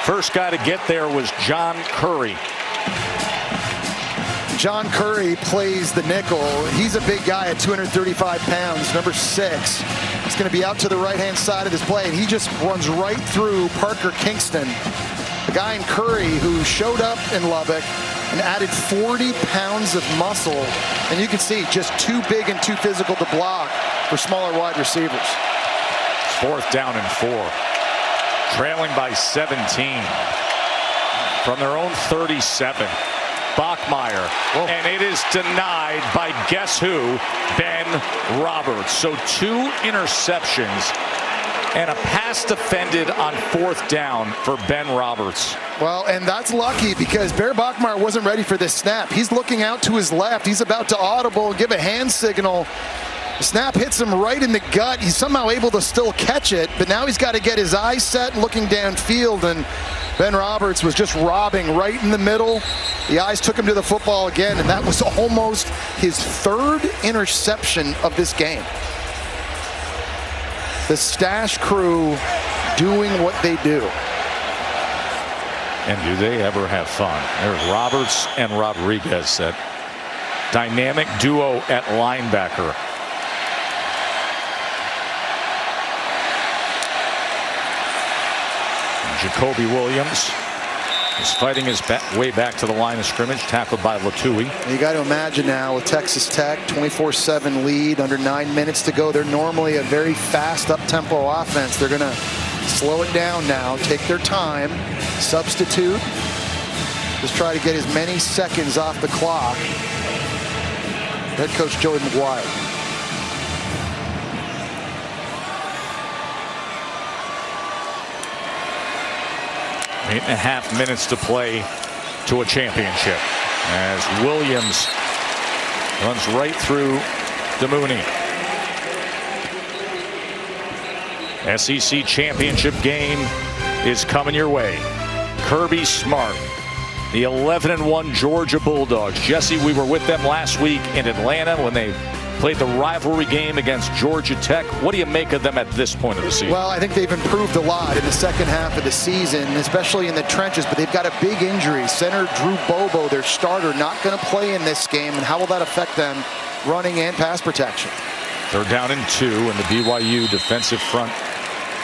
First guy to get there was John Curry. John Curry plays the nickel. He's a big guy at 235 pounds, number 6. He's going to be out to the right-hand side of this play, and he just runs right through Parker Kingston, a a guy in Curry who showed up in Lubbock and added 40 pounds of muscle. And you can see just too big and too physical to block for smaller wide receivers. 4th down and 4. Trailing by 17 from their own 37. Bachmeier, and it is denied by guess who? Ben Roberts. So 2 interceptions and a pass defended on 4th down for Ben Roberts. Well, and that's lucky because Bear Bachmeier wasn't ready for this snap. He's looking out to his left. He's about to audible and give a hand signal. The snap hits him right in the gut. He's somehow able to still catch it, but now he's got to get his eyes set and looking downfield, and Ben Roberts was just robbing right in the middle. The eyes took him to the football again, and that was almost his 3rd interception of this game. The Stash crew doing what they do. And do they ever have fun? There's Roberts and Rodriguez, that dynamic duo at linebacker. Jacoby Williams is fighting his way back to the line of scrimmage, tackled by Latui. You got to imagine now with Texas Tech, 24-7 lead, under 9 minutes to go. They're normally a very fast, up-tempo offense. They're going to slow it down now, take their time, substitute, just try to get as many seconds off the clock. Head coach Joey McGuire. 8.5 minutes to play to a championship as Williams runs right through DeMooney. SEC championship game is coming your way. Kirby Smart, the 11-1 Georgia Bulldogs. Jesse, we were with them last week in Atlanta when they played the rivalry game against Georgia Tech. What do you make of them at this point of the season? Well, I think they've improved a lot in the second half of the season, especially in the trenches, but they've got a big injury. Center Drew Bobo, their starter, not going to play in this game, and how will that affect them running and pass protection? 3rd down and 2, and the BYU defensive front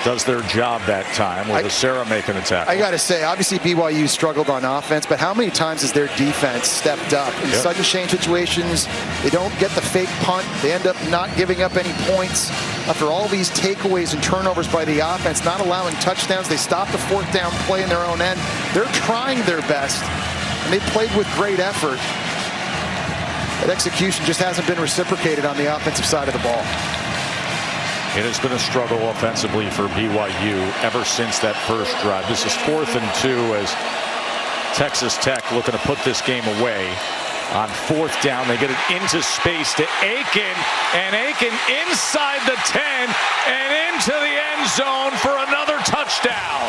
does their job that time with Sarah making a tackle. I got to say, obviously BYU struggled on offense, but how many times has their defense stepped up? In sudden change situations, they don't get the fake punt. They end up not giving up any points. After all these takeaways and turnovers by the offense, not allowing touchdowns, they stop the 4th down play in their own end. They're trying their best, and they played with great effort. That execution just hasn't been reciprocated on the offensive side of the ball. It has been a struggle offensively for BYU ever since that first drive. This is 4th and 2 as Texas Tech looking to put this game away. On 4th down, they get it into space to Aiken, and Aiken inside the 10 and into the end zone for another touchdown.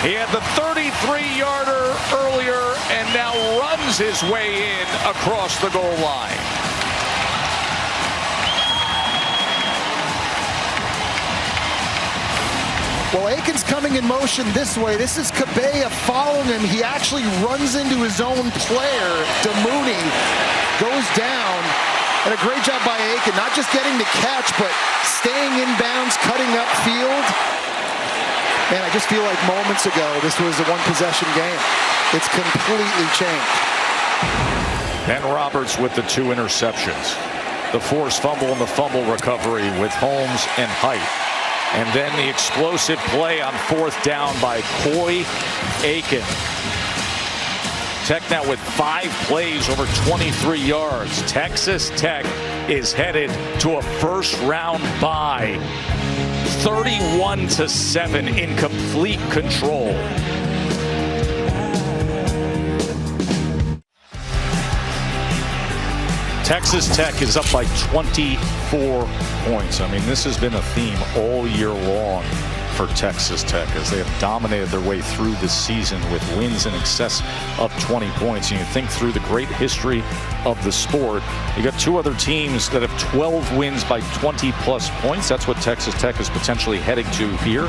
He had the 33-yarder earlier and now runs his way in across the goal line. Well, Aiken's coming in motion this way. This is Cabella following him. He actually runs into his own player. DeMooney goes down. And a great job by Aiken, not just getting the catch, but staying in bounds, cutting upfield. Man, I just feel like moments ago, this was a one-possession game. It's completely changed. Ben Roberts with the 2 interceptions. The forced fumble and the fumble recovery with Holmes and Height. And then the explosive play on 4th down by Coy Aiken. Tech now with 5 plays over 23 yards. Texas Tech is headed to a first-round bye. 31-7 in complete control. Texas Tech is up by 24 points. I mean, this has been a theme all year long for Texas Tech as they have dominated their way through this season with wins in excess of 20 points. And you think through the great history of the sport, you got 2 other teams that have 12 wins by 20-plus points. That's what Texas Tech is potentially heading to here.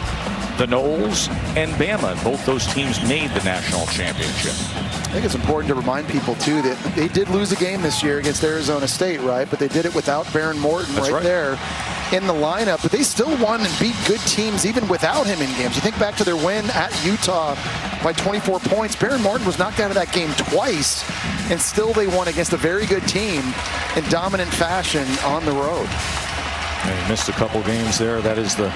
The Noles and Bama, both those teams made the national championship. I think it's important to remind people, too, that they did lose a game this year against Arizona State, right? But they did it without Baron Morton right there. in the lineup, but they still won and beat good teams even without him in games. You think back to their win at Utah by 24 points. Behren Morton was knocked out of that game twice, and still they won against a very good team in dominant fashion on the road. And he missed a couple games there. That is the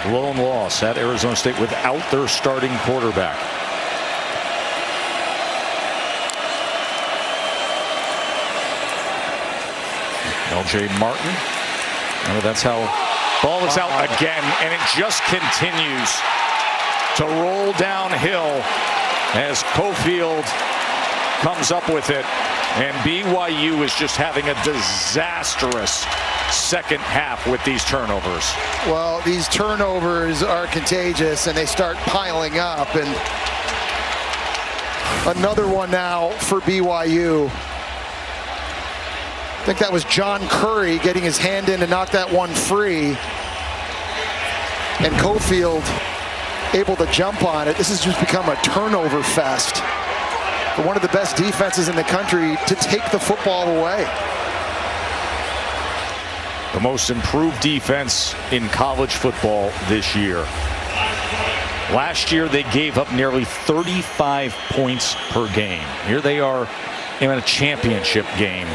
lone loss at Arizona State without their starting quarterback. L.J. Martin. That's how ball is out again, and it just continues to roll downhill as Cofield comes up with it, and BYU is just having a disastrous second half with these turnovers. Well, these turnovers are contagious, and they start piling up, and another one now for BYU. I think that was John Curry getting his hand in to knock that one free. And Cofield able to jump on it. This has just become a turnover fest for one of the best defenses in the country to take the football away. The most improved defense in college football this year. Last year they gave up nearly 35 points per game. Here they are in a championship game,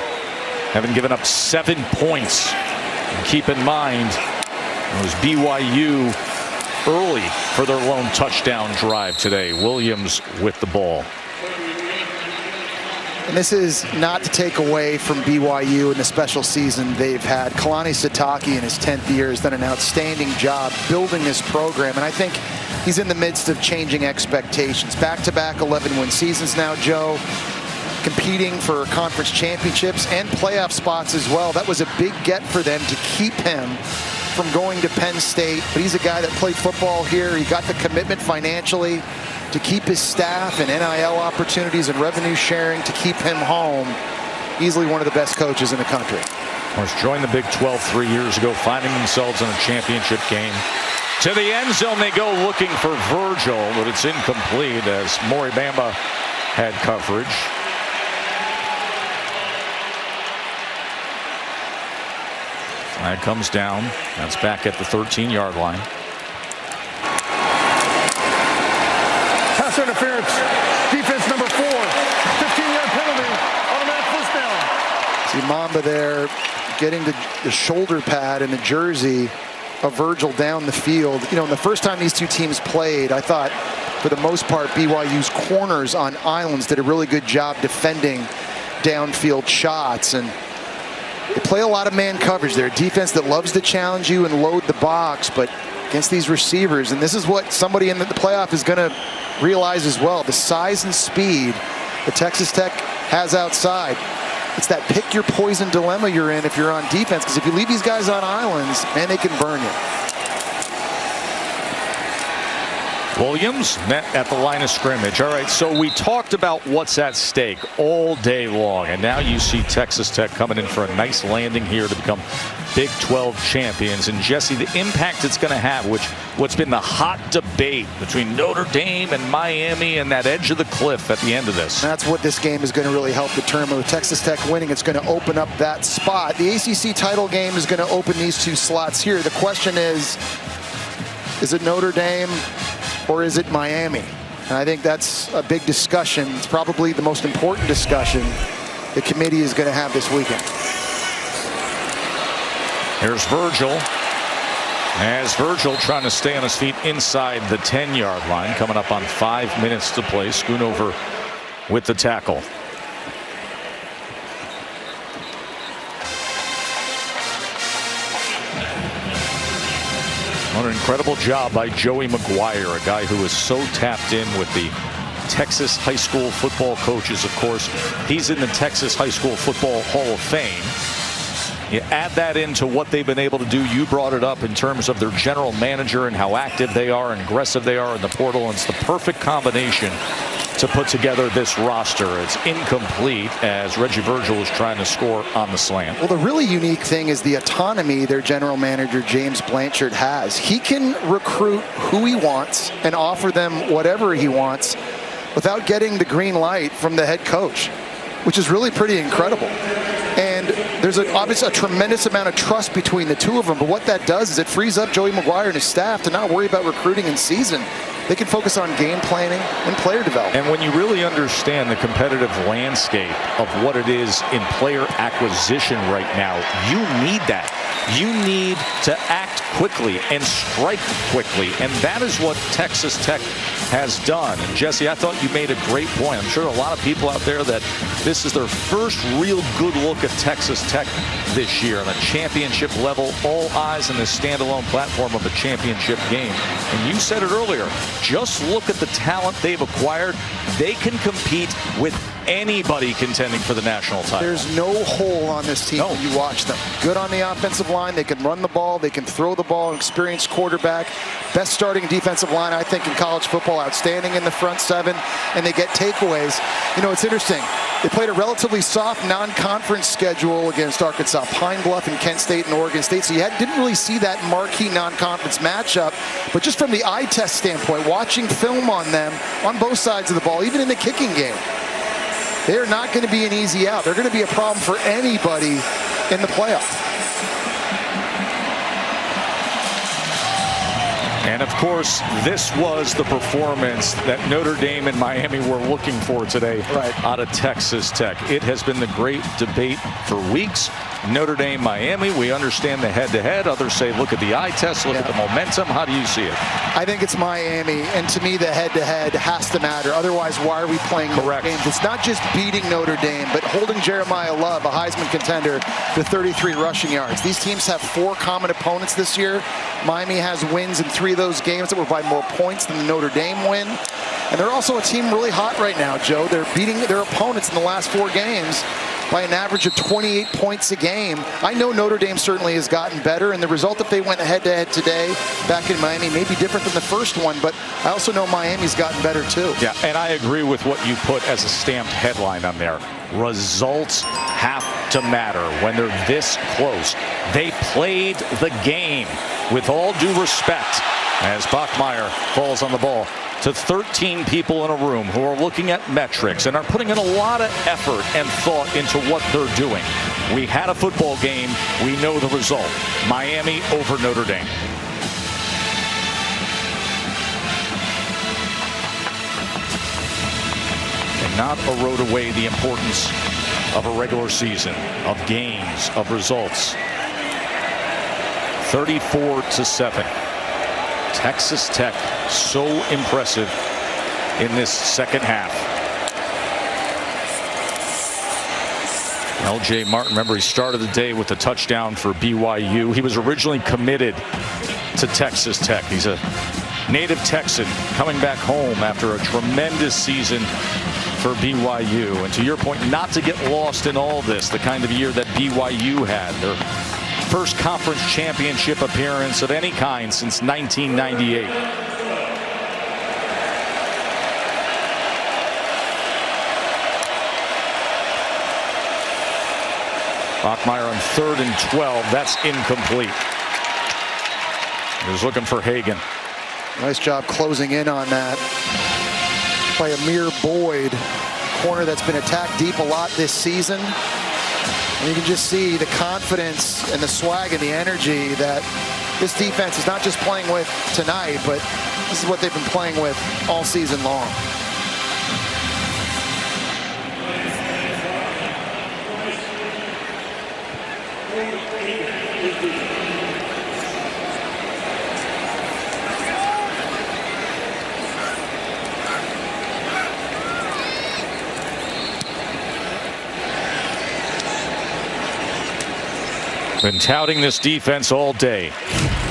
having given up 7 points. And keep in mind, it was BYU early for their lone touchdown drive today. Williams with the ball. And this is not to take away from BYU in the special season they've had. Kalani Sitake in his 10th year has done an outstanding job building this program, and I think he's in the midst of changing expectations. Back-to-back 11-win seasons now, Joe. Competing for conference championships and playoff spots as well. That was a big get for them to keep him from going to Penn State. But he's a guy that played football here. He got the commitment financially to keep his staff and NIL opportunities and revenue sharing to keep him home. Easily one of the best coaches in the country. Of course, joined the Big 12 3 years ago, finding themselves in a championship game. To the end zone they go, looking for Virgil, but it's incomplete as Maury Bamba had coverage. Flag comes down. That's back at the 13-yard line. Pass interference. Defense number 4. 15-yard penalty. Automatic first down. See Mamba there getting the shoulder pad and the jersey of Virgil down the field. You know, the first time these two teams played, I thought for the most part BYU's corners on islands did a really good job defending downfield shots, and they play a lot of man coverage. They're a defense that loves to challenge you and load the box, but against these receivers, and this is what somebody in the playoff is going to realize as well, the size and speed that Texas Tech has outside. It's that pick your poison dilemma you're in if you're on defense, because if you leave these guys on islands, man, they can burn you. Williams met at the line of scrimmage. All right, so we talked about what's at stake all day long, and now you see Texas Tech coming in for a nice landing here to become Big 12 champions. And Jesse, the impact it's going to have, what's been the hot debate between Notre Dame and Miami and that edge of the cliff at the end of this. That's what this game is going to really help determine. With Texas Tech winning, it's going to open up that spot. The ACC title game is going to open these two slots here. The question is it Notre Dame or is it Miami? And I think that's a big discussion. It's probably the most important discussion the committee is going to have this weekend. Here's Virgil. As Virgil trying to stay on his feet inside the 10-yard line, coming up on 5 minutes to play. Schoonover with the tackle. What an incredible job by Joey McGuire, a guy who is so tapped in with the Texas high school football coaches. Of course, he's in the Texas High School Football Hall of Fame. You add that into what they've been able to do. You brought it up in terms of their general manager and how active they are and aggressive they are in the portal. And it's the perfect combination to put together this roster. It's incomplete as Reggie Virgil is trying to score on the slant. Well, the really unique thing is the autonomy their general manager, James Blanchard, has. He can recruit who he wants and offer them whatever he wants without getting the green light from the head coach, which is really pretty incredible. And there's obviously a tremendous amount of trust between the two of them, but what that does is it frees up Joey McGuire and his staff to not worry about recruiting in season. They can focus on game planning and player development. And when you really understand the competitive landscape of what it is in player acquisition right now, you need that. You need to act quickly and strike quickly, and that is what Texas Tech has done. And Jesse, I thought you made a great point. I'm sure a lot of people out there that this is their first real good look at Texas Tech this year on a championship level, all eyes on this standalone platform of a championship game. And you said it earlier, just look at the talent they've acquired. They can compete with anybody contending for the national title. There's no hole on this team when you watch them. Good on the offensive line. They can run the ball. They can throw the ball. An experienced quarterback. Best starting defensive line, I think, in college football. Outstanding in the front seven. And they get takeaways. You know, it's interesting. They played a relatively soft non-conference schedule against Arkansas, Pine Bluff, and Kent State and Oregon State. So you didn't really see that marquee non-conference matchup. But just from the eye test standpoint, watching film on them on both sides of the ball, even in the kicking game, they are not going to be an easy out. They're going to be a problem for anybody in the playoff. And of course, this was the performance that Notre Dame and Miami were looking for today out of Texas Tech. It has been the great debate for weeks. Notre Dame, Miami, we understand the head-to-head. Others say, look at the eye test, look at the momentum. How do you see it? I think it's Miami, and to me, the head-to-head has to matter. Otherwise, why are we playing Notre Dame? It's not just beating Notre Dame, but holding Jeremiah Love, a Heisman contender, to 33 rushing yards. These teams have 4 common opponents this year. Miami has wins in 3 of those games that were by more points than the Notre Dame win. And they're also a team really hot right now, Joe. They're beating their opponents in the last 4 games by an average of 28 points a game. I know Notre Dame certainly has gotten better, and the result if they went head-to-head today back in Miami may be different than the first one, but I also know Miami's gotten better too. Yeah, and I agree with what you put as a stamped headline on there. Results have to matter when they're this close. They played the game with all due respect as Bachmeier falls on the ball to 13 people in a room who are looking at metrics and are putting in a lot of effort and thought into what they're doing. We had a football game. We know the result. Miami over Notre Dame. And not erode away the importance of a regular season, of games, of results. 34-7. Texas Tech so impressive in this second half. LJ Martin, remember, he started the day with a touchdown for BYU. He was originally committed to Texas Tech. He's a native Texan coming back home after a tremendous season for BYU. And to your point, not to get lost in all this, the kind of year that BYU had. Their first conference championship appearance of any kind since 1998. Bachmeier on 3rd and 12. That's incomplete. He was looking for Hagan. Nice job closing in on that by Amir Boyd, corner that's been attacked deep a lot this season. And you can just see the confidence and the swag and the energy that this defense is not just playing with tonight, but this is what they've been playing with all season long. Been touting this defense all day.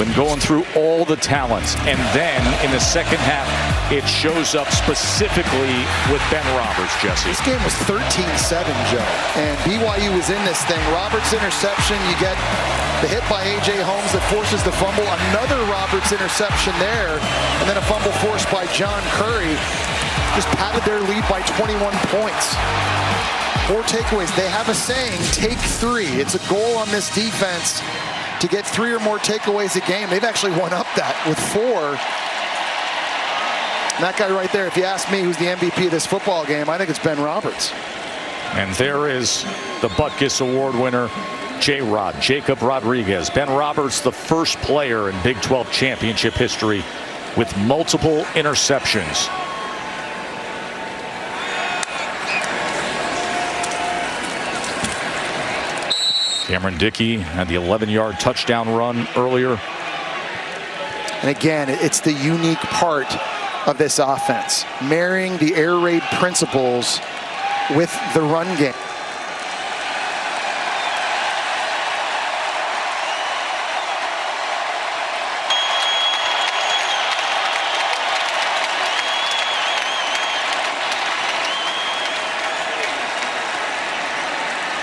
Been going through all the talents. And then in the second half, it shows up specifically with Ben Roberts, Jesse. This game was 13-7, Joe. And BYU was in this thing. Roberts interception. You get the hit by A.J. Holmes that forces the fumble. Another Roberts interception there. And then a fumble forced by John Curry. Just padded their lead by 21 points. 4 takeaways. They have a saying, take 3. It's a goal on this defense to get 3 or more takeaways a game. They've actually won up that with 4. And that guy right there, if you ask me who's the MVP of this football game, I think it's Ben Roberts. And there is the Butkus Award winner, J-Rod, Jacob Rodriguez. Ben Roberts, the first player in Big 12 championship history with multiple interceptions. Cameron Dickey had the 11-yard touchdown run earlier. And again, it's the unique part of this offense, marrying the air raid principles with the run game.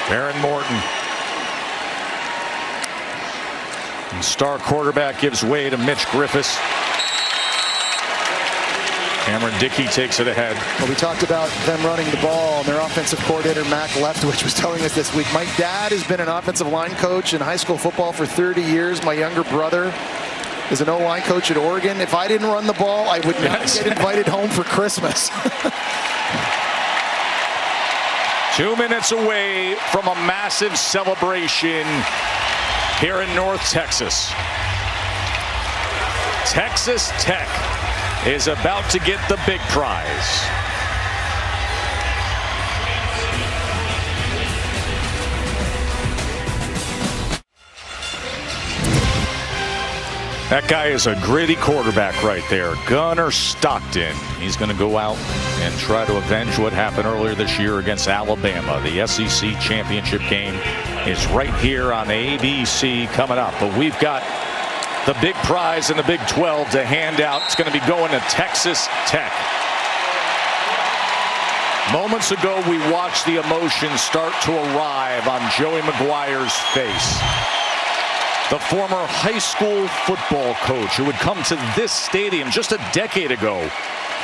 Aaron Morton. And star quarterback gives way to Mitch Griffiths. Cameron Dickey takes it ahead. Well, we talked about them running the ball, and their offensive coordinator, Mac Leftwich, was telling us this week, my dad has been an offensive line coach in high school football for 30 years. My younger brother is an O-line coach at Oregon. If I didn't run the ball, I would not get invited home for Christmas. 2 minutes away from a massive celebration here in North Texas. Texas Tech is about to get the big prize. That guy is a gritty quarterback right there, Gunnar Stockton. He's going to go out and try to avenge what happened earlier this year against Alabama. The SEC championship game is right here on ABC coming up. But we've got the big prize in the Big 12 to hand out. It's going to be going to Texas Tech. Moments ago, we watched the emotions start to arrive on Joey McGuire's face. The former high school football coach who would come to this stadium just a decade ago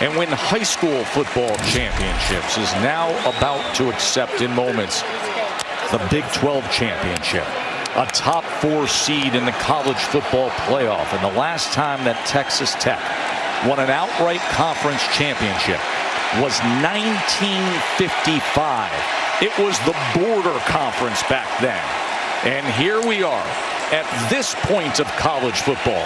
and win high school football championships is now about to accept in moments the Big 12 championship, a top 4 seed in the college football playoff. And the last time that Texas Tech won an outright conference championship was 1955. It was the Border Conference back then. And here we are at this point of college football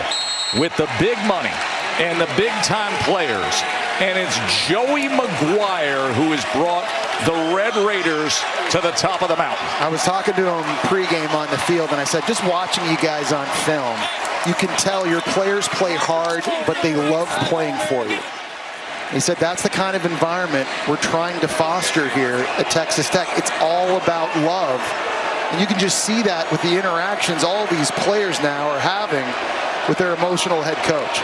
with the big money and the big-time players. And it's Joey McGuire who has brought the Red Raiders to the top of the mountain. I was talking to him pregame on the field, and I said, just watching you guys on film, you can tell your players play hard, but they love playing for you. He said that's the kind of environment we're trying to foster here at Texas Tech. It's all about love. And you can just see that with the interactions all these players now are having with their emotional head coach.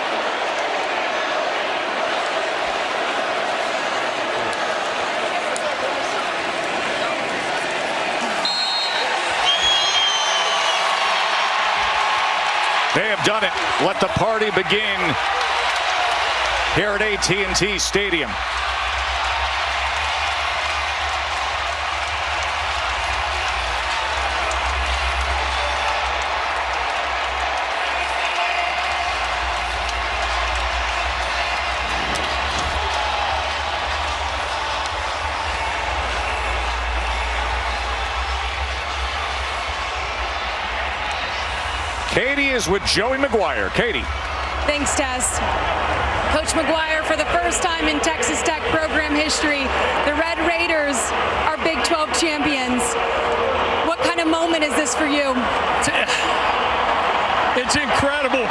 They have done it. Let the party begin here at AT&T Stadium. Katie is with Joey McGuire. Katie. Thanks, Tess. Coach McGuire, for the first time in Texas Tech program history, the Red Raiders are Big 12 champions. What kind of moment is this for you? It's incredible.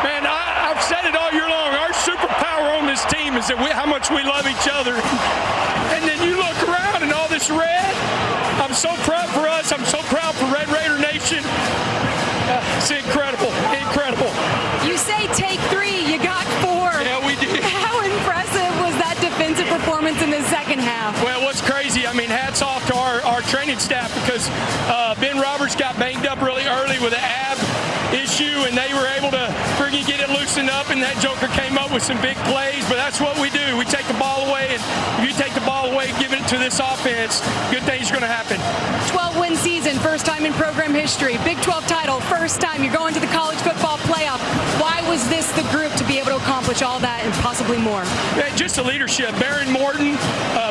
Man, I've said it all year long. Our superpower on this team is that how much we love each other. And then you look around and all this red. I'm so proud for us. I'm so proud for Red Raider Nation. It's incredible, incredible. You say take 3, you got 4. Yeah, we did. How impressive was that defensive performance in the second half? Well, what's crazy, I mean, hats off to our training staff because Ben Roberts got banged up really early with an ab issue, and they were able to freaking get it loosened up, and that joker came up with some big plays. But that's what we do. We take the ball away, and if you take the ball away, give it to this offense, good things are going to happen. 12-win season, first time in program history. Big 12 title, first time you're going to the college football playoff. Why was this the group to be able to accomplish accomplish all that and possibly more? Just the leadership. Baron Morton,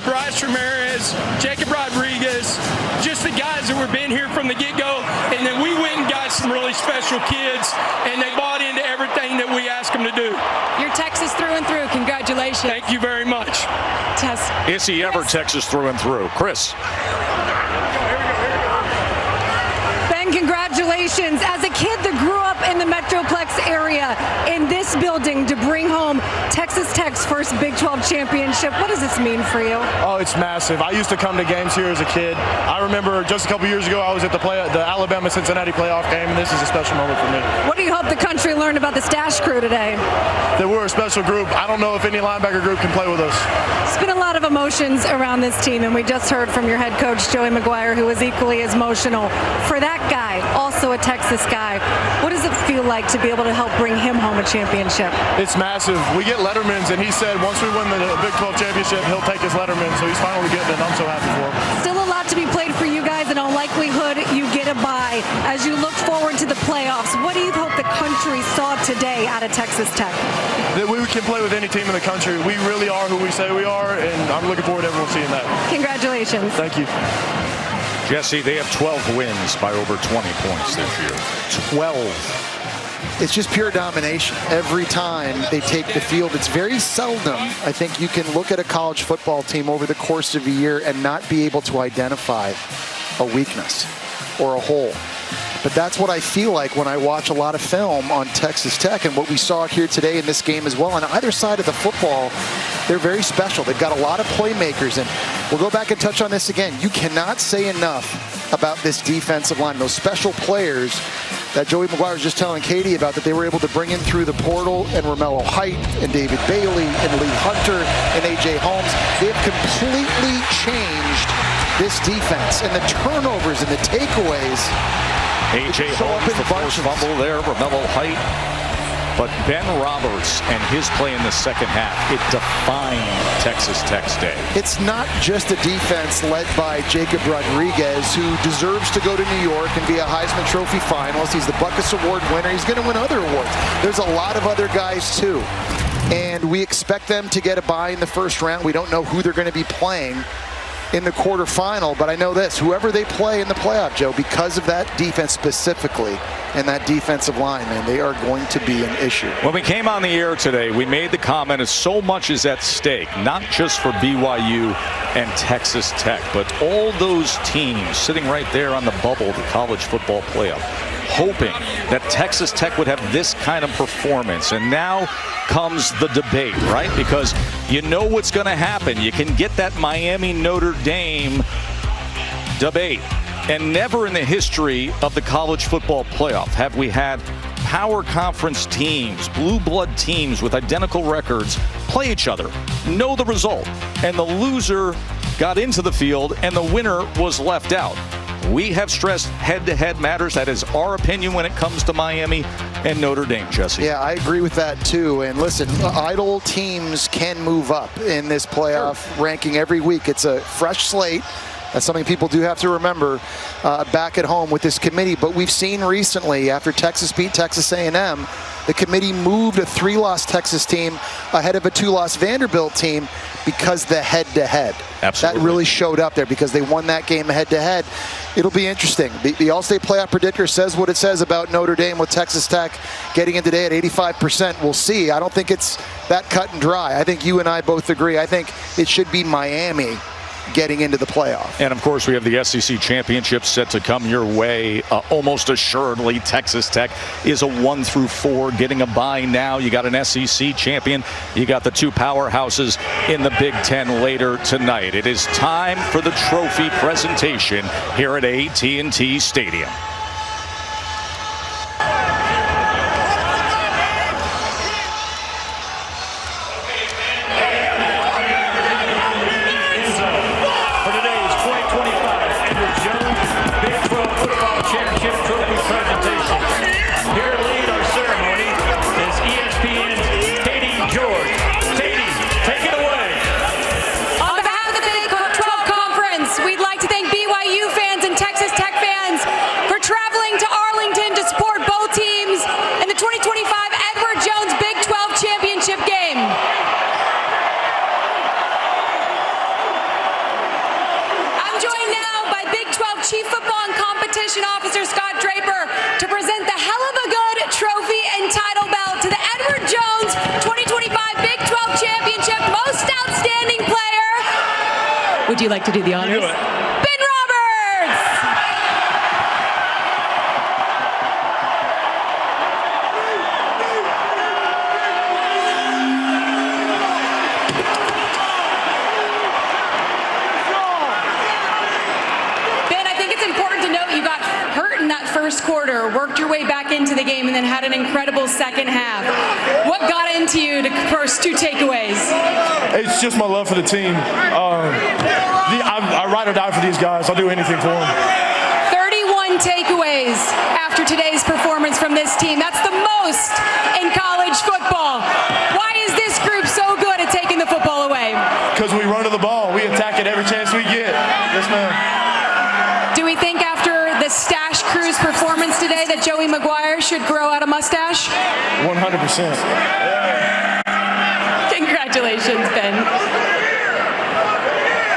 Bryce Ramirez, Jacob Rodriguez, just the guys that were been here from the get-go. And then we went and got some really special kids, and they bought into everything that we asked them to do. You're Texas through and through. Congratulations. Thank you very much. Tess. Is he ever Texas through and through? Chris. Ben, congratulations. As a kid that grew up in the Metroplex area, in this building, to bring home Texas Tech's first Big 12 championship, what does this mean for you? Oh, it's massive. I used to come to games here as a kid. I remember just a couple years ago, I was at the Alabama-Cincinnati playoff game, and this is a special moment for me. What do you hope the country learned about the Stash Crew today? That we're a special group. I don't know if any linebacker group can play with us. There's been a lot of emotions around this team, and we just heard from your head coach, Joey McGuire, who was equally as emotional. For that guy, also a Texas guy, what does it feel like to be able to help bring him home a championship? It's massive. We get Lettermans, and he said once we win the Big 12 championship, he'll take his Letterman, so he's finally getting it, and I'm so happy for him. Still a lot to be played for you guys, and in all likelihood, you get a bye. As you look forward to the playoffs, what do you hope the country saw today out of Texas Tech? That we can play with any team in the country. We really are who we say we are, and I'm looking forward to everyone seeing that. Congratulations. Thank you. Jesse, they have 12 wins by over 20 points this year. 12. It's just pure domination. Every time they take the field, it's very seldom, I think, you can look at a college football team over the course of a year and not be able to identify a weakness or a hole. But that's what I feel like when I watch a lot of film on Texas Tech, and what we saw here today in this game as well. On either side of the football, they're very special. They've got a lot of playmakers, and we'll go back and touch on this again. You cannot say enough about this defensive line, those special players that Joey McGuire was just telling Katie about, that they were able to bring in through the portal, and Romello Height and David Bailey and Lee Hunter and A.J. Holmes. They have completely changed this defense, and the turnovers and the takeaways. A.J. Holmes, the forced fumble there, Romello Height. But Ben Roberts and his play in the second half, it defined Texas Tech's day. It's not just a defense led by Jacob Rodriguez, who deserves to go to New York and be a Heisman Trophy finalist. He's the Buckus Award winner. He's going to win other awards. There's a lot of other guys, too. And we expect them to get a bye in the first round. We don't know who they're going to be playing in the quarterfinal, but I know this: whoever they play in the playoff, Joe, because of that defense specifically and that defensive line, man, they are going to be an issue. When we came on the air today, we made the comment, as so much is at stake, not just for BYU and Texas Tech, but all those teams sitting right there on the bubble of the college football playoff, hoping that Texas Tech would have this kind of performance. And now comes the debate, right? Because you know what's going to happen. You can get that Miami-Notre Dame debate. And never in the history of the college football playoff have we had power conference teams, blue blood teams with identical records play each other, know the result, and the loser got into the field and the winner was left out. We have stressed head-to-head matters. That is our opinion when it comes to Miami and Notre Dame, Jesse. Yeah, I agree with that, too. And listen, idle teams can move up in this playoff ranking every week. It's a fresh slate. That's something people do have to remember back at home with this committee. But we've seen recently, after Texas beat Texas A&M, the committee moved a 3-loss Texas team ahead of a 2-loss Vanderbilt team because the head-to-head. Absolutely. That really showed up there because they won that game head-to-head. It'll be interesting. The All-State Playoff Predictor says what it says about Notre Dame with Texas Tech getting in today at 85%. We'll see. I don't think it's that cut and dry. I think you and I both agree. I think it should be Miami getting into the playoff. And of course, we have the SEC championship set to come your way. Almost assuredly, Texas Tech is a 1-4, getting a bye now. You got an SEC champion. You got the two powerhouses in the Big Ten later tonight. It is time for the trophy presentation here at AT&T Stadium. Congratulations, Officer Scott Draper, to present the Hell of a Good trophy and title belt to the Edward Jones 2025 Big 12 Championship Most Outstanding Player. Would you like to do the honors? Ben Roberts! Ben, I think it's important to note you got hurt in that first quarter, worked your way back into the game, and then had an incredible second half. What got into you to first two takeaways? It's just my love for the team. I ride or die for these guys. I'll do anything for them. 31 takeaways after today's performance from this team. That's the most in college football. Why is this group so good at taking the football away? Because we run to the ball. We attack it every chance we get. Yes, ma'am. Do we think after the Stash Crew's performance today that Joey McGuire should grow out a mustache? 100%. Congratulations, Ben.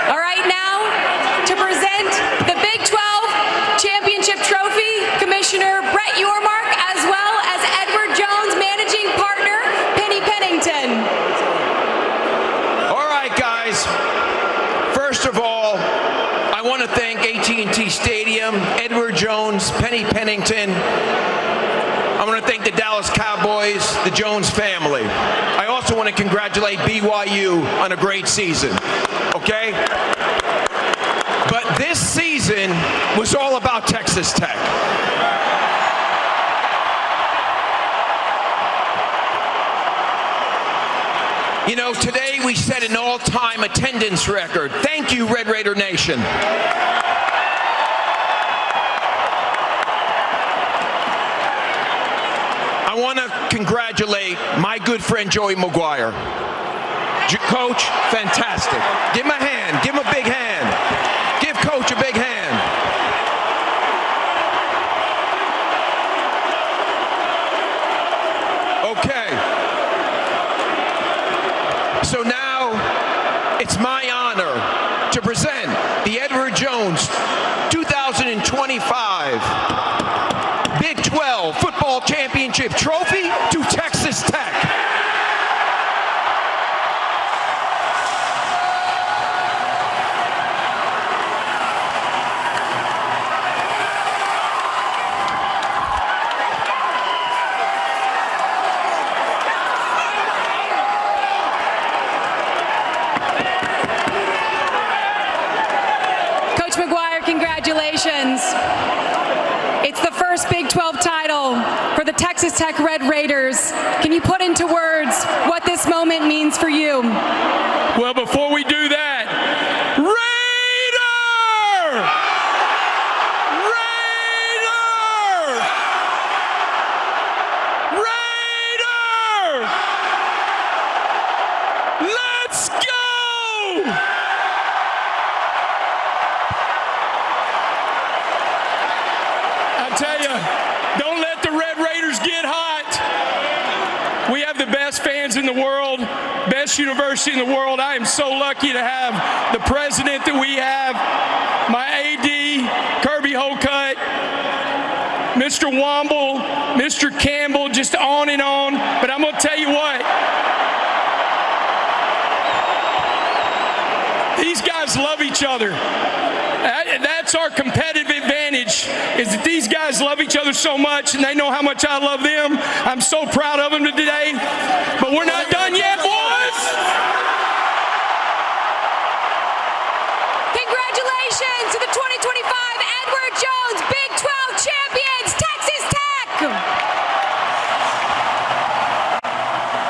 All right, now to present the Big 12 Championship Trophy, Commissioner Brett Yormark, as well as Edward Jones Managing Partner Penny Pennington. All right, guys. First of all, I want to thank AT&T Stadium, Edward Jones, Penny Pennington. I want to thank the Dallas Cowboys, the Jones family. I also want to congratulate BYU on a great season, okay? But this season was all about Texas Tech. You know, today we set an all-time attendance record. Thank you, Red Raider Nation. I want to congratulate my good friend Joey McGuire. Coach, fantastic. Give him a hand. Give him a big hand. Give Coach a big hand. Okay. So now it's my honor to present the Edward Jones 2025 Big 12 Football Championship Trophy to Texas Tech. Coach McGuire, congratulations. It's the first Big 12 title for the Texas Tech Red Raiders. Can you put into words what this moment means for you? Well, before we do that, Raider! Raider! Let's go! I tell you, don't let the Red Raiders get hot. We have the best fans in the world, best university in the world. I am so lucky to have the president that we have, my AD, Kirby Holcutt, Mr. Womble, Mr. Campbell, just on and on. But I'm going to tell you what. These guys love each other. That's our competitive advantage, is that these guys love each other so much, and they know how much I love them. I'm so proud of them today, but we're not done yet, boys. Congratulations to the 2025 Edward Jones Big 12 champions, Texas Tech.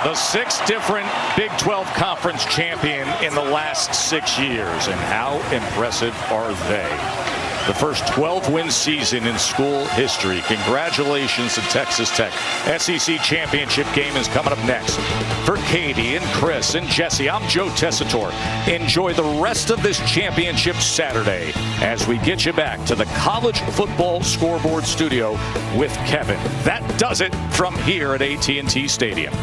The sixth different Big 12 Conference champion in the last 6 years. And how impressive are they? The first 12-win season in school history. Congratulations to Texas Tech. SEC championship game is coming up next. For Katie and Chris and Jesse, I'm Joe Tessitore. Enjoy the rest of this championship Saturday as we get you back to the College Football Scoreboard studio with Kevin. That does it from here at AT&T Stadium.